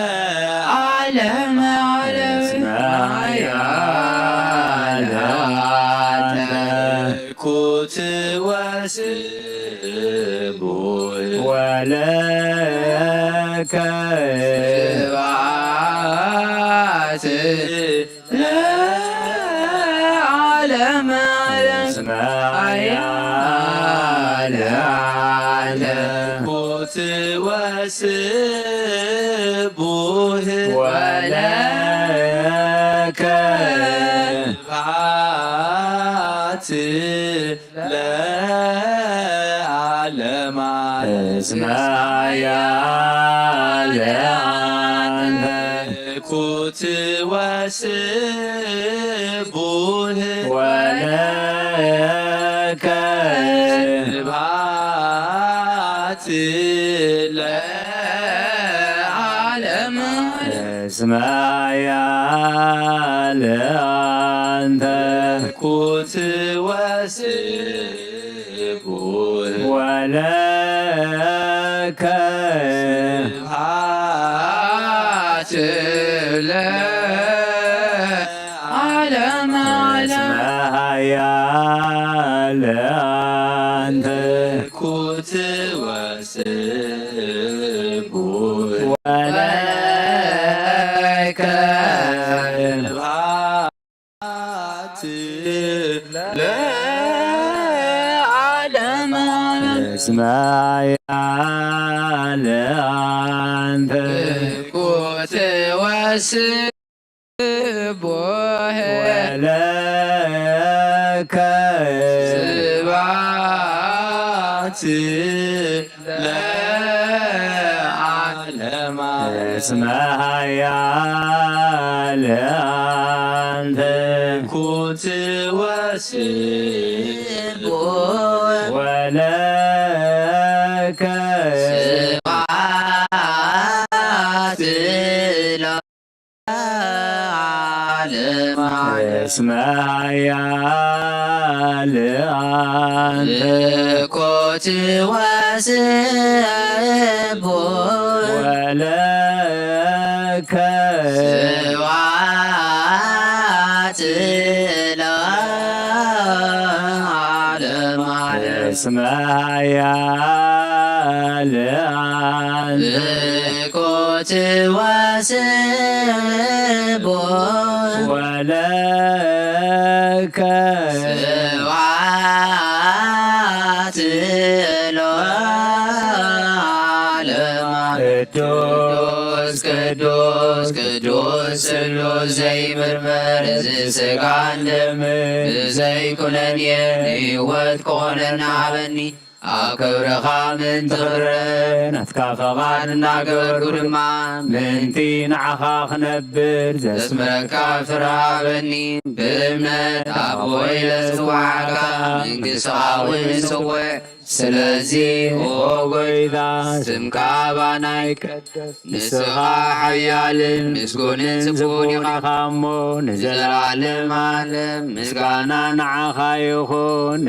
ለዓለመ እስመ ሓያል አንተ እኩት ወስቡሕ ወለከ ስብሐት ለዓለመ እስመ ሓያል አንተ እኩት ወስቡሕ ወለከ ስብሐት ለዓለመ እስመ ሓያል አንተ እኩት ወስቡሕ ወለከ ስብሐት ለዓለመ እስመ ሓያል አንተ እኩት ወስቡሕ ወለከ ስብሐት ለዓለመ እስመ ሓያል አንተ እኩት ወስቡሕ ወለከ ስብሐት ለዓለመ እስመ ሓያል አንተ እኩት ወስቡሕ ወለከ ስብሐት ለዓለመ እስመ ሓያል አንተ እኩት ወስቡሕ ወለከ ስብሐት ለዓለመ እስመ ሓያል አንተ እኩት ወስቡሕ ወለከ ስብሐት ለዓለመ እስመ ሓያል አንተ እኩት ወስቡሕ ወለከ ስብሐት ለዓለመ ቅዱስ ቅዱስ ቅዱስ ስሉስ ዘይምርመር ስጋን ደምን ብዘይኩነኒ ሕይወት ኮነና ሃበኒ ኣብ ክብርኻ ምንቲ ኽረን ናትካ ፈቓድ እናገበርኩ ድማ ምንቲ ንዓኻ ክነብር ዘስምረካ ፍረ ሃበኒ ብእምነት ኣቦይ ለጽዋዓካ መንግሥትኻ እውን ይጽውዕ ስለዚህ ኦ ጐይታ ስምካ ባና ይቀደስ ንስኻ ሓያልን ምስጉንን ጽቡቕን ኢኻ እሞ ንዘለዓለም ዓለም ምስጋና ንዓኻ ይኹን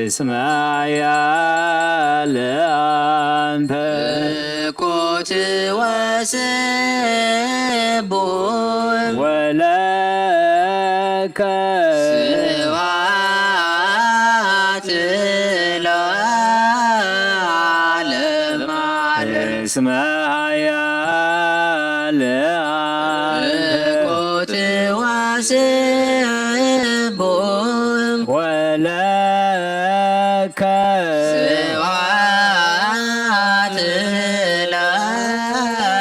እስመ ኃያል አንተ እኩት ወስቡሕ ወለከ ስብሐት ለዓለመ ዓለም እስመ ኃያል እኩት ወስቡሕ ወለከ ስብሐት ለዓለመ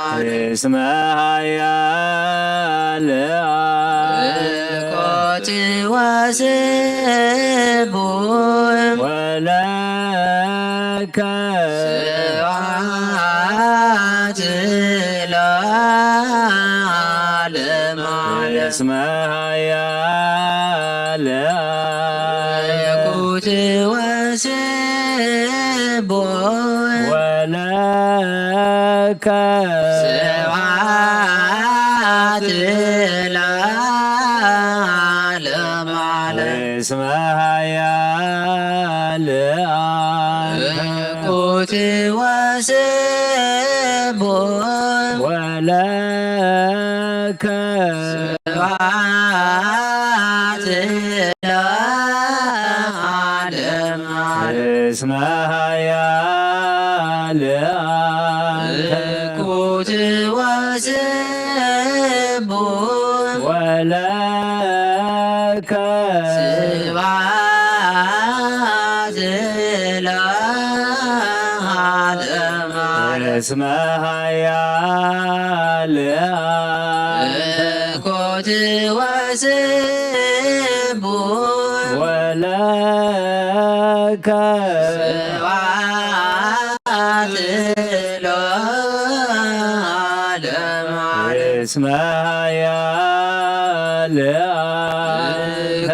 ዓለም እስመ ኃያል እኩት ወስቡሕ ወለከ ስብሐት ለዓለመ ዓለም እስመ ኃያል እኩት ወስቡሕ ወለከ ስብሐት ለዓለመ ዓለም እስመ ኃያል እኩት ወስቡሕ ወለከ ስብሐት ለዓለመ ዓለም እስመ ኃያል እኩት ወስቡሕ ወለከ ስብሐት ለዓለመ ዓለም እስመ ኃያል እኩት ወስቡሕ ወለከ ስብሐት ለዓለመ ዓለም እስመ ኃያል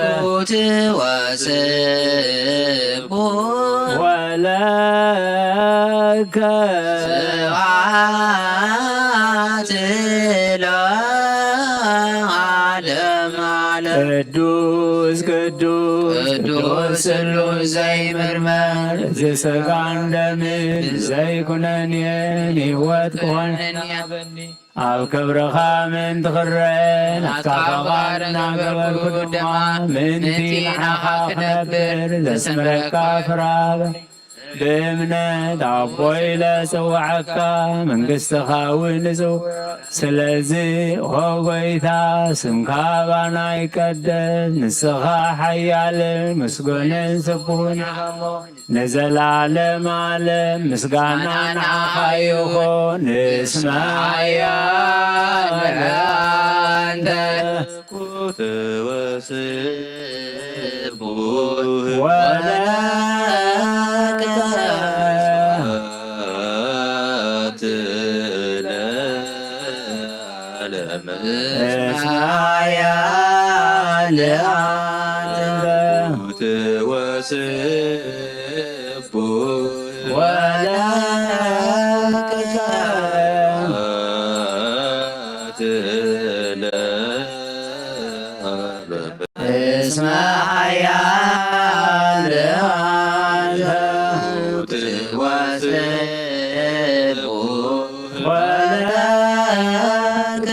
እኩት ወስቡሕ ወለከ ስብሐት ለዓለመ ዓለም ቅዱስ ቅዱስ ቅዱስ ስሉስ ዘይምርመር ዘሥጋን ደምን ዘይኩነን ሕይወት ክኾነን ያበኒ ኣብ ክብርኻ ምንቲ ክረአን ኣፍካኻ ናገበርኩ ድማ ምንቲ ንዓኻ ክነብር ዘስምረካ ፍራበ በእምነት ኣቦይ ለጽዋዓካ መንግሥትኻ ውንጹ ስለዚ ኦ ጐይታ ስምካ ባና ይቀደስ ንስኻ ሓያልን ምስጉንን ስቡሕን ንዘላለም ዓለም ምስጋና ንዓኻ ይኹን እስመ ኃያል አንተ እኩት ወስቡሕ ወለከ እስመ ኃያል አንተ እኩት ወስቡሕ ወለከ እስመ ኃያል አንተ እኩት ወስቡሕ ወለከ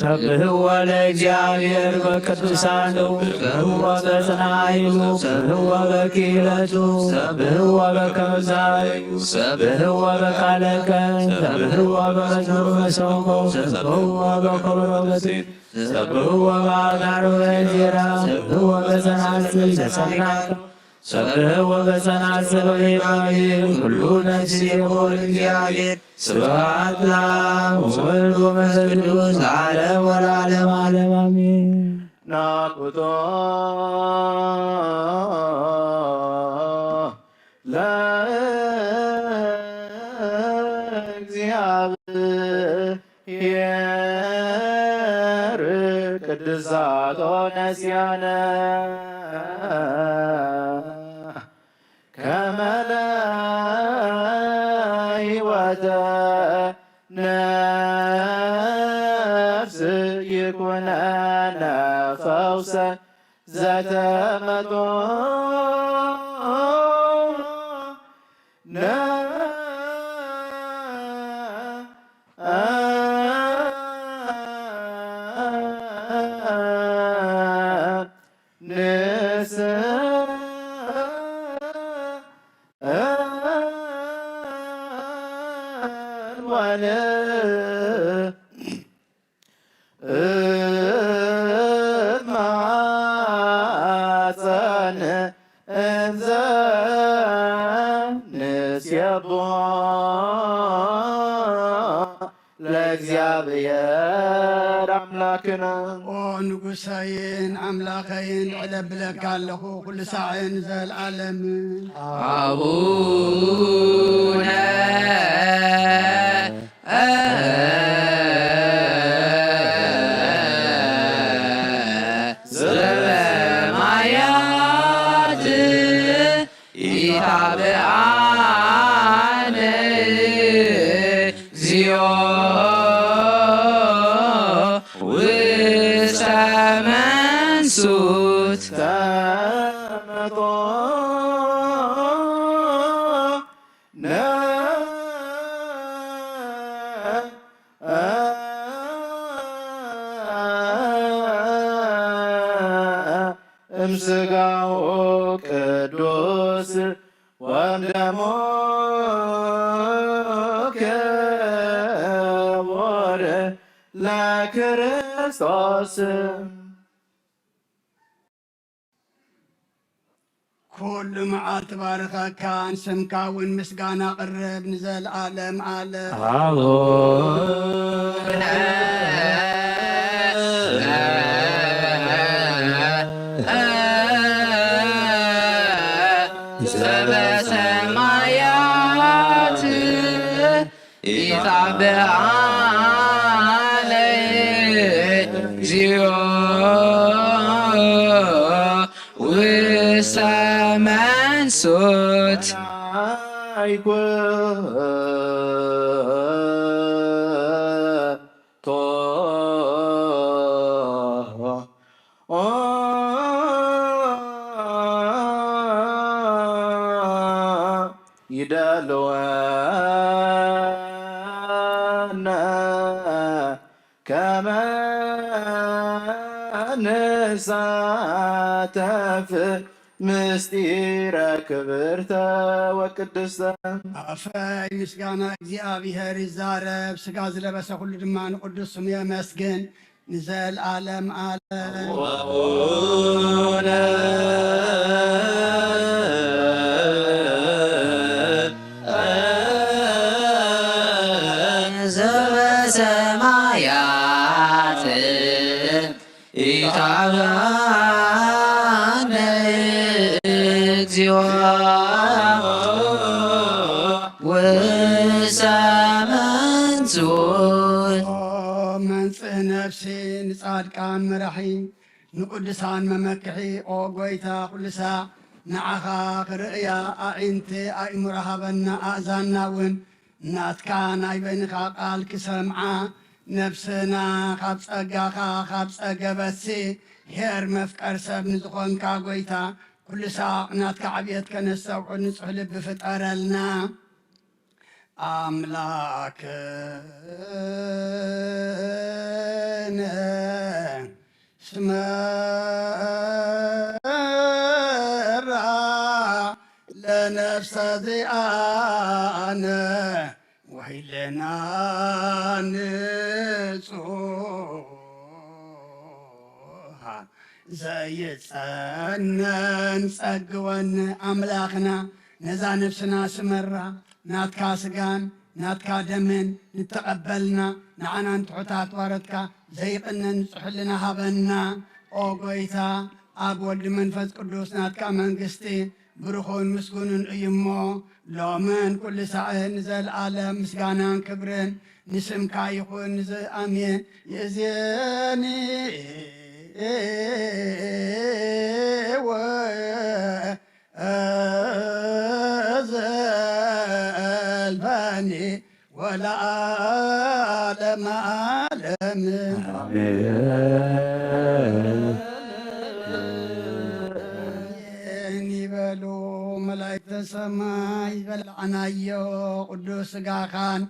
ሰብሕዎ ለእግዚአብሔር በቅዱሳኑ ሰብሕዎ በጽናዕሉ ሰብሕዎ በኪለቱ ሰብሕዎ በከመ ዛሬው ሰብሕዎ በቃለ ቀን ሰብሕዎ በመዝሙር መሰንቆ ሰብሕዎ በከበሮ በትር ሰብሕዎ በአጋሮ በእንዚራ ሰብሕዎ በጸናጽል ዘጸናከ ሰብሕዎ በጸናጽል ወኢያዕር ኩሉ ነፍስ ይሁን እግዚአብሔር ስብሐት ለአብ ወወልድ ወመንፈስ ቅዱስ ለዓለሙ ወለዓለመ ዓለም አሜን። ናኩቶ ለእግዚአብሔር ነስያነ ከመ ለሕይወተ ነፍስ ይኩነነ ፈውሰ ዘተመጦ ለእግዚአብሔር አምላክነ ኦ ንጉሳይን አምላኸይን ዕለብለካ ኣለኹ ኩሉ ሳዕን ዘለዓለም አቡነ ዘበሰማያት ኢታብአነ እግዚኦ ውስተ መንሱት ተመጦ እምሥጋሁ ቅዱስ ወእምደሙ ክቡር ለክርስቶስ ኩሉ መዓልቲ ባረኸካ ንስምካ እውን ምስጋና ቅርብ ንዘለዓለም ዓለም አቡነ ዘበሰማያት ኢታብአነ እግዚኦ ውስተ መንሱት አይኩቶ ይደልወነ ከመ ንሳተፍ ምስጢረ ክብርተ ወቅድስተ ኣፈይ ምስጋና እግዚኣብሔር ይዛረብ ስጋ ዝለበሰ ኩሉ ድማ ንቅዱስ ስሙ የመስግን ንዘለዓለም ዓለም አቡነ ዘበሰማያት ኢታብአነ እግዚኦ ውስተ መንሱት መንጽህ ነፍሲ ንጻድቃን መራሒ ንቅዱሳን መመክሒ ኦ ጎይታ ኩሉ ሳዕ ንዓኻ ክርእያ ኣዒንቲ ኣእሙሮ ሃበና ኣእዛና እውን ናትካ ናይ በይንኻ ቃል ክሰምዓ ነፍስና ካብ ጸጋኻ ካብ ጸገበሲ ሄር መፍቀር ሰብ ንዝኾንካ ጎይታ ኩሉ ሳዕ ናትካ ዓብየት ከነሰብዑ ንጹሕ ልቢ ፍጠረልና አምላክነ ስመራ ለነፍሰ ዚአነ ወይለና ንጹሃ ዘይጸነን ጸግወን አምላኽና ነዛ ነፍስና ስመራ ናትካ ስጋን ናትካ ደምን ንተቐበልና ንዓናን ትሑታት ዋረትካ ዘይቕነን ንጽሕልና ሃበና ኦ ጎይታ ኣብ ወልዲ መንፈስ ቅዱስ ናትካ መንግስቲ ብሩኹን ምስጉንን እዩ እሞ ሎምን ኩሉ ሳዕን ዘለዓለም ምስጋናን ክብርን ንስምካ ይኹን ንዝኣሜን ይእዜኒ وزلفاني ولا عالم عالم يبلو ملايكة السماء بلعنايو قدوس قاخان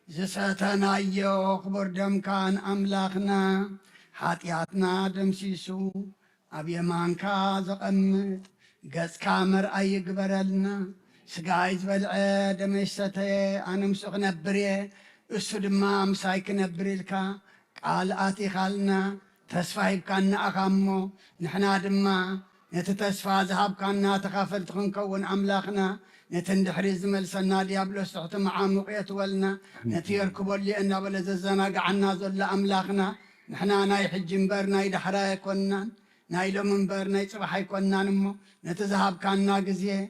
زساتنايو خبر دم كان أملاخنا حاتياتنا دمسيسو أبي مانكا زقمت قز كامر أي قبرلنا سقايز بلعي دمشتي أنا مسوق نبري أسود ما مسايك نبريلكا قال آتي خالنا تسفايب كان أخامو نحنا دما نتتسفى ذهب كان تخافل تخنكون أملاخنا نتندحري زمل سنا ديابلوس تحت معامق يتولنا نتيركب اللي أنا بلز الزناق عنا زل أملاخنا نحنا ناي حج مبر ناي دحرا يكونان ناي لو منبر ناي صباح يكونان مو نتذهب كان قزيه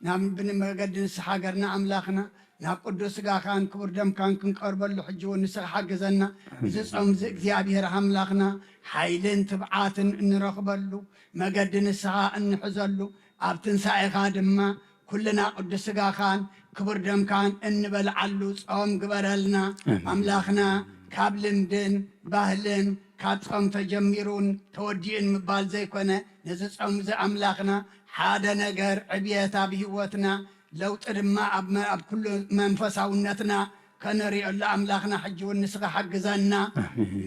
نام بن مقد نسحاقرنا أملاخنا ناب قدوس قاخان كبر دم كان كنقرب له حج ونسخ حقزنا زصم زيابير أملاخنا حيلين تبعاتن نرقب له مقد نسعى نحزلو أبتن ساعي خادمة كلنا قدس قاخان كبر دم كان نبلعلو صوم قبرلنا أملاخنا كابلن دين باهلن كاتقم تجميرون تودين مبال زي كونه نزصم زي أملاخنا حادا نقر عبيتا بهوتنا لو ترمى أب كل منفساونتنا كنري الله أملاخنا حج والنسخ حق زنا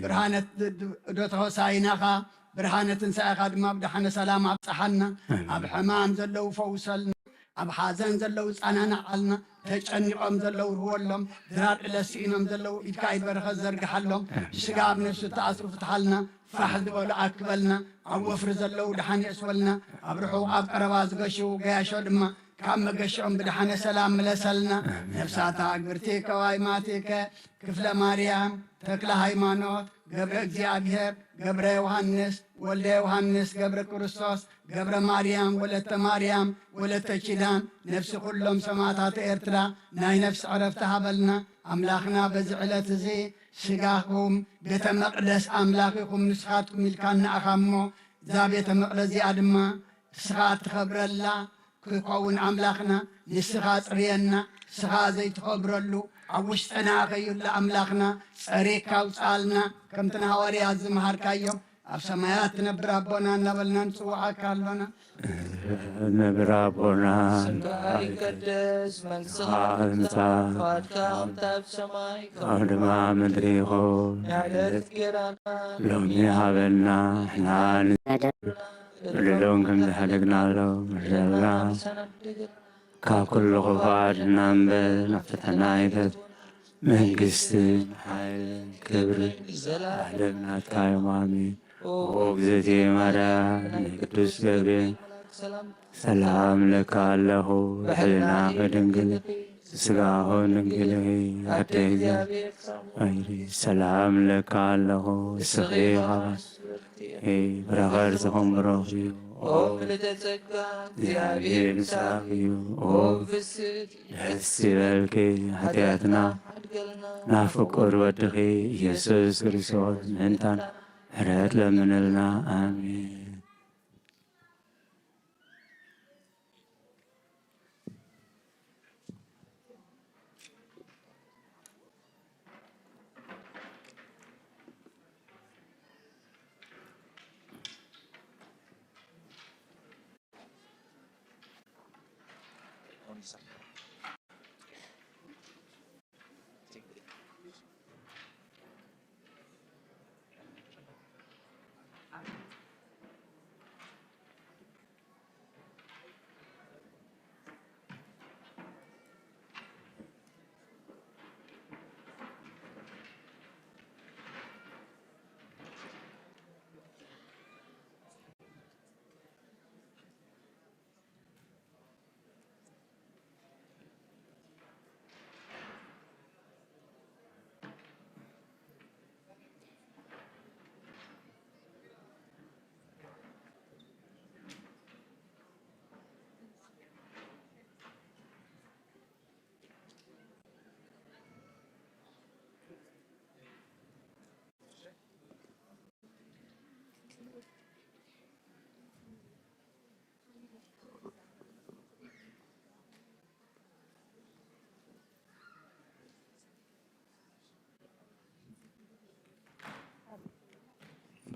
برهانة دوتو سايناخا برهانة سايخا دما بدحنا سلام أبصحنا أب حمام زلو فوصلنا أب حازن زلو صانانا علنا تجنقم زلو روولهم درار إلسينهم زلو إدكايد برخة زرقحلهم شقاب نفسه تأثر فتحلنا فحد ولا أكبلنا أب وفر زلو دحاني أسولنا أب روحو أب قرواز قشو قياشو دما كم قشعم بدحنا سلام لسلنا نفساتا أكبرتيك وايماتيك كفل مريم تكلا هيمانوت قبر እግዚአብሔር قبر يوحنس ولد يوحنس قبر كريستوس قبر مريم ولدت مريم ولدت كيدان نفس كلهم سماتات إرترا ناي نفس عرفتها بلنا أملاخنا بزعلة زي شقاكم بيت مقدس أملاككم نسخاتكم الكان أخمو ذا بيت مقدس أدما سخات خبر الله كون أملاخنا نسخات رينا سخات زي تخبرلو عوشتنا غير لأملاخنا سريكا وصالنا كم تنهوري الزمهر كايوم أبسمايات نبرابونا نبلنا نسوعا كالونا نبرابونا سمكاي قدس من خالنسا فاتكا أمتاب سماي أودما مدريخو نعلت كيرانا لوني هابلنا حنان لون كم زحلقنا له مرزلنا كل غفار ننبل نفتحنا يكت من قستين حيل كبر أهلنا تايمامي وبزتي مرا قدوس قبرين سلام لك الله بحلنا قدنقل سقاه ننقله أتيجا سلام لك الله سقي غاس برغر زخم بروخي እግዚአብሔር ሳቢዩ ደስ ይበልኪ ኃጢአትና ናፍቁር ወድኺ ኢየሱስ ክርስቶስ ምንታን ምሕረት ለምንልና አሜን።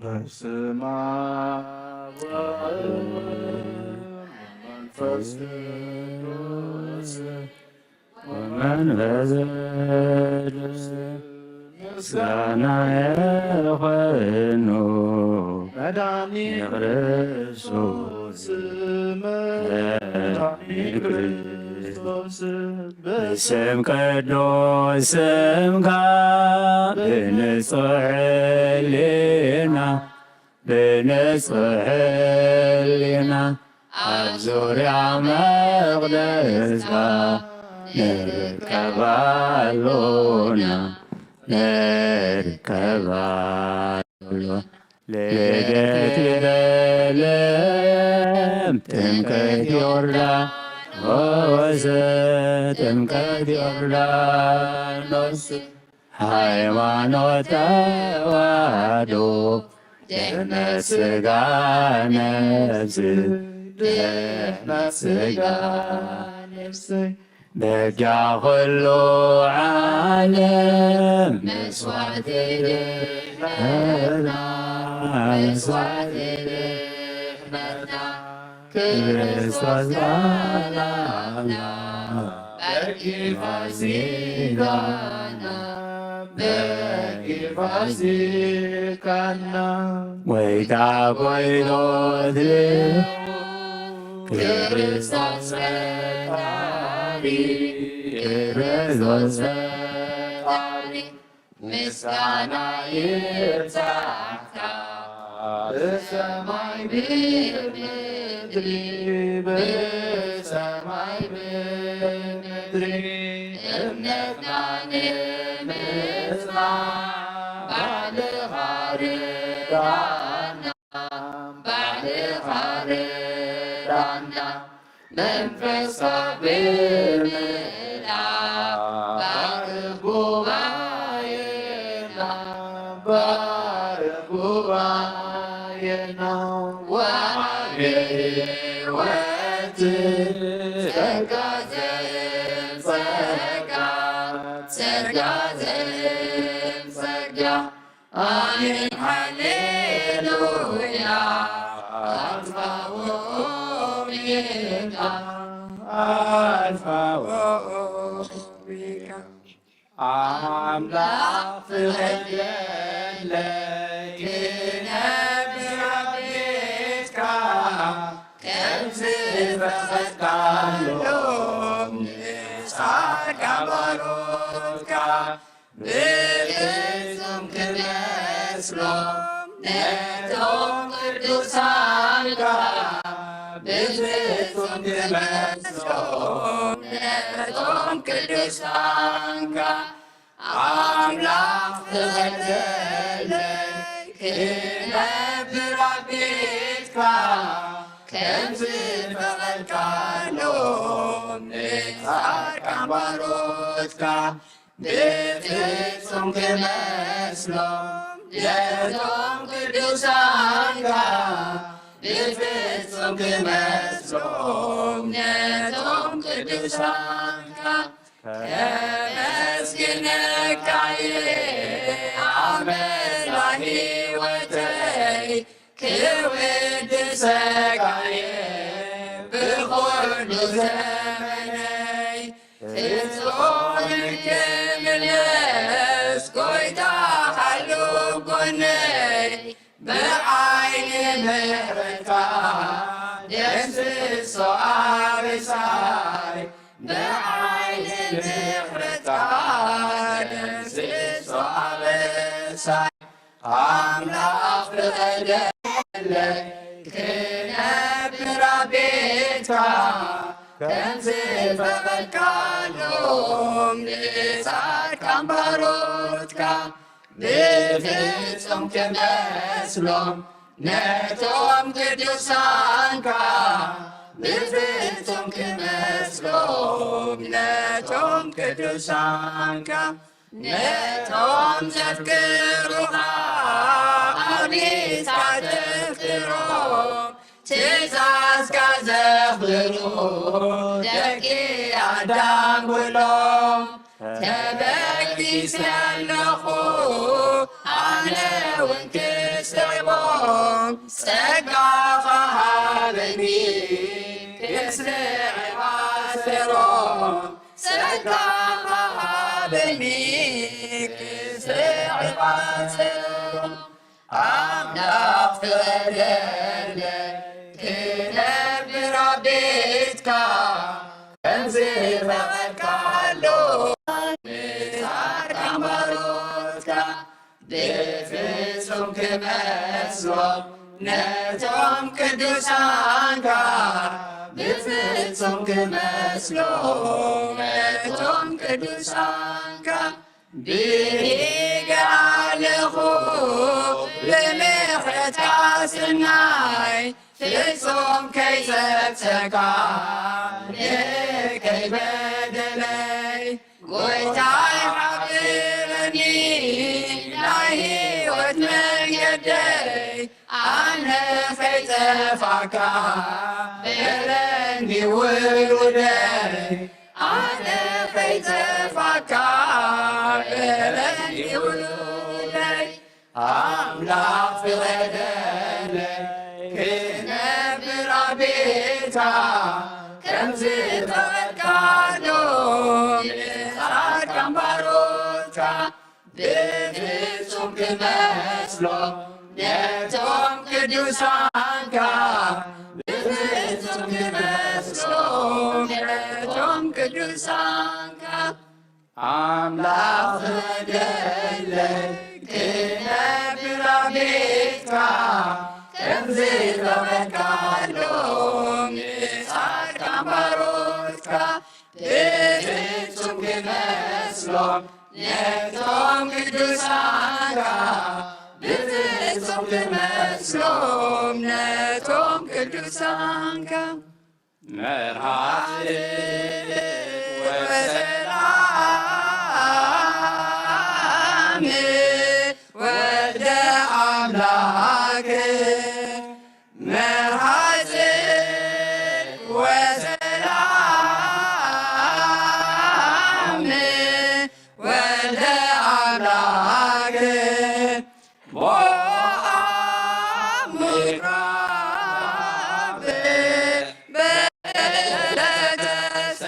በስመ አብ ወወልድ ወመንፈስ ቅዱስ ወመንፈስ ቅዱስ ምስጋና የኮኑ መድኃኒተ ክርስቶስ መድኃኒተ ክርስቶስ በስም ቅዱስ ስምከ ብንጹሕ ሕሊና ኣብ ዙርያ መቅደስካ ንርከባሉና ልደት ቤተልሔም ጥምቀት ዮርዳኖስ ጥምቀት ዮርዳኖስ ሃይማኖት ተዋህዶ ድኅነት ሥጋ ነፍስ ድኅነት ሥጋ ነፍስ በጃ ኩሉ ዓለም መስዋዕት ድኅነትና መስዋዕት ድኅነትና ክርስቶስ ባላና በጊ ፋሲካና በጊ ፋሲካና ወይታ ኮይኖት ክርስቶስ ፈጣሪ ክርስቶስ ፈጣሪ ምስጋና ይብዛታ በሰማይ በምድር በሰማይ በምድር እምነትና ንምስማ ባዕልኻ ርዳና ባዕልኻ ርዳና መንፈስካ ብምልአ ባርክ ጉባኤና ባርክ ጉባኤና ወሃብ ሕይወት ጸጋ ዘእምጸጋ ጸጋ ዘእምጸጋ አሜን ሃሌሉያ አልፋ ወኦሜጋ አልፋ ወኦሜጋ አምላክ ፍቀድለይ ክነብር ቤትካ ከም ዝፈቐድካሎም ንጻድቃን ባሮትካ ብፍጹም ክመስሎም ነቶም ቅዱሳንካ ብፍጹም ክመስሎም ነቶም ቅዱሳንካ አምላክ ፍቀድለይ ክነብር ኣብ ቤትካ ከም ዝፈቐድካሎም ንጻድቃን ባሮትካ ብፍጹም ክመስሎም ነቶም ቅዱሳንካ ብፍጹም ክመስሎም ነቶም ቅዱሳንካ ከመስግነካ ኣመላ ሕይወተይ ክውድሰካ ብኹሉ ዘመነይ ፍጹም ክምለስ ጎይታ ሓሉ ጎነይ ብዓይኒ ምሕረትካ ደምስሶ ኣበሳይ ብዓይኒ ምሕረትካ ደምስሶ ኣበሳይ ኣምላኽ ፍቀድለይ ክነብር ኣብ ቤትካ ከም ዝፈቐድካሎም ንጻድቃን ባሮትካ ብፍጹም ክመስሎም ነቶም ቅዱሳንካ ብፍጹም ክመስሎም ነቶም ቅዱሳንካ ነቶም ዘፍቅሩኻ ኣብሊፅካ ተፍቅሮም ትእዛዝካ ዘኽብሩ ደቂ አዳም ኩሎም ተበጊስ ያለኹ ኣነ እውን ክስዕቦም ጸጋኻ ሃበኒ ክስዕባ ስሮም ጸጋኻ ሃበኒ ክስዕባ ስሮም ኣምላኽ ፍቀደለይ ክነብር ኣብ ቤትካ ከምዚ ፈቐድካሎ ንጻድቃን ባሮትካ ብፍጹም ክመስሎም ነቶም ቅዱሳንካ ብፍጹም ክመስሎም ነቶም ቅዱሳንካ ብሂገ ኣለኹ ብምሕረትካ ስናይ ፍጹም ከይጸጸካ ንከይበደለይ ጐይታይ ሓብረኒ ናይ ሕይወት መንገደይ ኣነ ከይጠፋካ በለኒ ውሉደይ ኣነ ከይጠፋካ በለኒ ውሉደይ ኣምላኽ ፍቀደለይ ክነብር ኣብ ቤትካ ከምዚ ፈቐድካሎ ንጻድቃን ባሮትካ ብፍጹም ክመስሎም ነቶም ቅዱሳንካ ብፍጹም ክመስሎም ነቶም ቅዱሳንካ ኣምላኽ ፍቀደለይ ክነብር ኣብ ቤትካ ከምዚ ፈቐድካሎ ንጻድቃን ባሮትካ ብፍጹም ክመስሎም ነቶም ቅዱሳንካ ብፍጹም ክመስሎም ነቶም ቅዱሳንካ መርሃት ወሰላም ወልደ አምላክ መርሃት ወሰላም ወልደ አምላክ ምኵራብ በዕለተ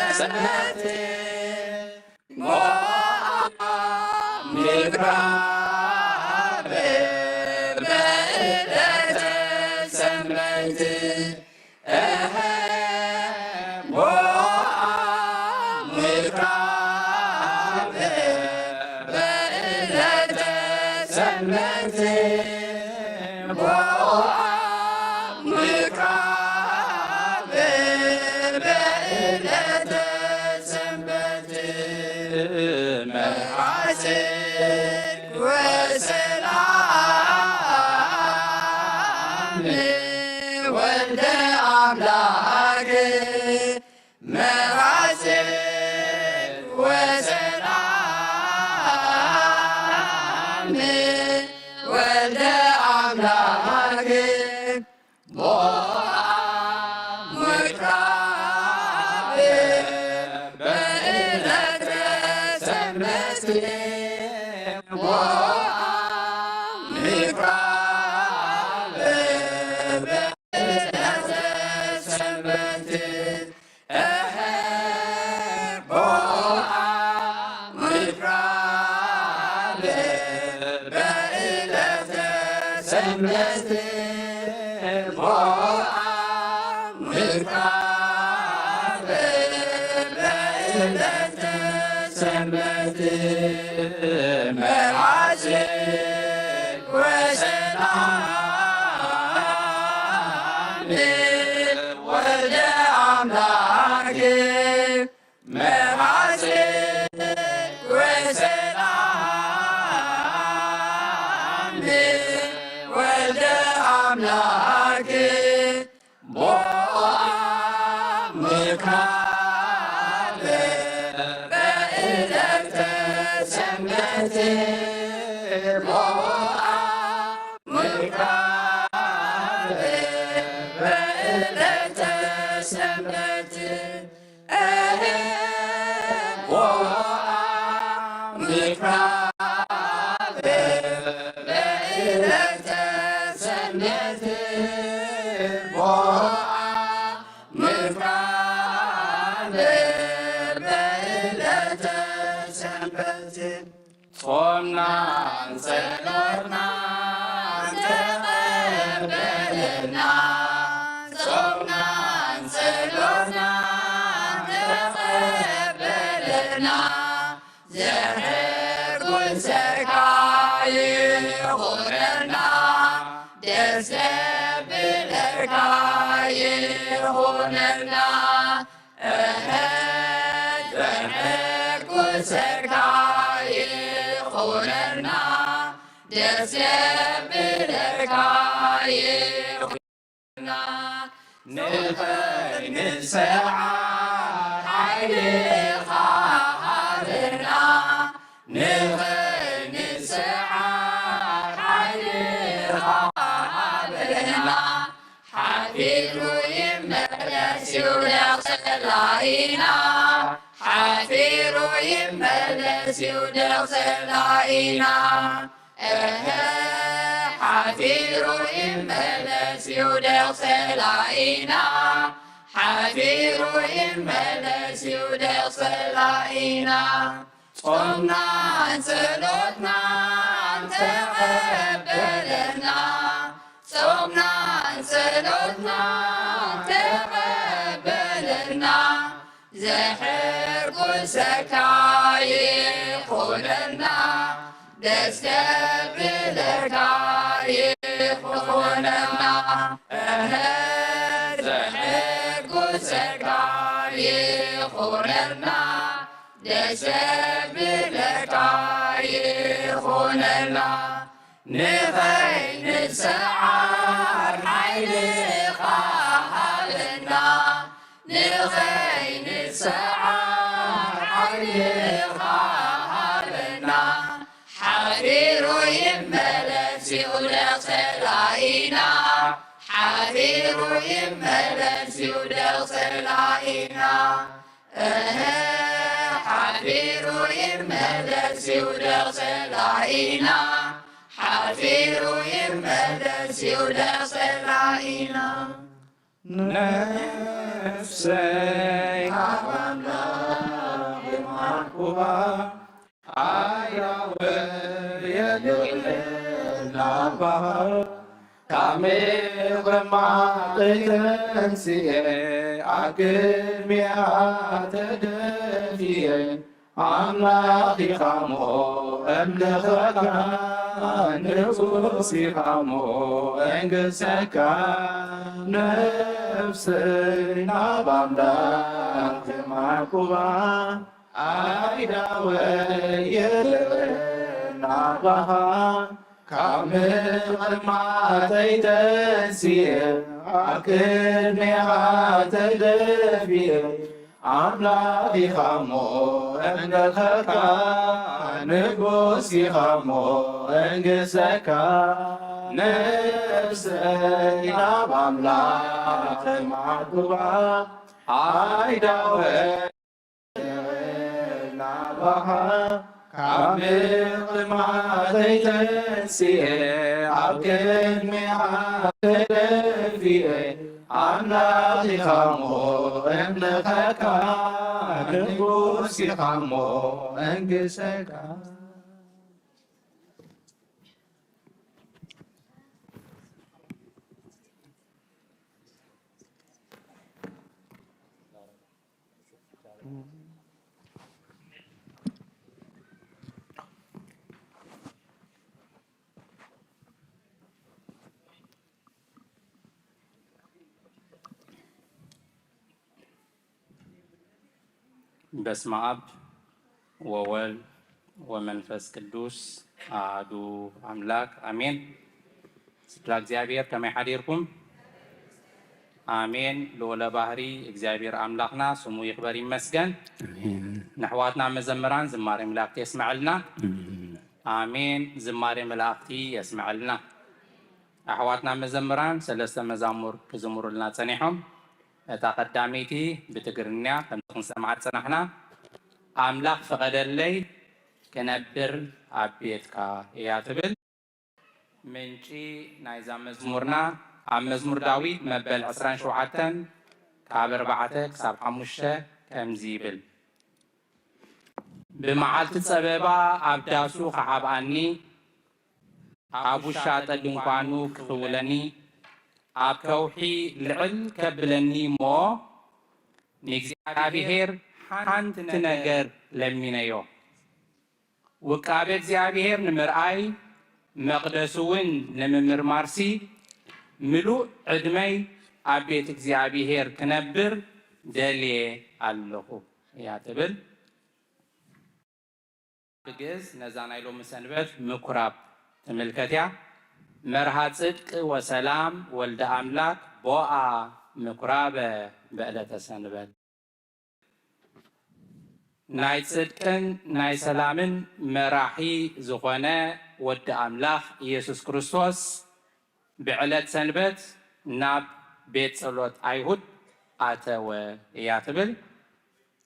ሰንበት ምኵራብ በዕለተ ሰንበት ምኵራብ በዕለተ ሰንበት ምኵራብ በዕለተ ሰንበት መርዓት ወሰላም ወልደ አምላክ መርዓት ወሰላም ወልደ አምላክ ምኵራብ በዕለተ ሰንበት ምኵራብ በዕለተ ሰንበት ምኵራብ በዕለተ ሰንበት ምኵራብ በዕለተ ሰንበት መርዓት ወሰላም ወልደ አምላክ መርዓት ወሰላም ወልደ አምላክ ምኵራብ በዕለተ ሰንበት ምኵራብ በዕለተ ሰንበት ምኵራብ በዕለተ ሰንበት ቦአ ምኵራብ በዕለተ ሰንበት ጾምና ጸሎትና ተቀበልና ጾምና ጸሎትና ተቀበልና ዘሕጉል ሰካይ ይኹነና ደስ ብለካ ይኹነና ዘሕጉል ሰካይ ይኹነና ደስ ብለካ ይኹነና ንኸይንሰዓር ሓይልኻ ሃበና ንኸይንሰዓር ሓይልኻ ሃበና ሓፊሩ ይመለስ ይውደቕ ሰላኢና ሓፊሩ ይመለስ ይውደቕ ሰላኢና ሓፊሩ ይመለስ ይውደቕ ሰላኢና ሓፊሩ ይመለስ ይውደቕ ሰላኢና ጾምና ጸሎትና ተቐበለና ጾምና ጸሎትና ተቐበለና ዘሕጉል ሰካይ ይኹነና ደስ ብለካ ይኹነና ዘሕጉል ሰካይ ይኹነና ደስ ብለካ ይኹነና ንኸይንሰዓር ሓይልኻ ሃበና ንኸይንሰዓር ሓይልኻ ሃበና ሓፊሩ ይመለስ ይውደቕ ሰላኢና ሓፊሩ ይመለስ ይውደቕ ሰላኢና ሓፊሩ ይመለስ ይውደቕ ሰላኢና ሓፊሩ ይመለስ ይውደቕ ሰላኢና ነፍሰይ ናብ ኣምላኽ ይማርኩዋ አይራወየልናባህ ካሜኸማቅተንስየ አቅድሚያ ተደፊየ አምላኺኻሞ እምልኸካ ንጉሲኻሞ እንግሰካ ነፍሰይ ናብ ኣምላኽ ይማርኩዋ አይዳወየልናባህ ካሜኸማቅተይ ተንስየ አቅድሚያ ተደፊየ አምላኺኻሞ እምልኸካ ንጉሲኻሞ እንግሰካ ነፍሰይ ናብ ኣምላኽ ይማርኩዋ አይዳወየልናባህ ካሜኸማቅተይ ተንስየ አቅድሚያ ተደፊየ አምላኺኻሞ እምልኸካ ንጉሲኻሞ እንግሰካ በስመ አብ ወወልድ ወመንፈስ ቅዱስ አሐዱ አምላክ አሜን። ስድራ እግዚአብሔር ከመይ ሓዲርኩም? አሜን። ልዑለ ባህሪ እግዚአብሔር አምላክና ስሙ ይክበር ይመስገን። ንሕዋትና መዘምራን ዝማሬ መላእክቲ የስምዐልና። አሜን። ዝማሬ መላእክቲ የስምዐልና። ኣሕዋትና መዘምራን ሰለስተ መዛሙር ክዝምሩልና ፀኒሖም እታ ቀዳመይቲ ብትግርኛ ከምዚ ክንሰምዓ ፀናሕና። ኣምላኽ ፈቐደለይ كنبر أبيتك يا تبل منشي نايزا مزمورنا عم مزمور داويد مبل عسران شوعتن كابر بعتك ساب حموشة كمزيبل بمعالت السببة أبداسو خحاباني أبو الشاطة دنقانو كخولني أب كوحي لعل كبلني مو نيكزيابيهر حانت نجر لمينيو وكابت زيابيهر نمرأي مقدسون نممر مارسي ملوء عدمي أبيت زيابيهر كنبر دلي اللهو يا تبل بجز نزانا يلو مسنبت مكراب تملكتيا مرها صدق وسلام ولد أملاك بوعا مكرابة بقلة سنبت ناي صدقن ناي سلامن مراحي زخونة ولد أملاك يسوس كريستوس بعلة سنبت ناب بيت صلوت أيهود أتوا ياتبل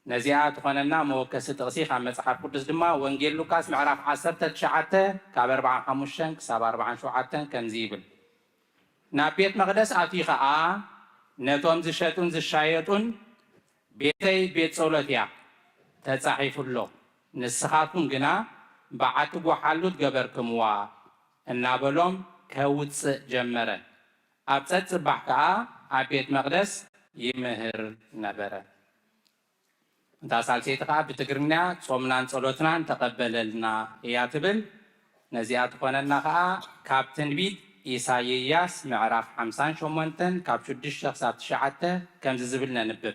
نزيعات خاننا موكسة تغسيخ عم مصحف قدس دما وانجيل لوكاس معرف 19 كاب 45 كساب 44 كنزيبل نابيت مقدس أتيخا نتوم زشتون زشايتون بيتي بيت صولتيا تتصحيف الله نسخاتون جنا بعتقو حلوت جبركموا النابلوم كوتس جمرة أبتت صباحكا أبيت مقدس يمهر نبرة انت سالسيتك بتقرمنا صومنا صلوتنا تقبللنا يا تبل نزيات خوننا كابتن بيت إيساياس معرف 50 شومنتن كاب 6 9 كم زبلنا نبب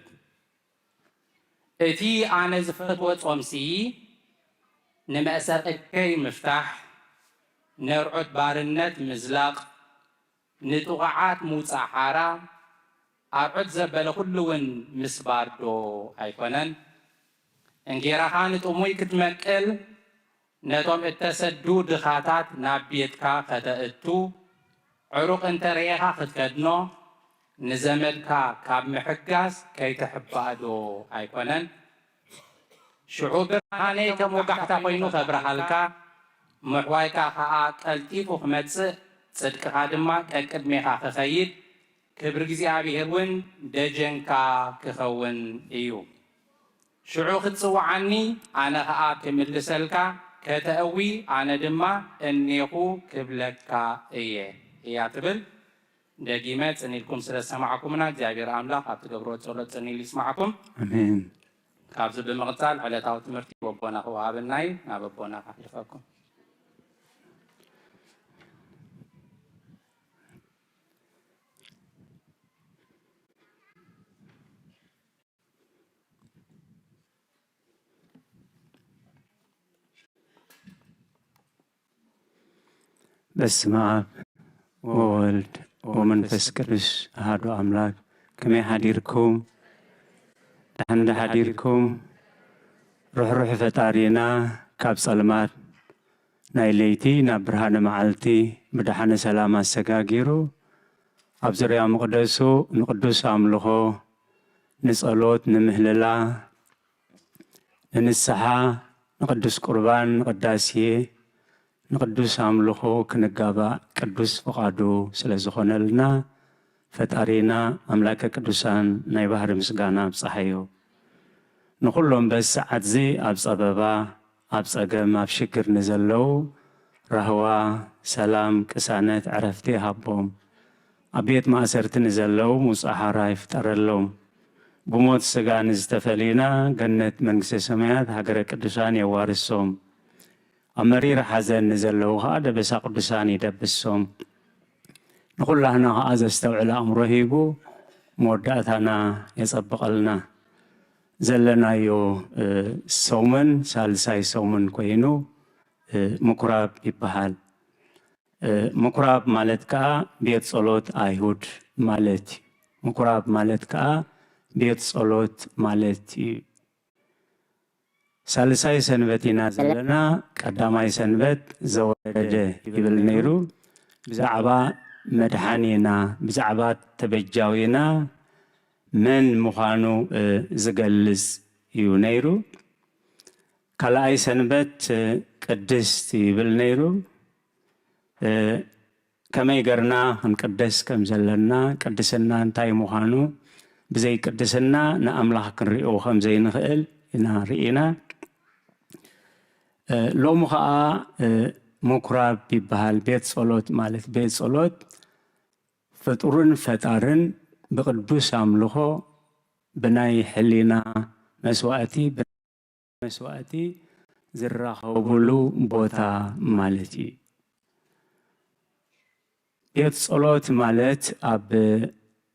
اتي انا زفتوت صومسي نمأسر اكي مفتاح نرعد بارنت مزلاق نتوقعات موصا حارا أرعد زبل كلون مسباردو أيقونن انجيرا خانت أموي كتمكل نتوم التسدو دخاتات نابيتكا ختأتو عروق انتريها ختكدنو نزملكا كاب محقاس كي تحبادو أيقونن شعوب راني كموقعتا قوينو خبرحالكا محوايكا خاا كالتيفو خمتس صدق خادما كالكدميخا خخيد كبر እግዚአብሔር ውን ደጀንካ ክኸውን እዩ ሽዑ ክትጽዋዓኒ ኣነ ኸኣ ክምልሰልካ ከተእዊ ኣነ ድማ እኔኹ ክብለካ እየ እያ ትብል ደጊመ ጽኒልኩም ስለ ሰማዕኩምና እግዚአብሔር ኣምላኽ ኣብ ትገብሮ ጸሎት ጽኒል ይስማዓኩም አሜን። ካብዚ ብምቕጻል ዕለታዊ ትምህርቲ በቦና ክወሃበና እዩ ናብ በቦና ካሕልፈኩም በስመ አብ ወወልድ ወመንፈስ ቅዱስ አሐዱ አምላክ ከመይ ሓዲርኩም ድሕን ሓዲርኩም ሩሕሩሕ ፈጣሪና ካብ ጸልማት ናይ ለይቲ ናብ ብርሃነ መዓልቲ ብድሓነ ሰላም ኣሰጋጊሩ ኣብ ዙርያ መቕደሱ ንቅዱስ ኣምልኾ ንጸሎት ንምህለላ ንንስሓ ንቅዱስ ቁርባን ንቅዳሴ ንቅዱስ ኣምልኾ ክንጋባእ ቅዱስ ፍቓዱ ስለ ዝኾነልና ፈጣሪና ኣምላከ ቅዱሳን ናይ ባህሪ ምስጋና ኣብፀሓዮ ንኹሎም በዚ ሰዓት እዚ ኣብ ፀበባ ኣብ ፀገም ኣብ ሽግር ንዘለዉ ራህዋ ሰላም ቅሳነት ዕረፍቲ ሃቦም ኣብ ቤት ማእሰርቲ ንዘለዉ ሙፃሓራ ይፍጠረሎም ብሞት ስጋ ንዝተፈሊና ገነት መንግስቲ ሰማያት ሃገረ ቅዱሳን የዋርሶም ኣብ መሪር ሓዘን ንዘለዉ ከዓ ደበሳ ቅዱሳን ይደብሶም ንኹላህና ከዓ ዘስተውዕል ኣእምሮ ሂቡ መወዳእታና የፀብቐልና ዘለናዮ ሰውመን ሳልሳይ ሰውመን ኮይኑ ምኩራብ ይበሃል። ምኩራብ ማለት ከዓ ቤት ጸሎት አይሁድ ማለት እዩ። ምኩራብ ማለት ከዓ ቤት ጸሎት ማለት እዩ። ሳልሳይ ሰንበት ኢና ዘለና ቀዳማይ ሰንበት ዘወረደ ይብል ነይሩ ብዛዕባ መድሓኒና ብዛዕባ ተበጃዊና መን ምዃኑ ዝገልጽ እዩ ነይሩ። ካልኣይ ሰንበት ቅድስት ይብል ነይሩ። ከመይ ገርና ክንቅደስ ከም ዘለና ቅድስና እንታይ ምዃኑ ብዘይ ቅድስና ንኣምላኽ ክንሪኦ ከም ዘይንኽእል ኢና ርኢና። ሎሚ ከዓ ምኩራብ ይበሃል። ቤት ጸሎት ማለት ቤት ጸሎት ፍጡርን ፈጣርን ብቅዱስ ኣምልኾ ብናይ ሕሊና መስዋእቲ ዝራኸብሉ ቦታ ማለት እዩ። ቤት ጸሎት ማለት ኣብ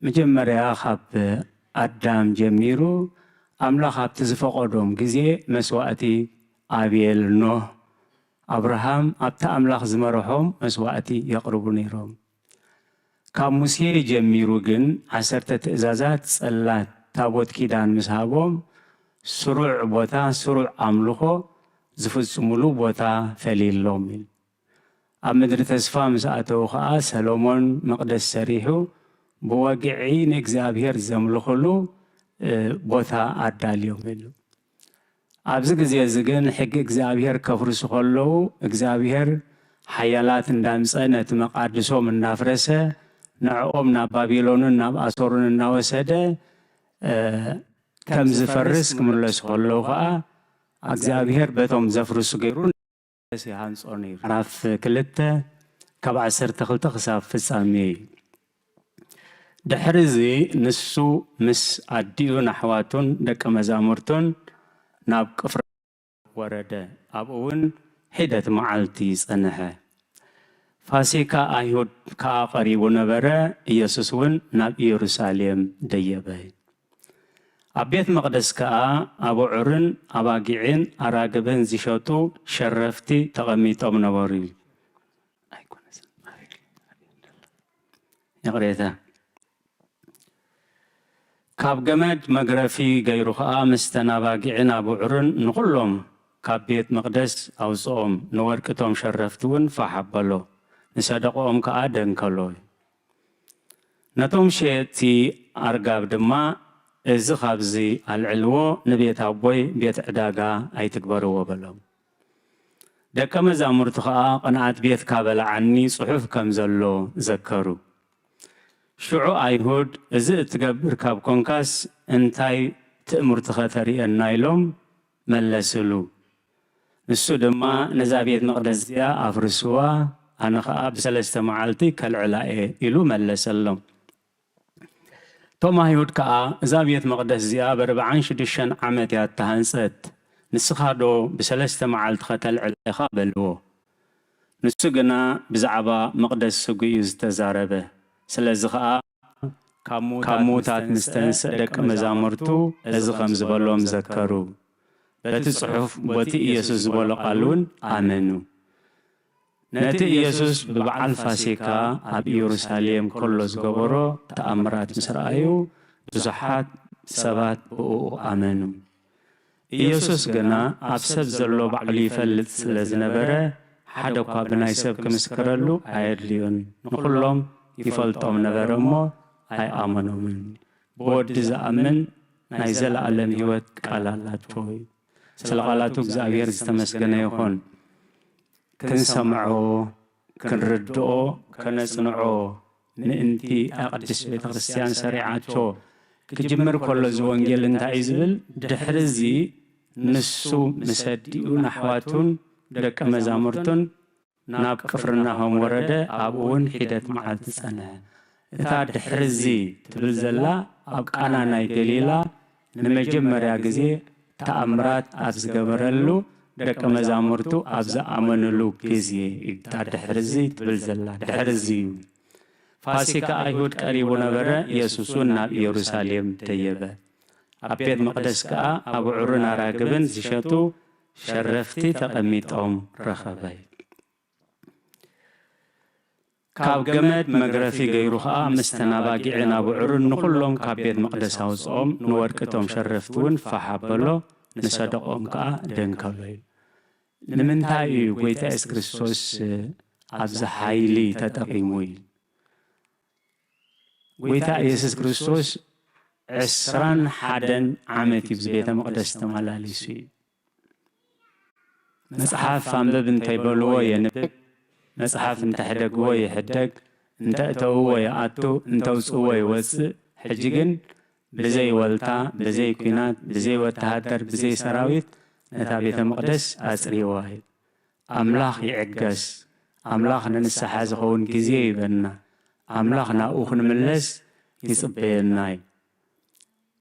መጀመርያ ካብ ኣዳም ጀሚሩ ኣምላኽ ኣብቲ ዝፈቐዶም ግዜ መስዋእቲ ኣቤል፣ ኖህ፣ ኣብርሃም ኣብቲ ኣምላኽ ዝመርሖም መስዋእቲ የቕርቡ ነይሮም። ካብ ሙሴ ጀሚሩ ግን 10 ትእዛዛት ጸላት ታቦት ኪዳን ምስ ሃቦም ስሩዕ ቦታ ስሩዕ ኣምልኾ ዝፍጽሙሉ ቦታ ፈሊሎም ኢሉ ኣብ ምድሪ ተስፋ ምስ ኣተው ከዓ ሰሎሞን መቕደስ ሰሪሑ ብወግዒ ንእግዚኣብሔር ዘምልኽሉ ቦታ ኣዳልዮም ኢሉ። ኣብዚ ግዜ እዚ ግን ሕጊ እግዚአብሔር ከፍርሱ ከለዉ እግዚአብሔር ሓያላት እንዳምፀ ነቲ መቃድሶም እናፍረሰ ንዕኦም ናብ ባቢሎንን ናብ ኣሶርን እናወሰደ ከም ዝፈርስ ክምለሱ ከለዉ ከዓ እግዚአብሔር በቶም ዘፍርሱ ገይሩ ሲሃንጾ ነይሩ። ምዕራፍ 2 ካብ 12 ክሳብ ፍጻሜ እዩ። ድሕሪ እዚ ንሱ ምስ ኣዲኡን ኣሕዋቱን ደቀ መዛሙርቱን ናብ ቅፍር ወረደ። ኣብኡ እውን ሒደት መዓልቲ ጸንሐ። ፋሲካ ኣይሁድ ከዓ ቀሪቡ ነበረ። ኢየሱስ እውን ናብ ኢየሩሳሌም ደየበ። ኣብ ቤት መቅደስ ከዓ ኣቡዑርን ኣባጊዕን ኣራግብን ዝሸጡ ሸረፍቲ ተቐሚጦም ነበሩ። ይቕሬታ ካብ ገመድ መግረፊ ገይሩ ከዓ ምስተን ኣባጊዕን ኣቡዑርን ንኩሎም ካብ ቤት መቅደስ ኣውፅኦም። ንወርቅቶም ሸረፍቲ እውን ፋሕ ኣበሎ፣ ንሰደቆኦም ከዓ ደንከሎ። ነቶም ሸየጥቲ ኣርጋብ ድማ እዚ ካብዚ ኣልዕልዎ ንቤት ኣቦይ ቤት ዕዳጋ ኣይትግበርዎ በሎም። ደቀ መዛሙርቱ ከዓ ቅንዓት ቤት ካበላዓኒ ጽሑፍ ከም ዘሎ ዘከሩ። ሽዑ ኣይሁድ እዚ እትገብር ካብ ኮንካስ እንታይ ትእምርትኸ ተርእየና ኢሎም መለስሉ። ንሱ ድማ ነዛ ቤት መቅደስ እዚኣ ኣፍርስዋ፣ ኣነ ከዓ ብ3 መዓልቲ ከልዕላ እየ ኢሉ መለሰሎም። ቶም ኣይሁድ ከዓ እዛ ቤት መቅደስ እዚኣ ብ46 ዓመት እያ ተሃንፀት፣ ንስኻ ዶ ብ3 መዓልቲ ከተልዕላ ኢኻ በልዎ። ንሱ ግና ብዛዕባ መቅደስ ስጉኡ ዝተዛረበ። ስለዚ ከዓ ካብ ሙታት ምስተንስእ ደቀ መዛሙርቱ እዚ ከም ዝበሎም ዘከሩ። በቲ ጽሑፍ በቲ ኢየሱስ ዝበሎ ቃል እውን ኣመኑ። ነቲ ኢየሱስ ብበዓል ፋሲካ ኣብ ኢየሩሳሌም ከሎ ዝገበሮ ተኣምራት ምስ ረኣዩ ብዙሓት ሰባት ብኡ ኣመኑ። ኢየሱስ ግና ኣብ ሰብ ዘሎ ባዕሉ ይፈልጥ ስለ ዝነበረ ሓደ እኳ ብናይ ሰብ ክምስክረሉ ኣየድልዮን። ንኩሎም ይፈልጦም ነበረ እሞ ኣይኣመኖምን። ብወዲ ዝኣምን ናይ ዘለኣለም ህይወት ቃል ኣላቶ። ስለ ቃላቱ እግዚአብሔር ዝተመስገነ ይኹን። ክንሰምዖ፣ ክንርድኦ፣ ከነጽንዖ ምእንቲ ኣቅድስ ቤተ ክርስቲያን ሰሪዓቶ ክጅምር ከሎ እዚ ወንጌል እንታይ እዩ ዝብል? ድሕሪ እዚ ንሱ ምስ ኣዲኡን ኣሕዋቱን ደቀ መዛሙርቱን ናብ ቅፍርናሆም ወረደ። ኣብኡ እውን ሒደት መዓልቲ ጸንሐ። እታ ድሕሪ እዚ ትብል ዘላ ኣብ ቃና ናይ ገሊላ ንመጀመርያ ግዜ ተኣምራት ኣብ ዝገበረሉ ደቀ መዛሙርቱ ኣብ ዝኣመንሉ ግዜ እታ ድሕሪ እዚ ትብል ዘላ ድሕሪ እዚ ፋሲካ ኣይሁድ ቀሪቡ ነበረ። ኢየሱስ ናብ ኢየሩሳሌም ደየበ። ኣብ ቤት መቅደስ ከዓ ኣቡዑርን ኣራግብን ዝሸጡ ሸረፍቲ ተቐሚጦም ረኸበ። ካብ ገመድ መግረፊ ገይሩ ከዓ ምስተን ኣባጊዕን ኣቡዑርን ንኩሎም ካብ ቤት መቅደስ ኣውፅኦም። ንወርቅቶም ሸረፍቲ እውን ፋሕ ኣበሎ፣ ንሰደቆም ከዓ ደንከሎ እዩ። ንምንታይ እዩ ጎይታ ኢየሱስ ክርስቶስ ኣብዚ ሓይሊ ተጠቂሙ እዩ? ጎይታ ኢየሱስ ክርስቶስ 21 ዓመት እዩ ቤተ መቅደስ ተመላሊሱ እዩ። መጽሐፍ አንበብ እንተይበልዎ የንብብ መጽሐፍ እንተሕደግዎ የሕደግ እንተእተውዎ የኣቱ እንተውፅዎ ይወፅእ ሕጂ ግን ብዘይ ወልታ ብዘይ ኩናት ብዘይ ወተሃደር ብዘይ ሰራዊት ነታ ቤተ መቅደስ ኣጽሪዋ ኣምላኽ ይዕገስ ኣምላኽ ንንስሓ ዝኸውን ግዜ ይበና ኣምላኽ ናብኡ ክንምለስ ይጽበየና እዩ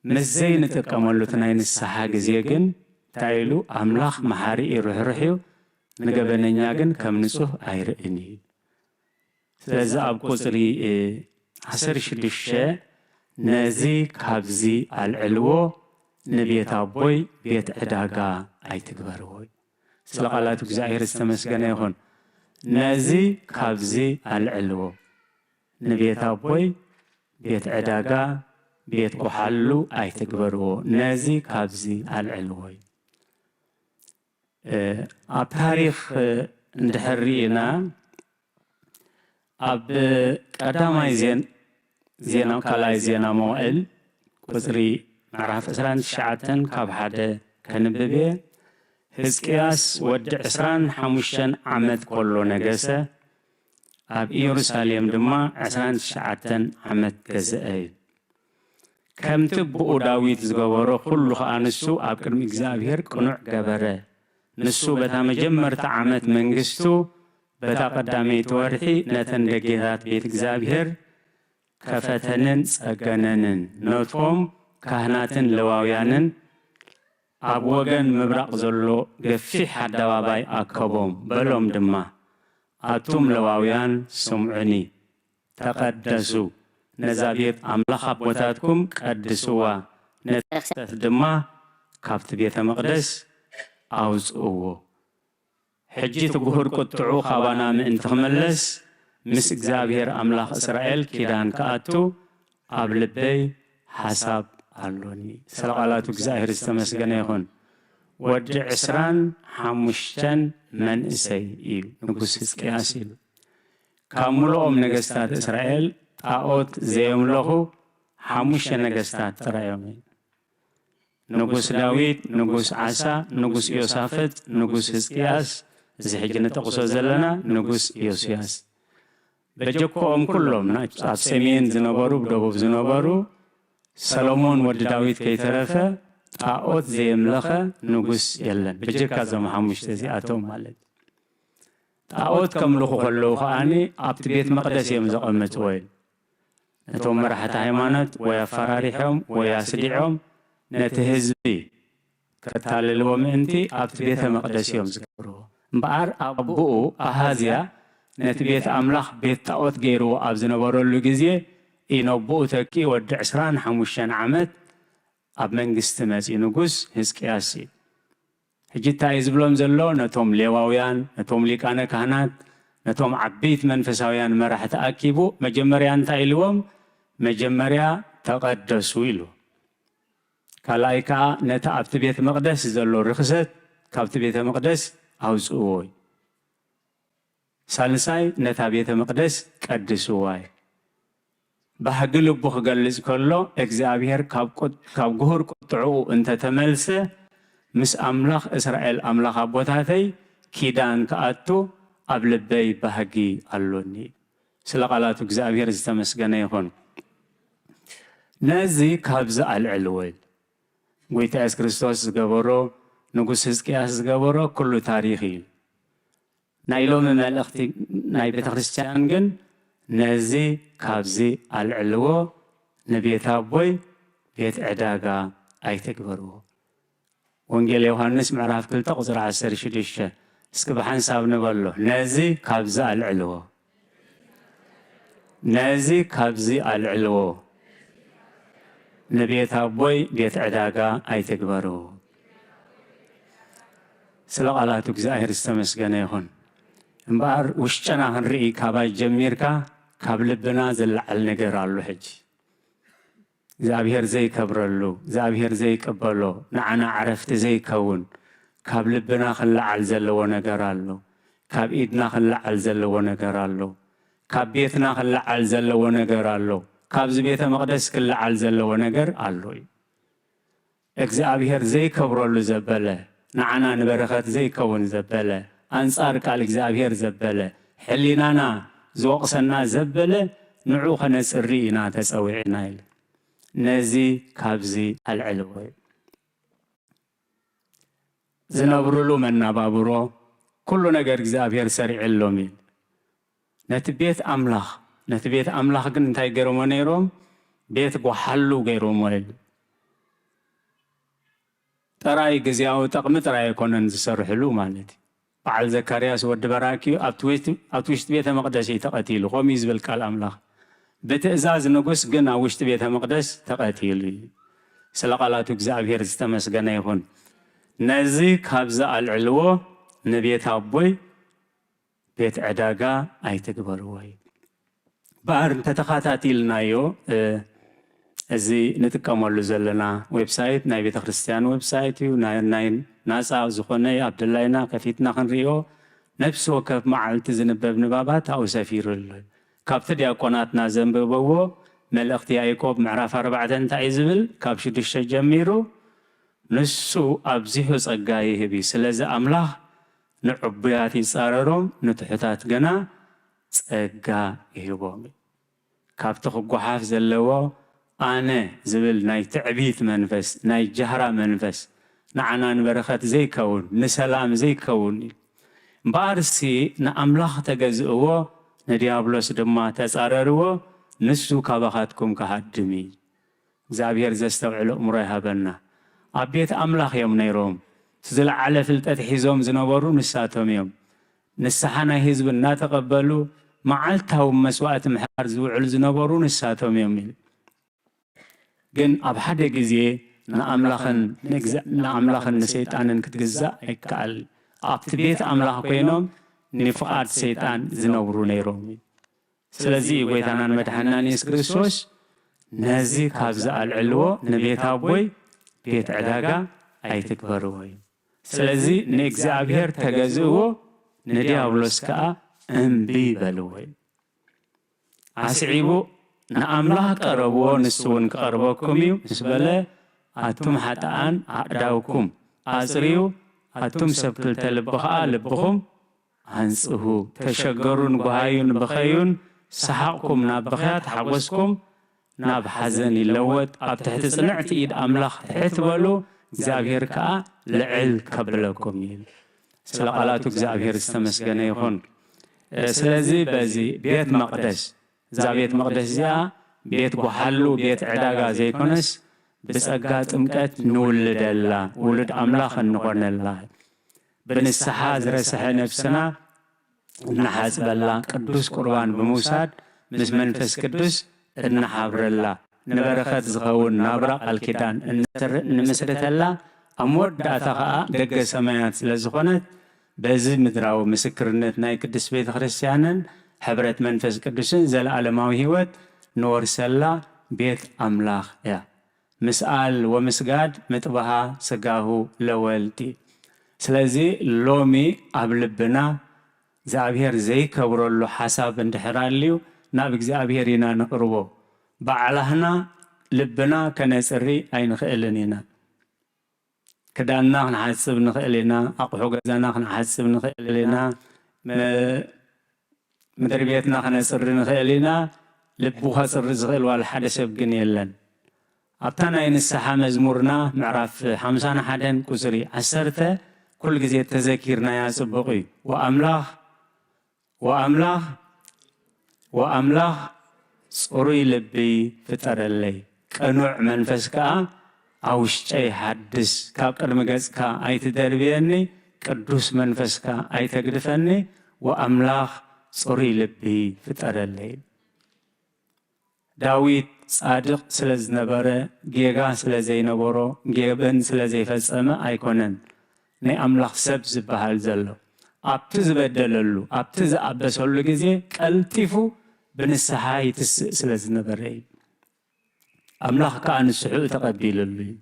ምስ ዘይንጥቀመሉ እቲ ናይ ንስሓ ግዜ ግን እንታይ ኢሉ ኣምላኽ መሓሪ ርሕርሕ እዩ ንገበነኛ ግን ከም ንጹህ ኣይርእን እዩ ስለዚ ኣብ ቁፅሪ 16 ነዚ ካብዚ ኣልዕልዎ ንቤት ኣቦይ ቤት ዕዳጋ ኣይትግበርዎ ስለ ቃላቱ እግዚአብሔር ዝተመስገነ ይኹን ነዚ ካብዚ ኣልዕልዎ ንቤት ኣቦይ ቤት ዕዳጋ ቤት ኩሓሉ ኣይትግበርዎ ነዚ ካብዚ ኣልዕልዎ ኣብ ታሪኽ እንድሕር ሪእና ኣብ ቀዳማይ ዜና ካልኣይ ዜና መዋዕል ቁፅሪ ምዕራፍ 29 ካብ 1 ከንብብ ሕዝቅያስ ወዲ 25 ዓመት ኮሎ ነገሰ ኣብ ኢየሩሳሌም ድማ 29 ዓመት ገዝአ እዩ ከምቲ ብኡ ዳዊት ዝገበሮ ኩሉ ከዓ ንሱ ኣብ ቅድሚ እግዚኣብሔር ቅኑዕ ገበረ ንሱ በታ መጀመርታ ዓመት መንግስቱ በታ ቀዳመይቲ ወርሒ ነተን ደጌታት ቤት እግዚኣብሔር ከፈተንን ጸገነንን ነቶም ካህናትን ለዋውያንን ኣብ ወገን ምብራቕ ዘሎ ገፊሕ ኣደባባይ ኣከቦም በሎም ድማ ኣቱም ለዋውያን ስምዑኒ ተቐደሱ ነዛ ቤት ኣምላኽ ኣቦታትኩም ቀድስዋ ነተክተት ድማ ካብቲ ቤተ መቕደስ ኣውፅእዎ ሕጂ ትጉህር ቁጥዑ ኻባና ምእንቲ ክመለስ ምስ እግዚኣብሔር ኣምላኽ እስራኤል ኪዳን ከኣቱ ኣብ ልበይ ሓሳብ ኣሎኒ ስለ ቃላቱ እግዚኣብሔር ዝተመስገነ ይኹን ወዲ 25 መንእሰይ እዩ ንጉስ ሕዝቅያስ ኢሉ ካብ ሙሉኦም ነገስታት እስራኤል ጣዖት ዘየምለኹ 5 ነገስታት ጥራዮም ንጉስ ዳዊት ንጉስ ዓሳ ንጉስ ዮሳፍጥ ንጉስ ሕዝቅያስ እዚ ሕጂ ንጠቕሶ ዘለና ንጉስ ኢዮስያስ በጀኮኦም ኩሎም ኣብ ሰሜን ዝነበሩ ብደቡብ ዝነበሩ ሰሎሞን ወዲ ዳዊት ከይተረፈ ጣዖት ዘየምለኸ ንጉስ የለን በጀካ ዞም 5 እዚኣቶም ማለት ጣዖት ከምልኹ ከለዉ ከዓኒ ኣብቲ ቤት መቕደስ እዮም ዘቐመጥዎ ነቶም መራሕቲ ሃይማኖት ወይ ኣፈራሪሖም ወይ ኣስዲዖም ነቲ ህዝቢ ከታልልዎ ምእንቲ ኣብቲ ቤተ መቕደስ እዮም ዝገብርዎ እምበኣር ኣቦኡ ኣሃዝያ ነቲ ቤት ኣምላኽ ቤት ጣዖት ገይርዎ ኣብ ዝነበረሉ ግዜ ኢነቦኡ ተኪ ወዲ 25 ዓመት ኣብ መንግስቲ መፂ ንጉስ ሕዝቅያስ ሕጂ እንታይ ዝብሎም ዘሎ ነቶም ሌዋውያን ነቶም ሊቃነ ካህናት ነቶም ዓበይቲ መንፈሳውያን መራሕቲ ኣኪቡ መጀመርያ እንታይ ኢልዎም መጀመርያ ተቐደሱ ኢሉ ካልኣይ ከዓ ነቲ ኣብቲ ቤተ መቕደስ ዘሎ ርክሰት ካብቲ ቤተ መቕደስ ኣውፅእዎ ሳልሳይ ነታ ቤተ መቕደስ ቀድስዋ ባህጊ ልቡ ክገልጽ ከሎ እግዚኣብሔር ካብ ጉህር ቁጥዑኡ እንተተመልሰ ምስ ኣምላኽ እስራኤል ኣምላኽ ኣቦታተይ ኪዳን ከኣቱ ኣብ ልበይ ባህጊ ኣሎኒ ስለ ቃላቱ እግዚኣብሔር ዝተመስገነ ይኹን ነዚ ካብዚ ኣልዕልዎ ጎይታ ኢየሱስ ክርስቶስ ዝገበሮ ንጉስ ሕዝቅያስ ዝገበሮ ኩሉ ታሪኽ እዩ ናይ ሎሚ መልእኽቲ ናይ ቤተ ክርስቲያን ግን ነዚ ካብዚ ኣልዕልዎ ንቤት ኣቦይ ቤት ዕዳጋ ኣይትግበርዎ ወንጌል ዮሐንስ ምዕራፍ 2 ቁፅሪ 16 እስኪ ብሓንሳብ ንበሎ ነዚ ካብዚ ኣልዕልዎ ነዚ ካብዚ ኣልዕልዎ ንቤት ኣቦይ ቤት ዕዳጋ ኣይትግበርዎ ስለ ቃላቱ እግዚኣብሔር ዝተመስገነ ይኹን እምበኣር ውሽጨና ክንርኢ ካባይ ጀሚርካ ካብ ልብና ዝለዓል ነገር ኣሎ ሕጂ እግዚአብሔር ዘይከብረሉ እግዚአብሔር ዘይቀበሎ ንዓና ዓረፍቲ ዘይከውን ካብ ልብና ክለዓል ዘለዎ ነገር ኣሎ ካብ ኢድና ክለዓል ዘለዎ ነገር ኣሎ ካብ ቤትና ክለዓል ዘለዎ ነገር ኣሎ ካብዚ ቤተ መቅደስ ክለዓል ዘለዎ ነገር ኣሎ እግዚአብሔር ዘይከብረሉ ዘበለ نعنا نبرخت زي كون زبلة أنصار قال إغزابير زبلة حلينانا زوقسنا زبلة نعوخ نسرينا تسويعنا نزي كابزي العلوي زنبرلو من نبابرو كل نجر إغزابير سريع اللومي نتبيت أملاخ كن انتاي غيرو منيروم بيت بوحلو غيرو مويل تراي غزياو تقم تراي كونن زسرحلو مالتي بعل زكرياس ود براكي ابتوشت بيت مقدس تقتيل خميز بالقال أملاخ بتأزاز نقص جنا وشت بيت مقدس تقتيل سلقالاتو إغزابير استمسغنا يكون نزي كابزا العلو نبيت أبوي بيت عداقا أي تكبروي بار تتخاتاتي لنايو ازي نتكاملو زلنا ويب سايت ناي بيت خريستيان ويب سايت يو ناي ناسا زخوني عبد اللهنا كفيتنا خنريو نفس وكف معلت زنبب نبابات او سفير كابت دياقوناتنا زنببو ملأختي يعقوب معراف 4 انتاي زبل كاب شدش جميرو نسو ابزيحو صقاي هبي سلازي املاح نعبياتي صارروم نتحتات جنا صقا يهبوم كابتخ غحاف زلوا أنا زبل ناي تعبيت منفس ناي جهرة منفس نعنا نبرخت زي كون نسلام زي كون بارسي نأملاخ تجزئوا نديابلوس دما تسارروا نسو كابخاتكم كهدمي زابير زستوعلو أمره هبنا أبيت أملاخ يوم نيروم تزل على فلتات حزوم زنبرو نساتهم يوم نسحنا حزب تقبلوا معلتهم مسوات محار زوعل زنبرو نساتهم يوم جن أبحد جزء نأملاخن نسيطان كتجزأ يكال أبتبيت أملاخ كينهم نفقات سيطان زنبرو نيروم سلزي ويتانا مدحنا نيس كريستوس نازي كابزا العلو نبيت أبوي بيت عداقا أي تكبروي سلزي نكزابير تجزئو نديابلوس كا انبي بلوي عسعيبو نأملاح قربو نسون قربوكم يو نسبلا أتم حتان أعداوكم أسريو أتم سبكل تلبخاء لبخم هنسهو تشجرون بهايون بخيون سحقكم نابخيات حوسكم ناب حزن اللوت أبتحت صنعت إيد أملاح تحت ولو زابير كا لعل كبلكم يل سلقالاتو زابير استمسكنا يخون سلازي بازي بيت مقدس زابيت مقدس زيا بيت بحلو بيت عداقا زي كونس بسقات امكت نولد الله ولد أملاخ نقرن الله بنسحاز رسح نفسنا نحاسب الله قدوس قربان بموساد مس منفس قدوس نحابر الله نبرخت زغون نابرا الكتان نمسرت الله أمود داتقاء دق سمايات لزخونت بزي مدراو مسكرنت ناي قدس بيت خريستيانن حبرت منفس قدسن زل عالماوي هيوت نور سلا بيت أملاخ يا مسأل ومسقاد متبها سقاهو لولتي سلازي لومي قبلبنا زابير زي كبرولو حساب اندحراليو نابك زابيرينا نقربو بعلهنا لبنا كنسري أين خيلنينا كدانا نحسب نخيلنا أقحو غزانا نحسب نخيلنا مدربيتنا خنسر نخيلنا لبوها سر زغيل والحدث بقن يلن أبتنا ينسحا مزمورنا معرف 51 كسري عسرته كل جزية تذكيرنا يا سبقي وأملاخ صوري لبي فتر اللي كنوع منفسكا أو شيء حدث كابر مجازكا أي تدربيني قدوس منفسكا أي تقدفني وأملاخ صوري لبي فتر اللي داويد صادق سلز نبره جيغا سلزي نبرو جيبن سلزي فسأمة أيكونن ني أملاخ سب زبهال زلو أبتز بدللو أبتز أبسولو جزي كالتفو بنسحاي سلز نبره أملاخ كان السحو تقبيل اللي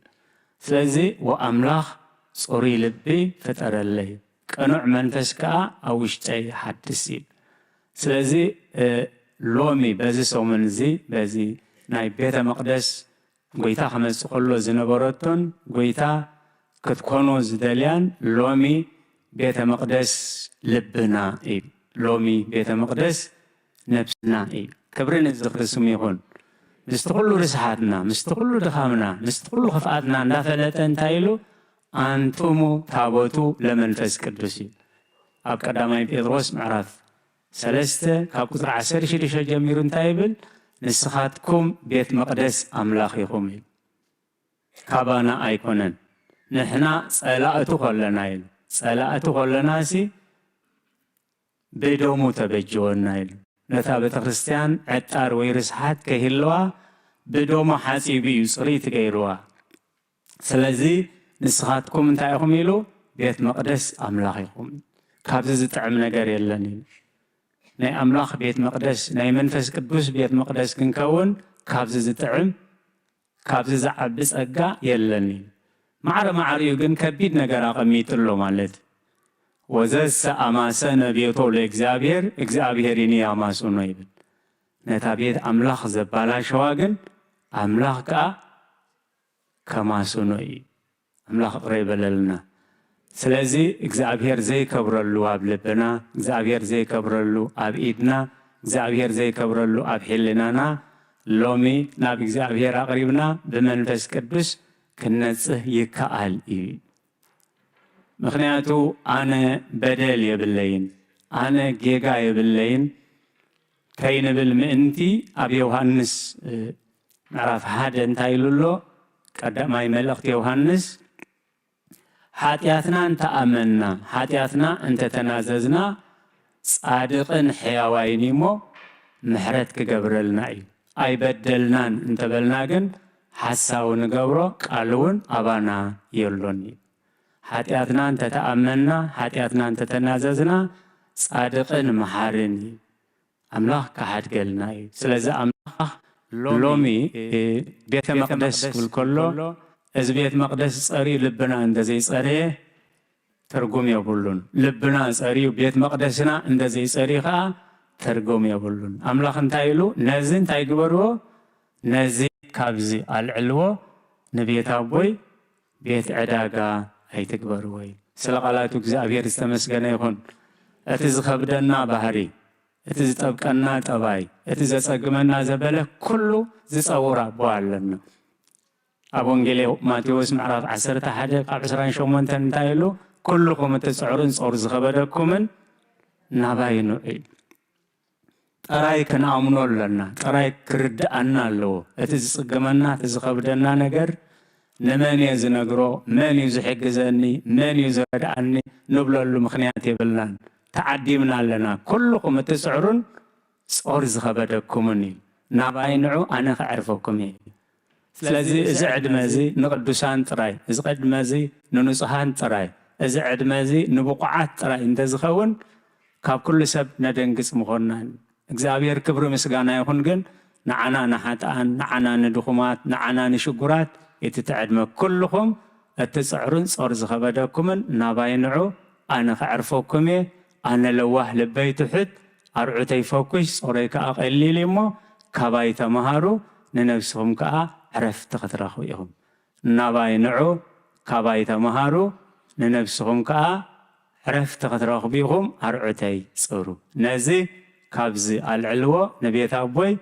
سلزي وأملاخ صوري لبي فتر اللي كنوع منفسكا أو اشتاي حدثي سلزي لومي بازي سومنزي بازي ناي بيت مقدس قويتا خمس قلو زنبورتون قويتا ክትኮኑ ዝደልያን ሎሚ ቤተ መቅደስ ልብና እዩ ሎሚ ቤተ መቅደስ ነብስና እዩ ክብሪ ንዝኽርስም ይኹን ምስቲ ኩሉ ርስሓትና ምስቲ ኩሉ ድኻምና ምስቲ ኩሉ ክፍኣትና እንዳፈለጠ እንታይ ኢሉ አንቱሙ ታቦቱ ለመንፈስ ቅዱስ እዩ ኣብ ቀዳማይ ጴጥሮስ ምዕራፍ 3 ካብ ቁጥሪ 16 ጀሚሩ እንታይ ይብል ንስኻትኩም ቤት መቅደስ ኣምላኽ ኢኹም እዩ ካባና ኣይኮነን ንሕና ጸላእቱ ኮለና ኢሉ ጸላእቱ ኮለና ሲ ብደሙ ተበጅወና ኢሉ ነታ ቤተ ክርስቲያን ዕጣር ወይ ርስሓት ከይህልዋ ብደሙ ሓፂቡ እዩ ፅሪት ገይርዋ ስለዚ ንስኻትኩም እንታይ ኢኹም ኢሉ ቤት መቅደስ ኣምላኽ ኢኹም ካብዚ ዝጥዕም ነገር የለን ኢሉ ናይ ኣምላኽ ቤት መቅደስ ናይ መንፈስ ቅዱስ ቤት መቅደስ ክንከውን ካብዚ ዝጥዕም ካብዚ ዝዓቢ ጸጋ የለን ኢሉ ማዕረ ማዕሪኡ ግን ከቢድ ነገር ኣቐሚጡሎ ማለት ወዘሰ አማሰነ ቤቶ ለእግዚአብሔር እግዚአብሔር ይኒ ያማሱኖ ይብል ነታ ቤት አምላኽ ዘባላሸዋ ግን አምላኽ ከዓ ከማሱኖ እዩ አምላኽ ቅረ ይበለልና ስለዚ እግዚአብሔር ዘይከብረሉ ኣብ ልብና እግዚአብሔር ዘይከብረሉ ኣብ ኢድና እግዚአብሔር ዘይከብረሉ ኣብ ሕሊናና ሎሚ ናብ እግዚአብሔር ኣቕሪብና ብመንፈስ ቅዱስ ክነጽህ ይከኣል እዩ ምክንያቱ ኣነ በደል የብለይን ኣነ ጌጋ የብለይን ከይንብል ምእንቲ ኣብ ዮሐንስ ምዕራፍ 1 እንታይ ኢሉሎ ቀዳማይ መልእኽቲ ዮሐንስ ሓጢአትና እንተኣመና ሓጢአትና እንተተናዘዝና ጻድቕን ሕያዋይን እሞ ምሕረት ክገብረልና እዩ ኣይበደልናን እንተበልና ግን ሓሳቡ ንገብሮ ቃል እውን ኣባና የሎን እዩ ሓጢአትና እንተተኣመና ሓጢአትና እንተተናዘዝና ጻድቕን መሓርን እዩ ኣምላኽ ካሓድገልና እዩ ስለዚ ኣምላኽ ሎሚ ቤተ መቅደስ ክብል ከሎ እዚ ቤት መቅደስ ጸሪዩ ልብና እንደዘይጸረየ ትርጉም የብሉን ልብና ጸሪዩ ቤት መቅደስና እንደዘይጸሪዩ ከዓ ትርጉም የብሉን ኣምላኽ እንታይ ኢሉ ነዚ እንታይ ግበርዎ ነዚ ካብዚ ኣልዕልዎ ንቤት ኣቦይ ቤት ዕዳጋ ኣይትግበርዎ እዩ ስለ ቃላቱ እግዚአብሔር ዝተመስገነ ይኹን እቲ ዝኸብደና ባህሪ እቲ ዝጠብቀና ጠባይ እቲ ዘጸግመና ዘበለ ኩሉ ዝጸውር ኣቦ ኣለና ኣብ ወንጌል ማቴዎስ ምዕራፍ 11 ካብ 28 እንታይ ኢሉ ኩልኩም እትጽዕሩን ጾር ዝኸበደኩምን ናባይ ኑ እዩ ጥራይ ክንኣምኖ ኣለና ጥራይ ክርዳእና ኣለዎ እቲ ዝጽግመና እቲ ዝኸብደና ነገር ንመን እየ ዝነግሮ መን እዩ ዝሕግዘኒ መን እዩ ዝረዳእኒ ንብለሉ ምክንያት የብልናን ተዓዲምና ኣለና ኩልኩም እትጽዕሩን ጾር ዝኸበደኩምን እዩ ናባይ ንዑ ኣነ ክዕርፈኩም እየ ስለዚ እዚ ዕድመ እዚ ንቅዱሳን ጥራይ እዚ ዕድመ እዚ ንንጹሃን ጥራይ እዚ ዕድመ እዚ ንብቑዓት ጥራይ እንተዝኸውን ካብ ኩሉ ሰብ ነደንግጽ ምኾናን እግዚአብሔር ክብሪ ምስጋና ይኹን ግን ንዓና ንሓጥኣን ንዓና ንድኹማት ንዓና ንሽጉራት እቲ ትዕድመ ኩልኩም እትጽዕሩን ጾር ዝኸበደኩምን ናባይ ንዑ ኣነ ክዕርፈኩም እየ ኣነ ለዋህ ልበይ ትሑት ኣርዑተይ ፈኩሽ ጾረይ ከዓ ቀሊል እሞ ካባይ ተመሃሩ ንነብስኹም ከዓ ዕረፍቲ ክትረኽቡ ኢኹም ናባይ ንዑ ካባይ ተመሃሩ ንነብስኹም ከዓ ዕረፍቲ ክትረኽቡ ኢኹም ኣርዑተይ ጽሩ ነዚ ካብዚ ኣልዕልዎ ንቤት ኣቦይ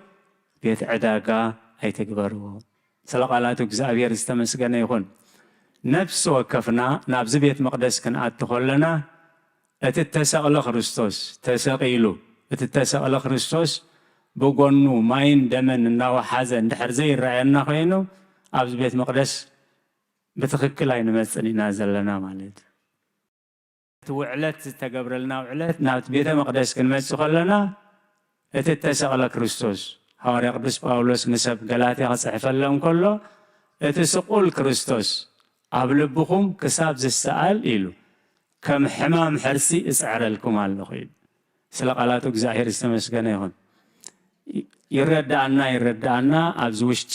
ቤት ዕዳጋ ኣይትግበርዎ ስለ ቃላቱ እግዚአብሔር ዝተመስገነ ይኹን ነፍሲ ወከፍና ናብዚ ቤት መቅደስ ክንኣቱ ከለና እቲ ተሰቕለ ክርስቶስ ተሰቒሉ እቲ ተሰቕለ ክርስቶስ ብጎኑ ማይን ደመን እናወሓዘ እንድሕር ዘይረአየና ኮይኑ ኣብዚ ቤት መቅደስ ብትክክል ኣይንመፅን ኢና ዘለና ማለት እቲ ውዕለት ዝተገብረልና ውዕለት ናብቲ ቤተ መቅደስ ክንመፅእ ከለና እቲ ተሰቕለ ክርስቶስ ሐዋርያ ቅዱስ ጳውሎስ ንሰብ ገላትያ ክጽሕፈሎም ከሎ እቲ ስቁል ክርስቶስ ኣብ ልብኹም ክሳብ ዝሰኣል ኢሉ ከም ሕማም ሕርሲ እጽዕረልኩም ኣለኹ ኢሉ ስለ ቃላቱ እግዚአብሔር ዝተመስገነ ይኹን ይረዳእና ኣብዚ ውሽጢ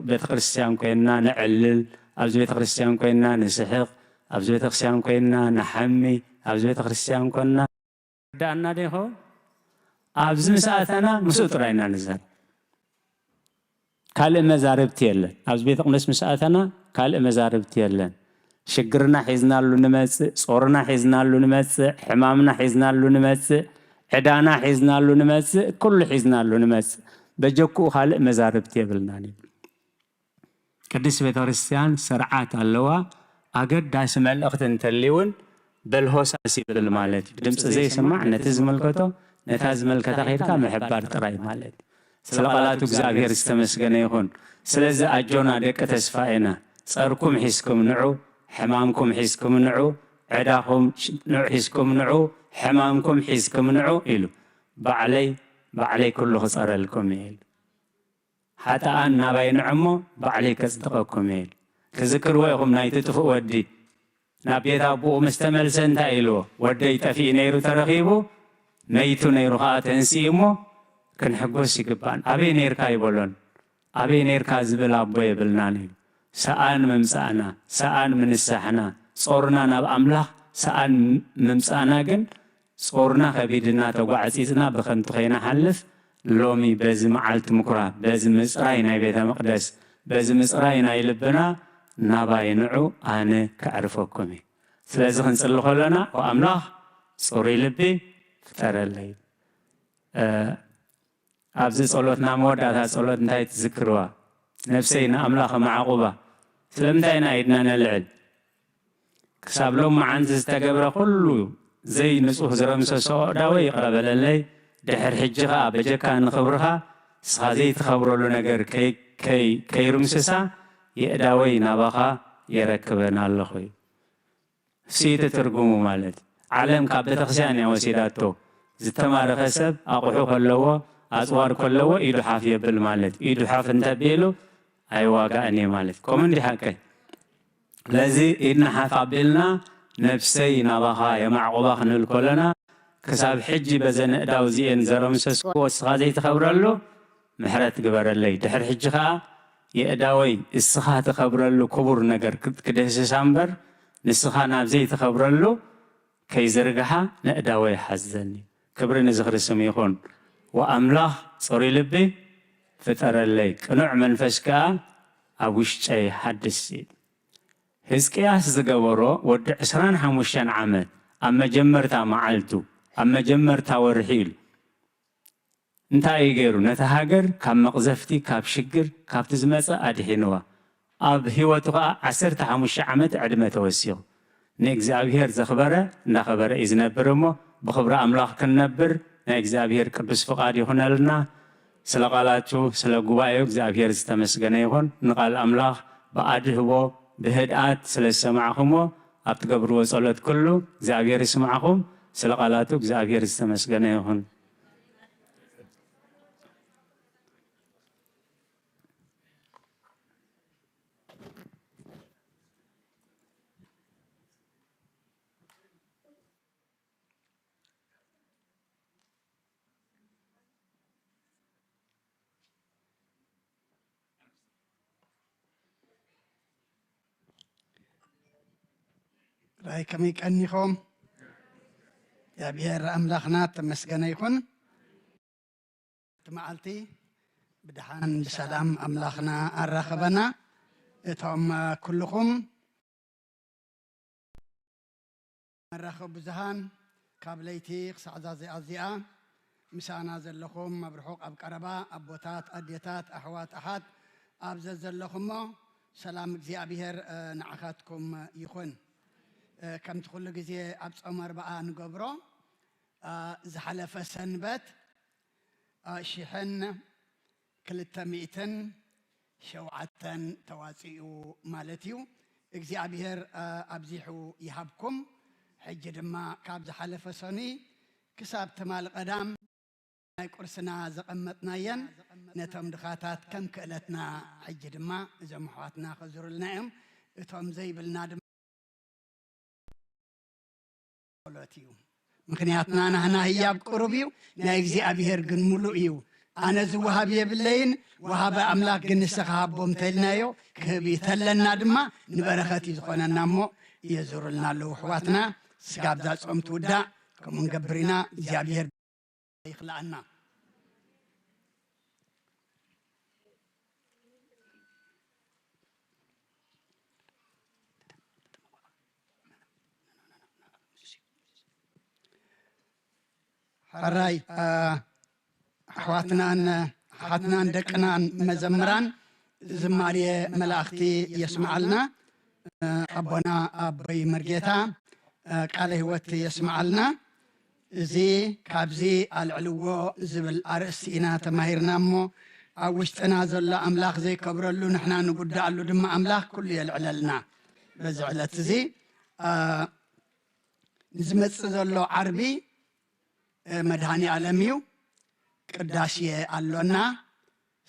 ቤተ ክርስቲያን ኮይና ንዕልል ኣብዚ ቤተ ክርስቲያን ኮይና ንስሕቕ ኣብዚ ቤተ ክርስቲያን ኮይና ንሓሚ ኣብዚ ቤተ ክርስቲያን ኮይና ይረዳእና ዶ ይኸውን ኣብዚ ምስኣተና ምስኡ ጥራይና ንዛር ካልእ መዛርብቲ የለን ኣብዚ ቤተ ቅዱስ ምስኣተና ካልእ መዛርብቲ የለን شجرنا حزنالو نمس صورنا حزنالو نمس حمامنا حزنالو نمس عدانا حزنالو نمس كل حزنالو نمس بجكو خالق مزاربت يبلناني قدس بيتورستيان سرعات اللوا أجد داس ملأخت انتليون بالهوساسي بالمالت دمس زي سمع نتزم الكتو نتازم الكتا خيركا محبار تراي مالت سلقالاتو እግዚአብሔር استمسገነ ይሁን ስለዚህ አጆና ደቀ ተስፋኤና ጸርኩም ሒስኩም ንዑ حمامكم حيسكم نعو عداكم نوع حيسكم نعو حمامكم حيسكم نعو إلو بعلي كله صار لكم إل حتى أنا بين عمو بعلي كصدقكم إل كذكر ويهم نايت تفو ودي نبيت أبو مستمل سنتا إلو ودي تفي نيرو ترخيبو نيتو نيرو هاتنسيمو كن حقوس يقبان أبي نير كايبولون أبي نير كازبل أبو يبلناني سأن ممسانا سأن من السحنا صورنا ناب أملاح سأن ممسانا جن صورنا خبيدنا تقع عزيزنا بخنت خينا حلف لومي بزم عالت مكرا بزم إسرائينا بيت مقدس بزم إسرائينا يلبنا نابا ينعو أنا كعرفكمي سلازم نسلخ لنا وأملاح صوري لبي فتر الليل أبزي صلوتنا مودة صلوت نتاي تذكروا نفسينا أملاخ معقوبة سلمتينا إدنا نلعل كساب لهم عنز استقبر كله زي نسوه زرمسة سوء داوي يقرب للي دحر حجها بجكا نخبرها سخازي تخبروا لنا قر كي رمسسا يأداوي نابخا يركبنا اللخوي سيت ترقموا مالت عالم كابت خسيان يا وسيداتو زتمار خسب أقوحو كلوا أزوار كلوا إيدو حافية بالمالت إيدو حاف انتبيلو أي واقعني مالت كومن دي حكي لذي إدنا حفابلنا نفسي نبخا يمعقوباخ نلكلنا كساب حجي بزن داوزيين زرمسس وسخازي تخبرلو محرات قبر اللي دحر حجخا يأداوي السخا تخبرلو كبر نقر كدهس سامبر نسخا نابزي تخبرلو كي زرقها نأداوي حزني كبر نزخر السميخون وأملاح صوري لبي فتر اللي كنوع من فسكا أبوش شيء حدثي هزكياس زقورو ود 25 عام أما جمرتا معلتو أما جمرتا ورحيل انتا يغيرو نتهاجر كاب مقزفتي كاب شجر كاب تزمص ادحينوا اب هيوتها 15 عامت عدمه توسيو نእግዚአብሔር ዘخبره نخبره إذنبرمو بخبره أملاخ كنبر نእግዚአብሔር ቅዱስ ፍቃድ ይሆናልና ስለ ቃላችሁ ስለ ጉባኤው እግዚአብሔር ዝተመስገነ ይሁን ንቃል አምላኽ በአድህቦ بهدأت سلسمعكمو أبتقبروا صلاة كله زعبير يسمعكم سلقالاتك زعبير استمسجنيهن راي كميك أنيكم يا بير أملاخنا تمسكنا يكون تمعلتي بدحان بسلام أملاخنا الرخبنا إتهم كلكم الرخب زهان كابليتي خصعزازي أزياء مسانا زلكم مبرحوق أبقربا أبوتات أديتات أحوات أحد أبزز زلكم سلام እግዚአብሔር نعخاتكم يكون كم تقول جزء أبص عمر بقى نجبره زحلف سنبت شحن كل التميتن شوعتن تواسيو مالتيو እግዚአብሔር أبزحو يهبكم حجد ما كاب زحلف سني كساب تمال قدام قرسنا زقمتنا ين نتم دخاتات كم كلتنا حجد ما زمحواتنا خزر النعم اتهم زي بالنادم مكنياتنا أنا هي بقربيو نايجزي أبيهر جن ملوئيو أنا زوهاب يبلين وهاب أملاك جن السخاب بومتلنايو كبي تلنا دما نبرختي زخونا نامو يزور لنا لوحواتنا سقاب ذات أم تودا كمون قبرنا زي أبيهر يخلعنا حراي أحواتنا دقنا مزمران زماري ملاختي يسمع لنا أبونا أبي مرجيتا قال هوت يسمع لنا زي كابزي العلو زبل أرسينا تماهرنا مو أوشتنا زل أملاخ زي كبرلو نحنا نقول له دم أملاخ كل يلعللنا بزعلت زي نزمت زلو عربي مدهاني عالميو قداسي اللونا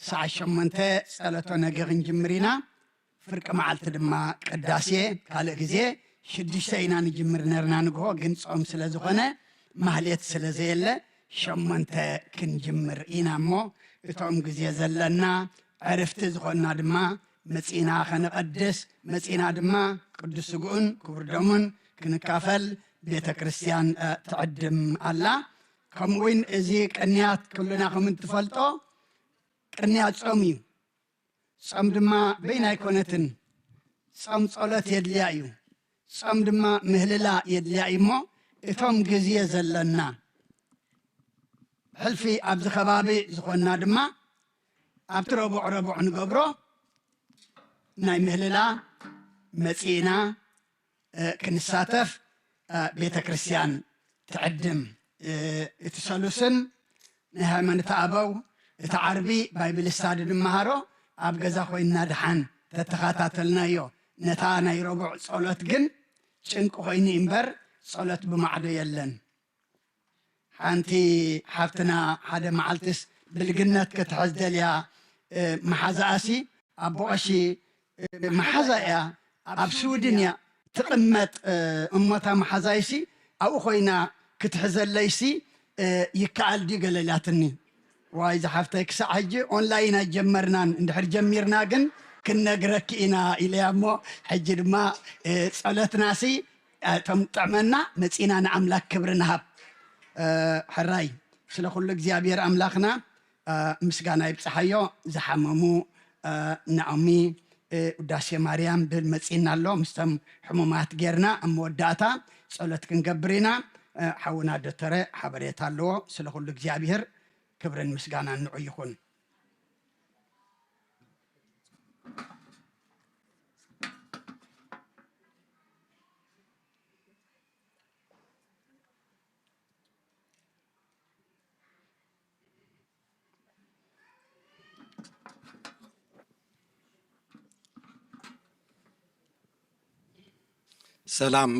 ساعة شمنته سألتو نجرن جمرينا فرق معلت دما قداسي كالغزي شدشتينا نجمر نرنا نقو جنس أم سلازغنا مهليت سلازيلا شمنته كنجمر إينامو اتوم غزي زلنا عرفت زغنا دما مسينا خنقدس مسينا دما قدس سقون كبر دمون كنكافل بيت كريستيان تعدم الله كم وين ازيك انيات كلنا خمن تفلطو قنيات صوميو صم دما بين ايكونتن صم صلاه يدليايو صم دما مهللا يدليايمو اتوم غزي زلنا حلفي ابز خبابي زخنا دما ابتربع ربع نقبرو ناي مهللا مسينا كنساتف بيت كريستيان تعدم اتسلسن نها من تعبو تعربي بايبل استاد دمهارو ابغزا خوينا دحان تتخاتاتلنا يو نتانا يربع صلات جن چنق خويني امبر صلات بمعدو يلن حانتي حفتنا حدا معلتس بالجنات كتحزدليا محزاسي ابوشي محزايا ابسودنيا تقمت امتا محزايسي او خوينا كتحزل ليسي يكعل دي قليلاتني واذا حفتك ساعجي اونلاين جمرنا ندحر جميرنا جن كنا قركينا اليامو حجر ما صلاتنا سي تمطعمنا مصينا نعملك كبرنا هب حراي سلا كل እግዚአብሔር አምላክና ምስጋና ይብጽሐዮ ዘሐመሙ نعمي وداس مريم بالمصينا الله مستم حمومات غيرنا اموداتا صلات كنقبرينا حونا دتره حبريت الله سلا كل እግዚአብሔር كبرن مسغانا نعو يكون سلام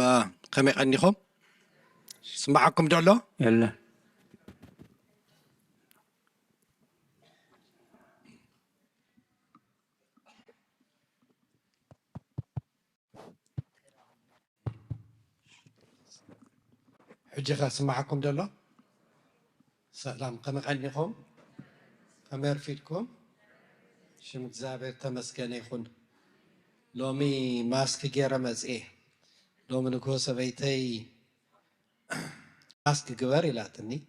كم يغنيكم سمعكم دولو يلا حجة سمعكم دولو سلام كم يغنيكم كم يرفيدكم شمت زابر تمسكن يخون لومي ماسك جيرا مزئه لو من كوسا بيتي ماسك جبر إلاتني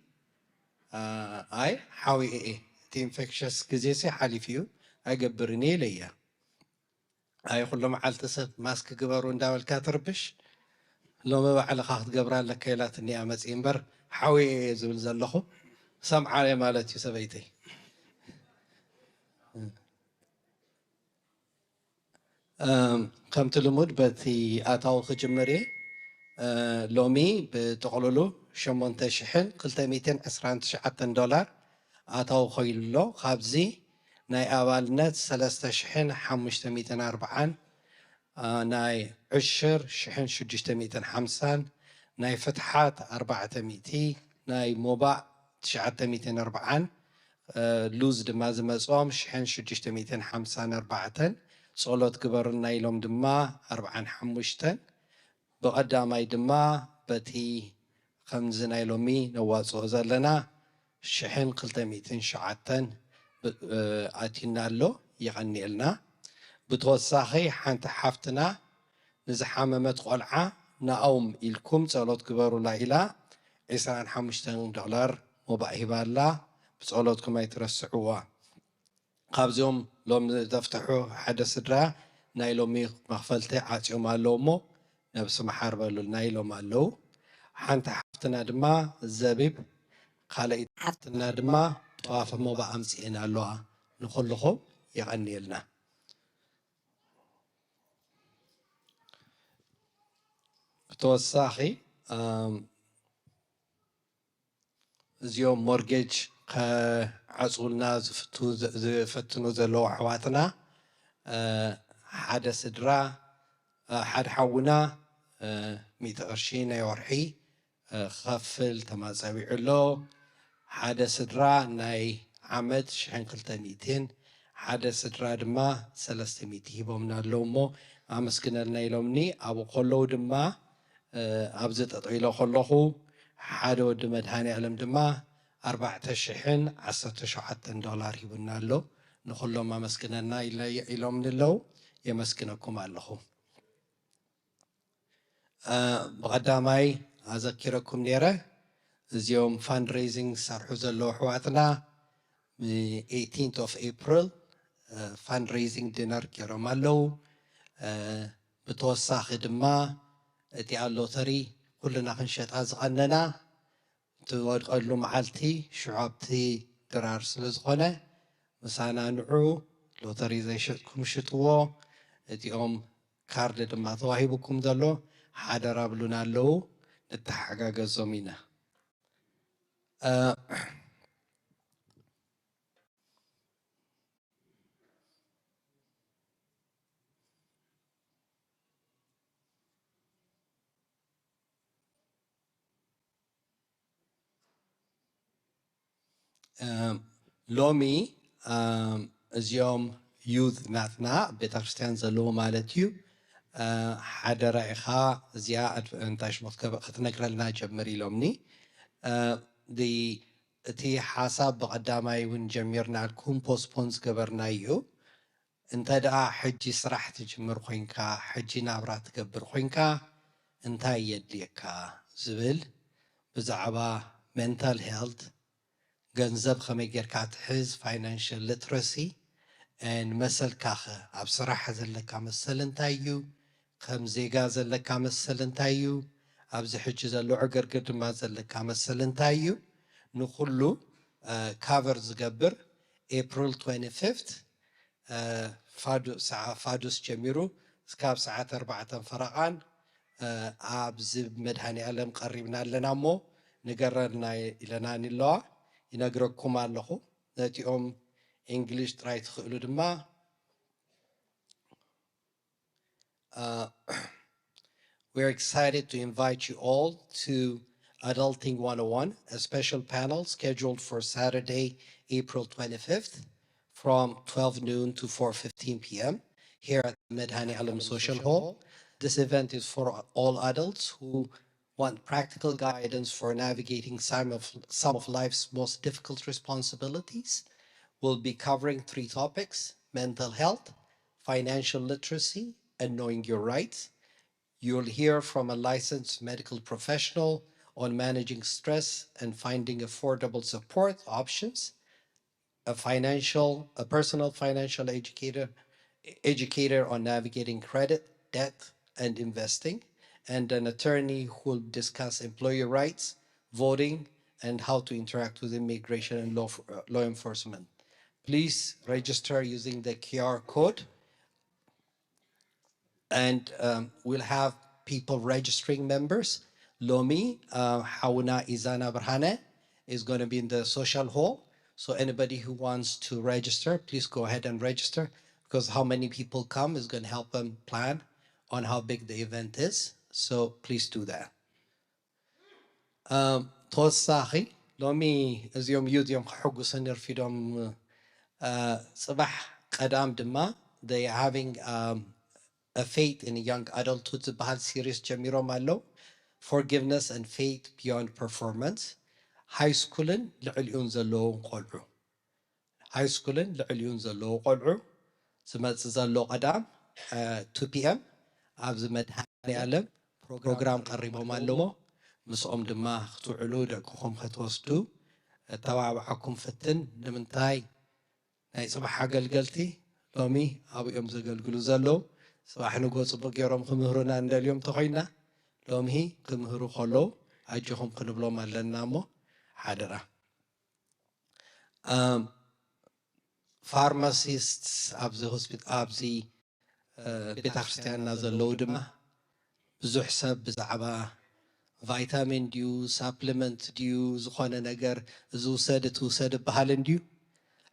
أي حاوي إيه تي انفكشس كزيسي حالي فيو أجبرني ليا أي كل ما علتسب ماسك جبر ونداول كاتربش لو ما بعد خاطر جبران لك إلاتني أمس إمبر حاوي إيه زول زلخو سمع على مالتي سبيتي كم تلمود بتي أتاو خجمري لومي بتقولوا شمونت شحن قلت 219 دولار أتاو خيلو خابزي ناي أبالنت 3 شحن 540 ناي عشر شحن 650 ناي فتحات 400 ناي موبا 940 لوز دماز مصوم شحن 654 صلوت كبرنا يلوم دما 45 بقدامي دما بتي خمزنا يلومي نواصو زلنا شحن 300 شعتن اتينا له يغني لنا بتوساخي حنت حفتنا نزحممت قلعه ناوم إلكم صلوت كبرنا الى 25 دولار مباهبالا بصلوتكم يترسعوا قابزهم لوم تفتحوا حدا سدرا نايلومي مخفلتي عاصيوم اللومو نفس محاربه نايلوم اللو حنت حفتنا دما الزبيب ካልአይ ሓፍትና ድማ ጠዋፍ ሞባ ኣምፂአን ኣለዋ ንኩልኹም ይቐኒየልና ብተወሳኺ እዚኦም ሞርጌጅ ከዓፅውልና ዝፈትኑ ዘለዉ ኣሕዋትና ሓደ ስድራ ሓደ ሓውና 100 ቅርሺ ናይ ወርሒ ክኸፍል ተማፀቢዑ ኣሎ ሓደ ስድራ ናይ ዓመት 1200 ሓደ ስድራ ድማ 300 ሂቦምና ኣለዉ እሞ ኣመስግነልና ኢሎምኒ ኣብኡ ከለዉ ድማ ኣብዚ ጠጠው ኢሎ ከለኹ ሓደ ወዲ መድሃኒ ዓለም ድማ 4017 ሂቡና ኣሎ ንኩሎም ኣመስግነና ኢሎምኒ ኣለዉ የመስግነኩም ኣለኹ ብቐዳማይ ኣዘኪረኩም ነይረ እዚኦም ፋንድሬዚንግ ሰርሑ ዘለዉ ኣሕዋትና 18th of April ፋንድሬዚንግ ዲነር ገይሮም ኣለዉ ብተወሳኺ ድማ እቲ ሎተሪ ኩልና ክንሸጣ ዝቐነና ትወድቀሉ መዓልቲ ሽዑብቲ ድራር ስለ ዝኾነ ምሳና ንዑ ሎተሪ ዘይሸጥኩም ሽጥዎ እቲኦም ካርድ ድማ ተዋሂብኩም ዘሎ ሓደራ ብሉና ኣለዉ ንተሓጋገዞም ኢና ሎሚ እዚኦም ዩዝ ናትና ቤተክርስትያን ዘለዉ ማለት እዩ ሓደራ ኢኻ እዚኣ እንታይ ሽሞት ክትነግረልና ጀምር ኢሎምኒ እቲ ሓሳብ ብቐዳማይ እውን ጀሚርናልኩም ፖስፖን ዝገበርና እዩ እንተ ደኣ ሕጂ ስራሕ ትጅምር ኮይንካ ሕጂ ናብራ ትገብር ኮይንካ እንታይ የድልየካ ዝብል ብዛዕባ ሜንታል ሄልት ገንዘብ ከመይ ጌርካ ትሕዝ ፋይናንሽል ሊትረሲ መሰልካ ኣብ ስራሕ ዘለካ መሰል እንታይ እዩ ከም ዜጋ ዘለካ መሰል እንታይ እዩ ኣብዚ ሕጂ ዘሎ ዕግርግር ድማ ዘለካ መሰል እንታይ እዩ ንኩሉ ካቨር ዝገብር ኤፕሪል 25 ፋዱስ ጀሚሩ እስካብ ሰዓት 4 ፈረቓን ኣብዚ መድሃኒ ዓለም ቀሪብና ኣለና እሞ ንገረና ኢለና ንለዋ ይነግረኩም ኣለኹ ነቲኦም እንግሊሽ ጥራይ ትኽእሉ ድማ we're excited to invite you all to Adulting 101, a special panel scheduled for Saturday, April 25th from 12 noon to 4:15 p.m. here at Medhani Alam Social Hall. This event is for all adults who want practical guidance for navigating some of life's most difficult responsibilities. We'll be covering 3 topics: mental health, financial literacy, and knowing your rights. You'll hear from a licensed medical professional on managing stress and finding affordable support options, a personal financial educator on navigating credit, debt, and investing, and an attorney who will discuss employee rights, voting, and how to interact with immigration and law enforcement. Please register using the QR code, and we'll have people registering members. Lomi Hauna Izana Brhane is going to be in the social hall. So anybody who wants to register, please go ahead and register, because how many people come is going to help them plan on how big the event is. So please do that. Tosahi Lomi Azium Yudium Hugusan Fidom Sabah Kadam Dema. They are having a faith in a young adulthood Bahal series Jamiro Malo. Forgiveness and faith beyond performance. High school in L'Ulyun Zalo Qol'u. High school in L'Ulyun Zalo Qol'u. Zemat Zalo Qadam 2 p.m. Abzimet Hani Alam program Qaribo Malo. Mus'om Dema Tu'ulu Dakuhum Khatwastu. Tawa'akum Fatin Nementai. Nay Sabah Galgalti. Lomi Abu Yom Zagal Guluzalo. Sabah Nugo Sabagiram Kumuruna and Delium Tohina. لومهي كمهرو خلو أجيهم كنبلو مالنا مو حادرة ፋርማሲስት ኣብዚ ሆስፒታል ኣብዚ ቤተ ክርስቲያንና ዘለዉ ድማ ብዙሕ ሰብ ብዛዕባ ቫይታሚን ድዩ ሳፕሊመንት ድዩ ዝኾነ ነገር እዚ ውሰድ እቲ ውሰድ በሃልን ድዩ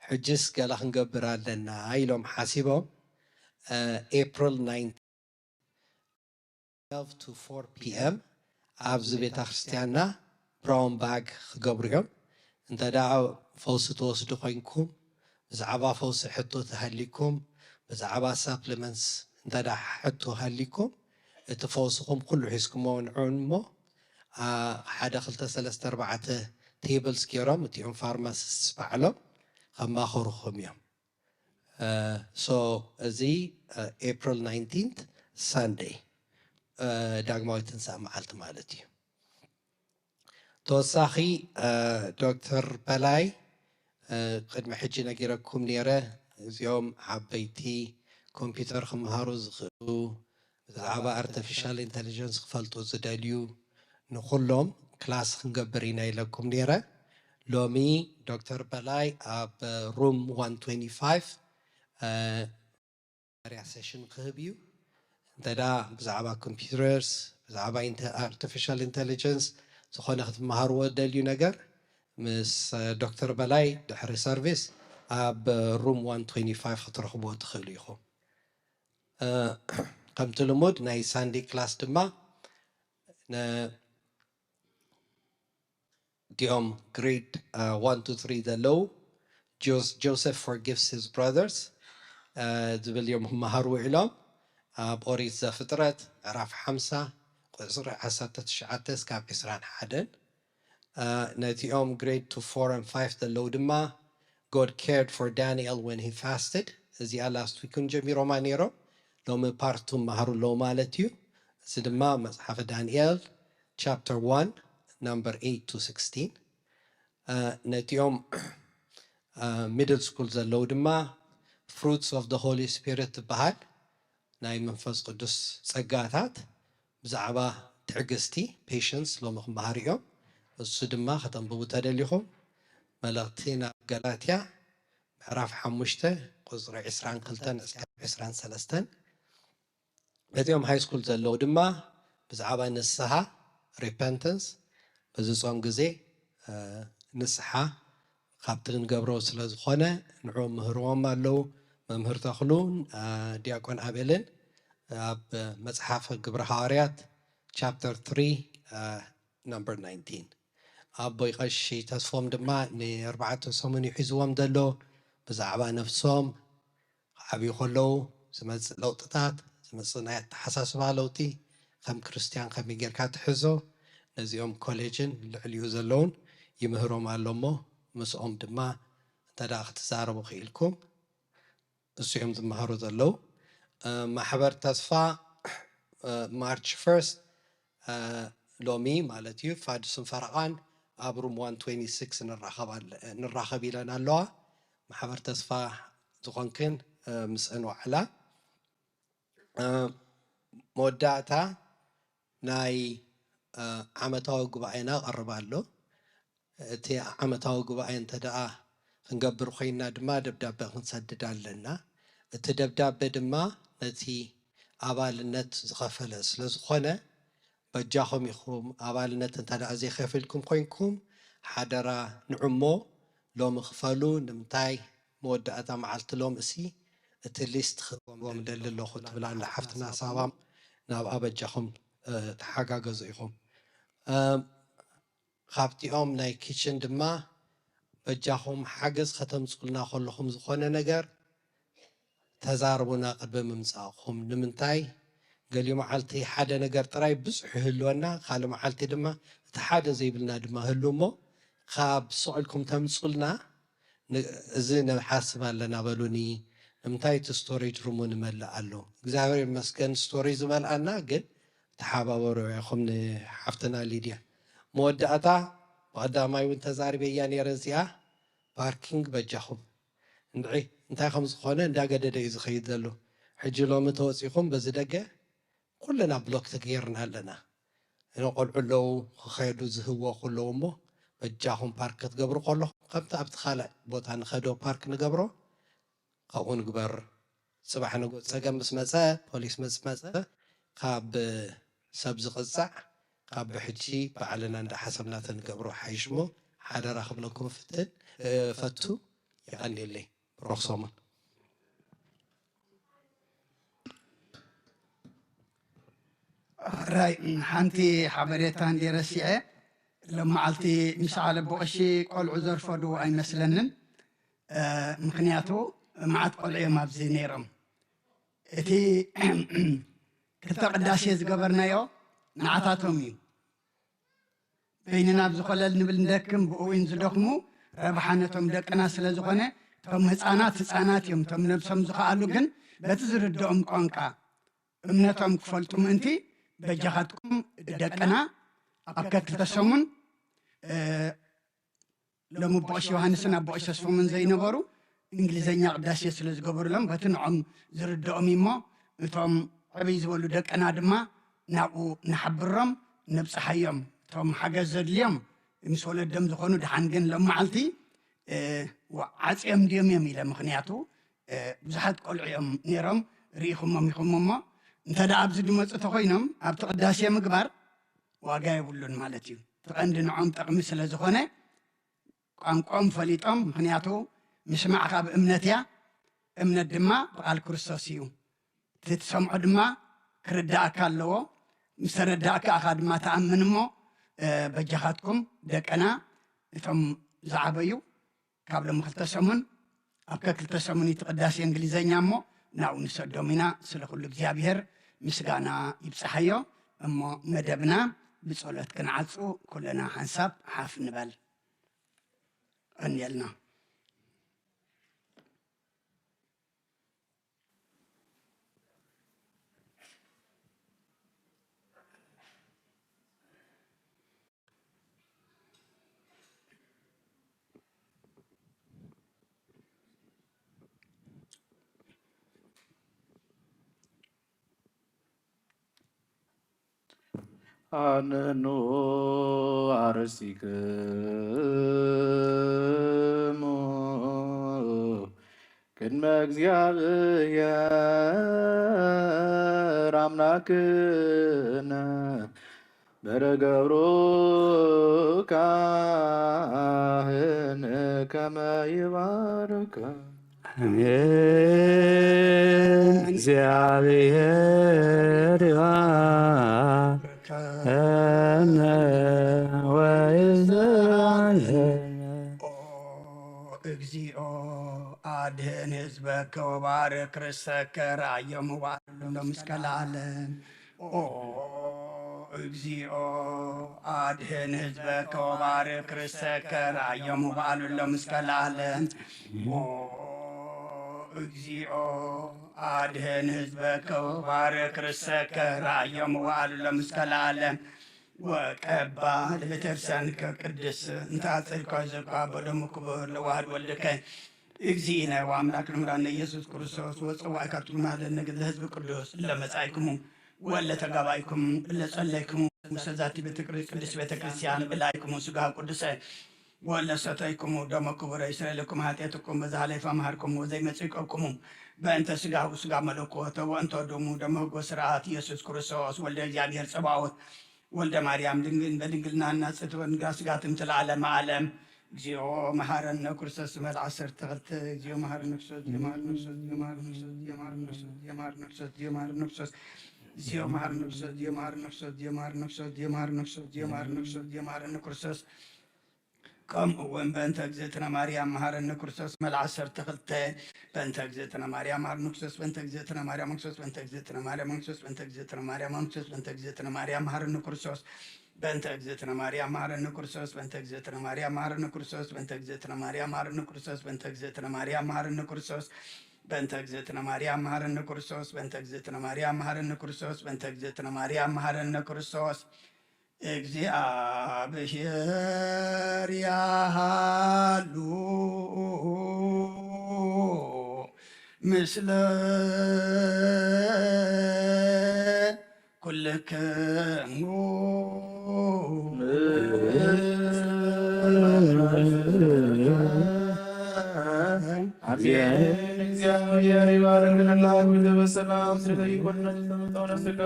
ሕጅስ ገላ ክንገብር ኣለና ኢሎም ሓሲቦም ኤፕሪል 9 12 to 4 p.m. ኣብዚ ቤተ ክርስቲያንና ብራውን ባግ ክገብሩ እዮም እንተ ደኣ ፈውሲ ትወስዱ ኮይንኩም ብዛዕባ ፈውሲ ሕቶ ተሃሊኩም ብዛዕባ ሳፕሊመንትስ እንተ ደኣ ሕቶ ሃሊኩም እቲ ፈውስኩም ኩሉ ሒዝኩሞ ንዑን እሞ 1 2 3 4 ቴብልስ ገይሮም እቲኦም ፋርማሲስት ባዕሎም ከማኽሩኹም እዮም ሶ እዚ ኤፕሪል 19 ሳንደይ ዳግማዊ ትንሳኤ መዓልቲ ማለት እዩ ተወሳኺ ዶክተር በላይ ቅድሚ ሕጂ ነጊረኩም ነይረ እዚኦም ዓበይቲ ኮምፒውተር ክመሃሩ ዝኽእሉ ብዛዕባ ኣርቲፊሻል ኢንተሊጀንስ ክፈልጡ ዝደልዩ ንኩሎም ክላስ ክንገብር ኢና ኢለኩም ነይረ ሎሚ ዶክተር በላይ ኣብ ሩም 125 ሪያ ሴሽን ክህብ እዩ እንተ ደኣ ብዛዕባ ኮምፒውተርስ ብዛዕባ ኣርቲፊሻል ኢንተሊጀንስ ዝኾነ ክትመሃርዎ ደልዩ ነገር ምስ ዶክተር በላይ ድሕሪ ሰርቪስ ኣብ ሩም 125 ክትረኽብዎ ትኽእሉ ኢኹም ከምቲ ልሙድ ናይ ሳንዴ ክላስ ድማ ዲኦም ግሬድ 1 to 3 ዘለው ጆሴፍ forgives his brothers ዝብል እዮም ክመሃሩ ውዕሎም ኣብ ኦሪት ዘፍጥረት ምዕራፍ 50 ቁፅሪ 19 እስካብ 21 ነቲኦም ግሬድ 2 4 and 5 ዘለው ድማ God cared for Daniel when he fasted እዚኣ ላስት ዊክን ጀሚሮማ ነይሮም ሎሚ ፓርቱ መሃሩ ለው ማለት እዩ እዚ ድማ መፅሓፈ ዳንኤል ቻፕተር 1 number 8 to 16 ነቲኦም ሚድል ስኩል ዘለው ድማ fruits of the Holy Spirit ትበሃል ናይ መንፈስ ቅዱስ ጸጋታት ብዛዕባ ትዕግስቲ patience ሎሚ ክመሃር እዮም እሱ ድማ ከተንብቡ ተደሊኹም መልእኽቲ ናብ ገላትያ ምዕራፍ 5 ቁፅሪ 22 እስካብ 23 ነቲኦም ሃይ ስኩል ዘለው ድማ ብዛዕባ ንስሓ repentance በዚ ጾም ጊዜ ንስሓ ካብቲ ክንገብሮ ስለ ዝኾነ ንዕኦም ምህርዎም ኣለው መምህር ተኽሉ ዲያቆን ኣቤልን ኣብ መጽሓፈ ግብረ ሐዋርያት ቻፕተር 3 number 19 ኣቦይ ቀሺ ተስፎም ድማ ን4 ሰሙን ሒዝዎም ዘሎ ብዛዕባ ነፍሶም ዓብዩ ከለው ዝመፅእ ለውጥታት ዝመፅእ ናይ ኣተሓሳስባ ለውጢ ከም ክርስቲያን ከመይ ጌርካ ትሕዞ ነዚኦም ኮሌጅን ልዕልዩ ዘለውን ይምህሮም ኣሎ እሞ ምስኦም ድማ እንተ ደኣ ክትዛረቡ ክኢልኩም እዚኦም ዝመሃሩ ዘለው ማሕበር ተስፋ ማርች 1 ሎሚ ማለት እዩ ፋድስን ፈረቓን ኣብ ሩም 126 ንራኸብ ኢለን ኣለዋ ማሕበር ተስፋ ዝኾንክን ምስአን ዋዕላ መወዳእታ ናይ ዓመታዊ ጉባኤና ቀርባ ኣሎ እቲ ዓመታዊ ጉባኤ እንተ ደኣ ክንገብር ኮይና ድማ ደብዳቤ ክንሰድድ ኣለና እቲ ደብዳቤ ድማ ነቲ ኣባልነት ዝኸፈለ ስለ ዝኾነ በጃኹም ኢኹም ኣባልነት እንተ ደኣ ዘይከፈልኩም ኮይንኩም ሓደራ ንዕሞ ሎሚ ክፈሉ ንምንታይ መወዳእታ መዓልቲ ሎም እሲ እቲ ሊስት ክቦም ደሊ ኣለኹ ትብላ ኣላ ሓፍትና ሳባ ናብ ኣበጃኹም ተሓጋገዙ ኢኹም ካብቲኦም ናይ ኪችን ድማ በጃኹም ሓገዝ ከተምፅኡልና ከለኹም ዝኾነ ነገር ተዛርቡና ቅድሚ ምምፃእኹም ንምንታይ ገሊኡ መዓልቲ ሓደ ነገር ጥራይ ብዙሕ ይህልወና ካልእ መዓልቲ ድማ እቲ ሓደ ዘይብልና ድማ ህሉ እሞ ካብ ስቕልኩም ተምፅኡልና እዚ ንሓስብ ኣለና በሉኒ ንምንታይ እቲ ስቶሬጅ ሩሙ ንመልእ ኣሎ እግዚኣብሔር ይመስገን ስቶሬጅ ዝመልኣና ግን ተሓባበሩ ኢኹም ንሓፍትና ሊድያ መወዳእታ ብቐዳማይ እውን ተዛሪበያ ነይረ እዚኣ ፓርኪንግ በጃኹም እንድዒ እንታይ ከም ዝኾነ እንዳገደደ እዩ ዝኸይድ ዘሎ ሕጂ ሎሚ ተወፂኹም በዚ ደገ ኩልና ብሎክ ተገይርና ኣለና ንቆልዑ ኣለው ክኸዱ ዝህዎ ከለዉ እሞ በጃኹም ፓርክ ክትገብሩ ከለኹም ከምቲ ኣብቲ ካልእ ቦታ ንኸዶ ፓርክ ንገብሮ ካብኡ ንግበር ፅባሕ ንጎ ፀገም ምስ መፀ ፖሊስ ምስ መፀ ካብ ሰብ ዝቕፃዕ ካብ ብሕጂ ባዕልና እንዳሓሰብና ተንገብሮ ሓይሽ ሞ ሓደራ ክብለኩም ፈቱ ይቀኒለይ ሮክሶምን راي حنتي حبريتان دي رسيعة لما عالتي مسعال بوشي قول عذر فدو أي مسلنن مخنياتو معات قولعي مابزي نيرم اتي كتا قداشي زقبرنا يو نعطاتهم يو بيننا بزخلال نبل ندكم بقوين زدخمو ربحانتهم دكنا سلزخونة تم هتسانات يوم تم نبسم زخالو جن بتزر الدعم قانقا امنتهم كفلتم انتي بجهاتكم دكنا أكثر تسمون لما بقش يوحنسنا بقش تسمون زي نبرو إنجليزية قداش يسلز قبر لهم بتنعم زرد أميما توم عبيز ولو دكنا دما نعو نحبرم نبص حيام توم حاجة زد اليوم مسؤول الدم زخونو دحنجن لما عالتي وعز ديم يميلا مخنياتو بزحت كل عيام نيرم ريخم مامي انت دا عبز دموز اتخوينم عبد قداسي مقبار واقاي بلون مالتيو تقند نعوم تقمس لزخونة قام فليتم خنياتو مسمع خاب امنتيا امنت دما بقال كرسوسيو تتسمع دما كرداك اللو مسترداك اخاد ما تأمن مو بجهاتكم دك انا ثم زعبيو قبل مخلتسمون ابكا كلتسموني تقداسي انجليزي نعمو ناو نسدومينا سلخل እግዚአብሔር ምስጋና ይብጽሐዮ እሞ መደብና ብጸሎት ክንዓጽኡ ኩለና ሓንሳብ ሓፍ ንበል እንየልና አንኑ አርሲክሙ ቅድመ እግዚአብሔር አምላክነ በረገብሮ ካህን ከመ ይባርከ አሜን። እግዚአብሔር እግዚኦ አድህን ህዝበከ ወባርክ ርእሰከ ራእየሙ ባሉ እስከ ለዓለም እግዚኦ አድህን ህዝበከ ወባርክ ርእሰከ ራእየሙ ባሉ እስከ ለዓለም እግዚኦ አድህን ህዝበከ ወባርክ ርእሰከ ራእየሙ ባሉ እስከ ለዓለም ወቀባ ለቤተክርስቲያንከ ቅድስ እንተ አጽድቀ ዘካ በደሙ ክቡር ለዋህድ ወልድከ እግዚእነ ወአምላክነ መድኃኒነ ኢየሱስ ክርስቶስ ወጽዋዕከ ትማለነ ለህዝብ ቅዱስ ለመጻእክሙ ወለተጋባይክሙ ለጸለይክሙ መሰዛቲ ቅድስት ቤተክርስቲያን ብላይክሙ ሥጋ ቅዱሰ ወለሰተይክሙ ደመ ክቡረ ይስረይለክሙ ኃጢአትክሙ በዛሃለፈ መሃርክሙ ወዘይመጽእክሙ በእንተ ሥጋሁ ሥጋ መለኮት ወእንተ ደሙ ደመ ሕጎ ስርዓት ኢየሱስ ክርስቶስ ወልደ እግዚአብሔር ጸባዖት ወልደ ማርያም ድንግል በድንግልናና ጽትወን ጋስጋትም ለዓለመ ዓለም እግዚኦ መሐረነ ክርስቶስ መልዓ ሰርተ ኸልተ እግዚኦ መሐረነ ክርስቶስ የማረነ ክርስቶስ የማረነ ክርስቶስ የማረነ ክርስቶስ የማረነ ክርስቶስ የማረነ ክርስቶስ እግዚኦ መሐረነ ክርስቶስ የማረነ ክርስቶስ የማረነ ክርስቶስ የማረነ ክርስቶስ የማረነ ክርስቶስ የማረነ ክርስቶስ ከምኡውን በእንተ እግዝእትነ ማርያም መሐረነ ክርስቶስ መልዓ ሰርተ ኸልተ በእንተ እግዝእትነ ማርያም መሐረነ ክርስቶስ በእንተ እግዝእትነ ማርያም ክርስቶስ በእንተ እግዝእትነ ማርያም ክርስቶስ በእንተ እግዝእትነ ማርያም ክርስቶስ በእንተ እግዝእትነ ማርያም መሐረነ ክርስቶስ በእንተ እግዝእትነ ማርያም መሐረነ ክርስቶስ በእንተ እግዝእትነ ማርያም መሐረነ ክርስቶስ በእንተ እግዝእትነ ማርያም መሐረነ ክርስቶስ በእንተ እግዝእትነ ማርያም መሐረነ ክርስቶስ በእንተ እግዝእትነ ማርያም መሐረነ ክርስቶስ በእንተ እግዝእትነ ማርያም መሐረነ ክርስቶስ በእንተ እግዝእትነ ማርያም መሐረነ ክርስቶስ እግዚአብሔር ያሃሉ ምስለ ኩልክሙ እግዚአብሔር ይባርክንና በሰላም ስለይቆነን ተመጣው ነፍስካ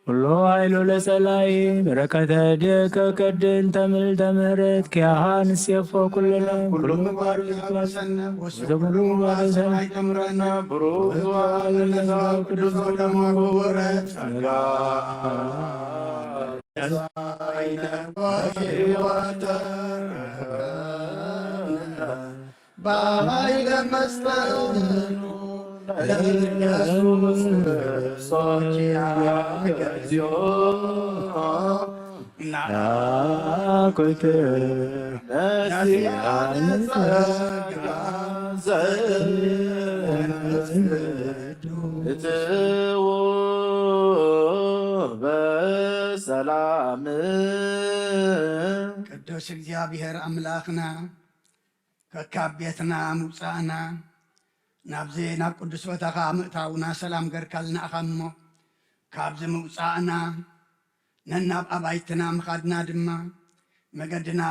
ሁሉ ኃይሉ ለጸላይ በረከተ ደከ ቀድን ተምል ተምህረት ኪያሃን ሲፎ ኩልነ ሁሉም ባሩ ያባሰነ ወሰብሉ ባሰናይ ተምረና ብሩህ ወአለና ቅዱስ ወደማ ጎረ ጸጋ ያሳይነ ባይወተ ባይለ መስጠኑ በሰላም ቅዱስ እግዚአብሔር አምላኽና ከካብ ቤትና ምውፃእና ናብዚ ናብ ቅዱስ ቦታኻ ምእታውና ሰላም ገርካልና ኢኻ እሞ ካብዚ ምውፃእና ነናብ ኣባይትና ምኻድና ድማ መገድና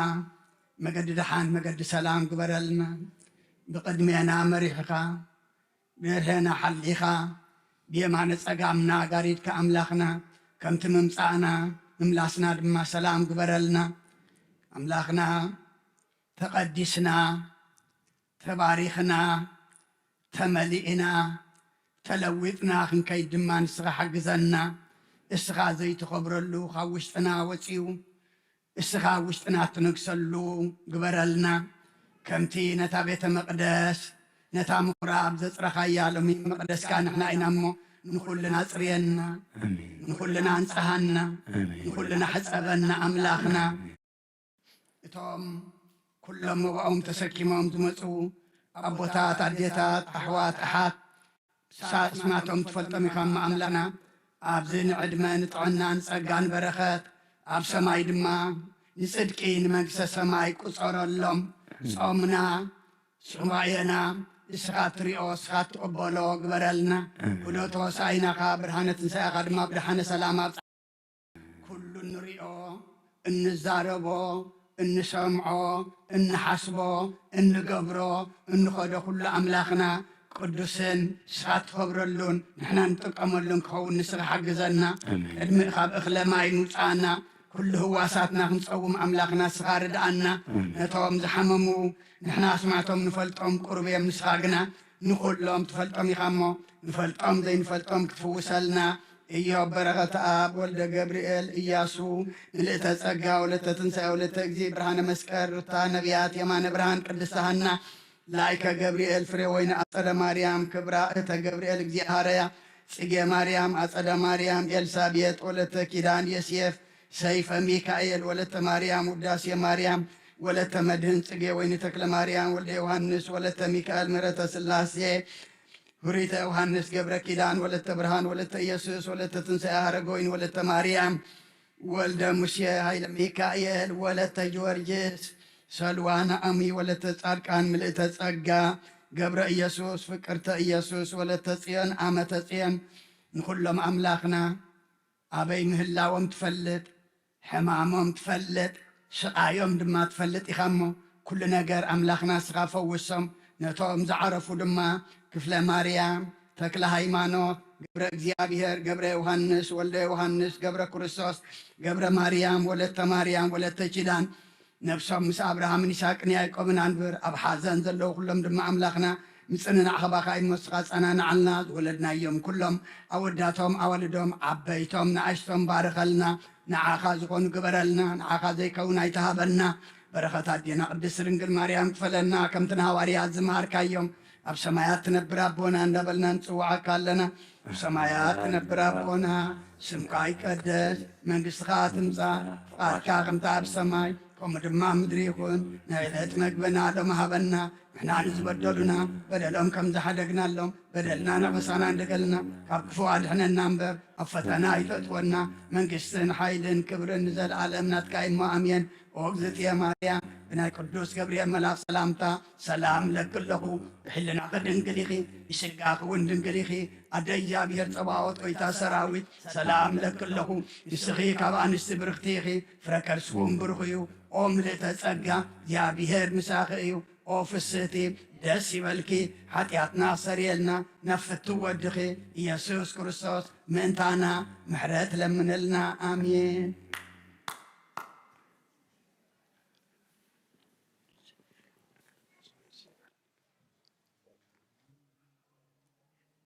መገዲ ድሓን መገዲ ሰላም ግበረልና ብቅድሜና መሪሕኻ ብርህና ሓሊኻ ብየማነ ፀጋምና ጋሪድካ ኣምላኽና ከምቲ ምምፃእና ምምላስና ድማ ሰላም ግበረልና ኣምላኽና ተቐዲስና ተባሪኽና ተመሊእና ተለዊጥና ክንከይድ ድማ ንስኻ ሓግዘና እስኻ ዘይትኸብረሉ ካብ ውሽጥና ወፂኡ እስኻ ውሽጥና ትንግሰሉ ግበረልና ከምቲ ነታ ቤተ መቅደስ ነታ ምኩራብ ዘፅረኻያ ሎሚ መቅደስካ ንሕና ኢና እሞ ንኩልና ፅርየና ንኩልና እንፀሃና ንኩልና ሕፀበና ኣምላኽና እቶም ኩሎም መባኦም ተሰኪሞም ዝመፁ ኣቦታት ኣዴታት ኣሕዋት ኣሓት እስማቶም ትፈልጦም ኢኻ እሞ ኣምላኽና ኣብዚ ንዕድመ ንጥዕና ንፀጋን በረኸት ኣብ ሰማይ ድማ ንፅድቂ ንመንግስተ ሰማይ ቁፀረሎም ጾምና ሱባኤና እስኻ ትሪኦ እስኻ ትቕበሎ ግበረልና ኩሎ ተወሳኢናኻ ብርሃነ ትንሳኤኻ ድማ ብድሓነ ሰላም ኣብ ኩሉ ንሪኦ እንዛረቦ እንሰምዖ እንሓስቦ እንገብሮ እንኸዶ ኩሉ ኣምላኽና ቅዱስን እስኻ ትኸብረሉን ንሕና ንጥቀመሉን ክኸውን ንስኻ ሓግዘና ቅድሚ ካብ እኽለ ማይ ምውፃእና ኩሉ ህዋሳትና ክንፀውም ኣምላኽና እስኻ ርድኣና ነቶም ዝሓመሙ ንሕና ኣስማዕቶም ንፈልጦም ቁርብ እዮም ንስኻ ግና ንኩሎም ትፈልጦም ኢኻ እሞ ንፈልጦም ዘይንፈልጦም ክትፍውሰልና ኢዮብ በረኸተ ኣብ ወልደ ገብርኤል ኢያሱ ምልእተ ፀጋ ወለተ ትንሣኤ ወለተ እግዚ ብርሃነ መስቀል ሩታ ነቢያት የማነ ብርሃን ቅድስተ ሃና ላይከ ገብርኤል ፍሬ ወይኒ ኣፀደ ማርያም ክብራ እተ ገብርኤል እግዚ ሃረያ ጽጌ ማርያም ኣፀደ ማርያም ኤልሳቤጥ ወለተ ኪዳን የስየፍ ሰይፈ ሚካኤል ወለተ ማርያም ውዳሴ ማርያም ወለተ መድህን ጽጌ ወይኒ ተክለ ማርያም ወልደ ዮሐንስ ወለተ ሚካኤል ምሕረተ ስላሴ ሁሪተ ዮሐንስ ገብረ ኪዳን ወለተ ብርሃን ወለተ ኢየሱስ ወለተ ትንሣኤ ሃረጎይን ወለተ ማርያም ወልደ ሙሴ ሃይለ ሚካኤል ወለተ ጊዮርጊስ ሰልዋና አሚ ወለተ ጻድቃን ምልእተ ጸጋ ገብረ ኢየሱስ ፍቅርተ ኢየሱስ ወለተ ጽዮን አመተ ጽዮን ንኩሎም ኣምላኽና ኣበይ ምህላዎም ትፈልጥ ሕማሞም ትፈልጥ ስቃዮም ድማ ትፈልጥ ኢኻ እሞ ኩሉ ነገር ኣምላኽና ስኻ ፈውሶም ነቶም ዝዓረፉ ድማ ክፍለ ማርያም ተክለ ሃይማኖት ገብረ እግዚአብሔር ገብረ ዮሐንስ ወልደ ዮሐንስ ገብረ ክርስቶስ ገብረ ማርያም ወለተ ኪዳን ነብሶም ምስ አብርሃምን ይስሐቅን ያዕቆብን አንብር ኣብ ሓዘን ዘለዉ ኩሎም ድማ ኣምላኽና ምፅንናዕ ኸባኻ ይመስኻ ፀናንዓልና ዝወለድናዮም ኩሎም ኣወዳቶም ኣዋልዶም ዓበይቶም ንኣሽቶም ባርኸልና ንዓኻ ዝኾኑ ግበረልና ንዓኻ ዘይከውን ኣይተሃበና በረኸት ኣዴና ቅድስት ድንግል ማርያም ክፈለና ከምትን ሃዋርያት ዝመሃርካዮም ኣብ ሰማያት ትነብር ኣቦና እንዳበልና ንፅዋዓካ ኣለና ኣብ ሰማያት ትነብር ኣቦና ስምካ ይቀደስ መንግስትኻ ትምፃእ ፍቃድካ ከምታ ኣብ ሰማይ ከምኡ ድማ ምድሪ ይኹን ናይ ዕለት መግብና ሎም ሃበና ንሕና ንዝበደሉና በደሎም ከም ዝሓደግናሎም በደልና ነቐሳና እንደገልና ካብ ክፉ ኣድሕነና እምበር ኣብ ፈተና ይተእትወና መንግስትን ሓይልን ክብርን ንዘለዓለም ናትካ እሞ ኣሜን ኦ እግዝእትየ ማርያም ብናይ ቅዱስ ገብርኤል መልኣክ ሰላምታ ሰላም ለክለኹ ብሕልናኸ ድንግል ኢኺ ይስጋኽ እውን ድንግል ኢኺ ኣደ እግዚኣብሔር ፀባዖት ወይታ ሰራዊት ሰላም ለክለኹ ንስኺ ካብ ኣንስቲ ብርክቲ ኢኺ ፍረ ከርስኩም ብሩኽ እዩ ኦ ምልእተ ጸጋ እግዚኣብሔር ምሳኺ እዩ ኦ ፍስህቲ ደስ ይበልኪ ሓጢአትና ሰሪየልና ነፍቱ ወድኺ ኢየሱስ ክርስቶስ ምእንታና ምሕረት ለምንልና አሜን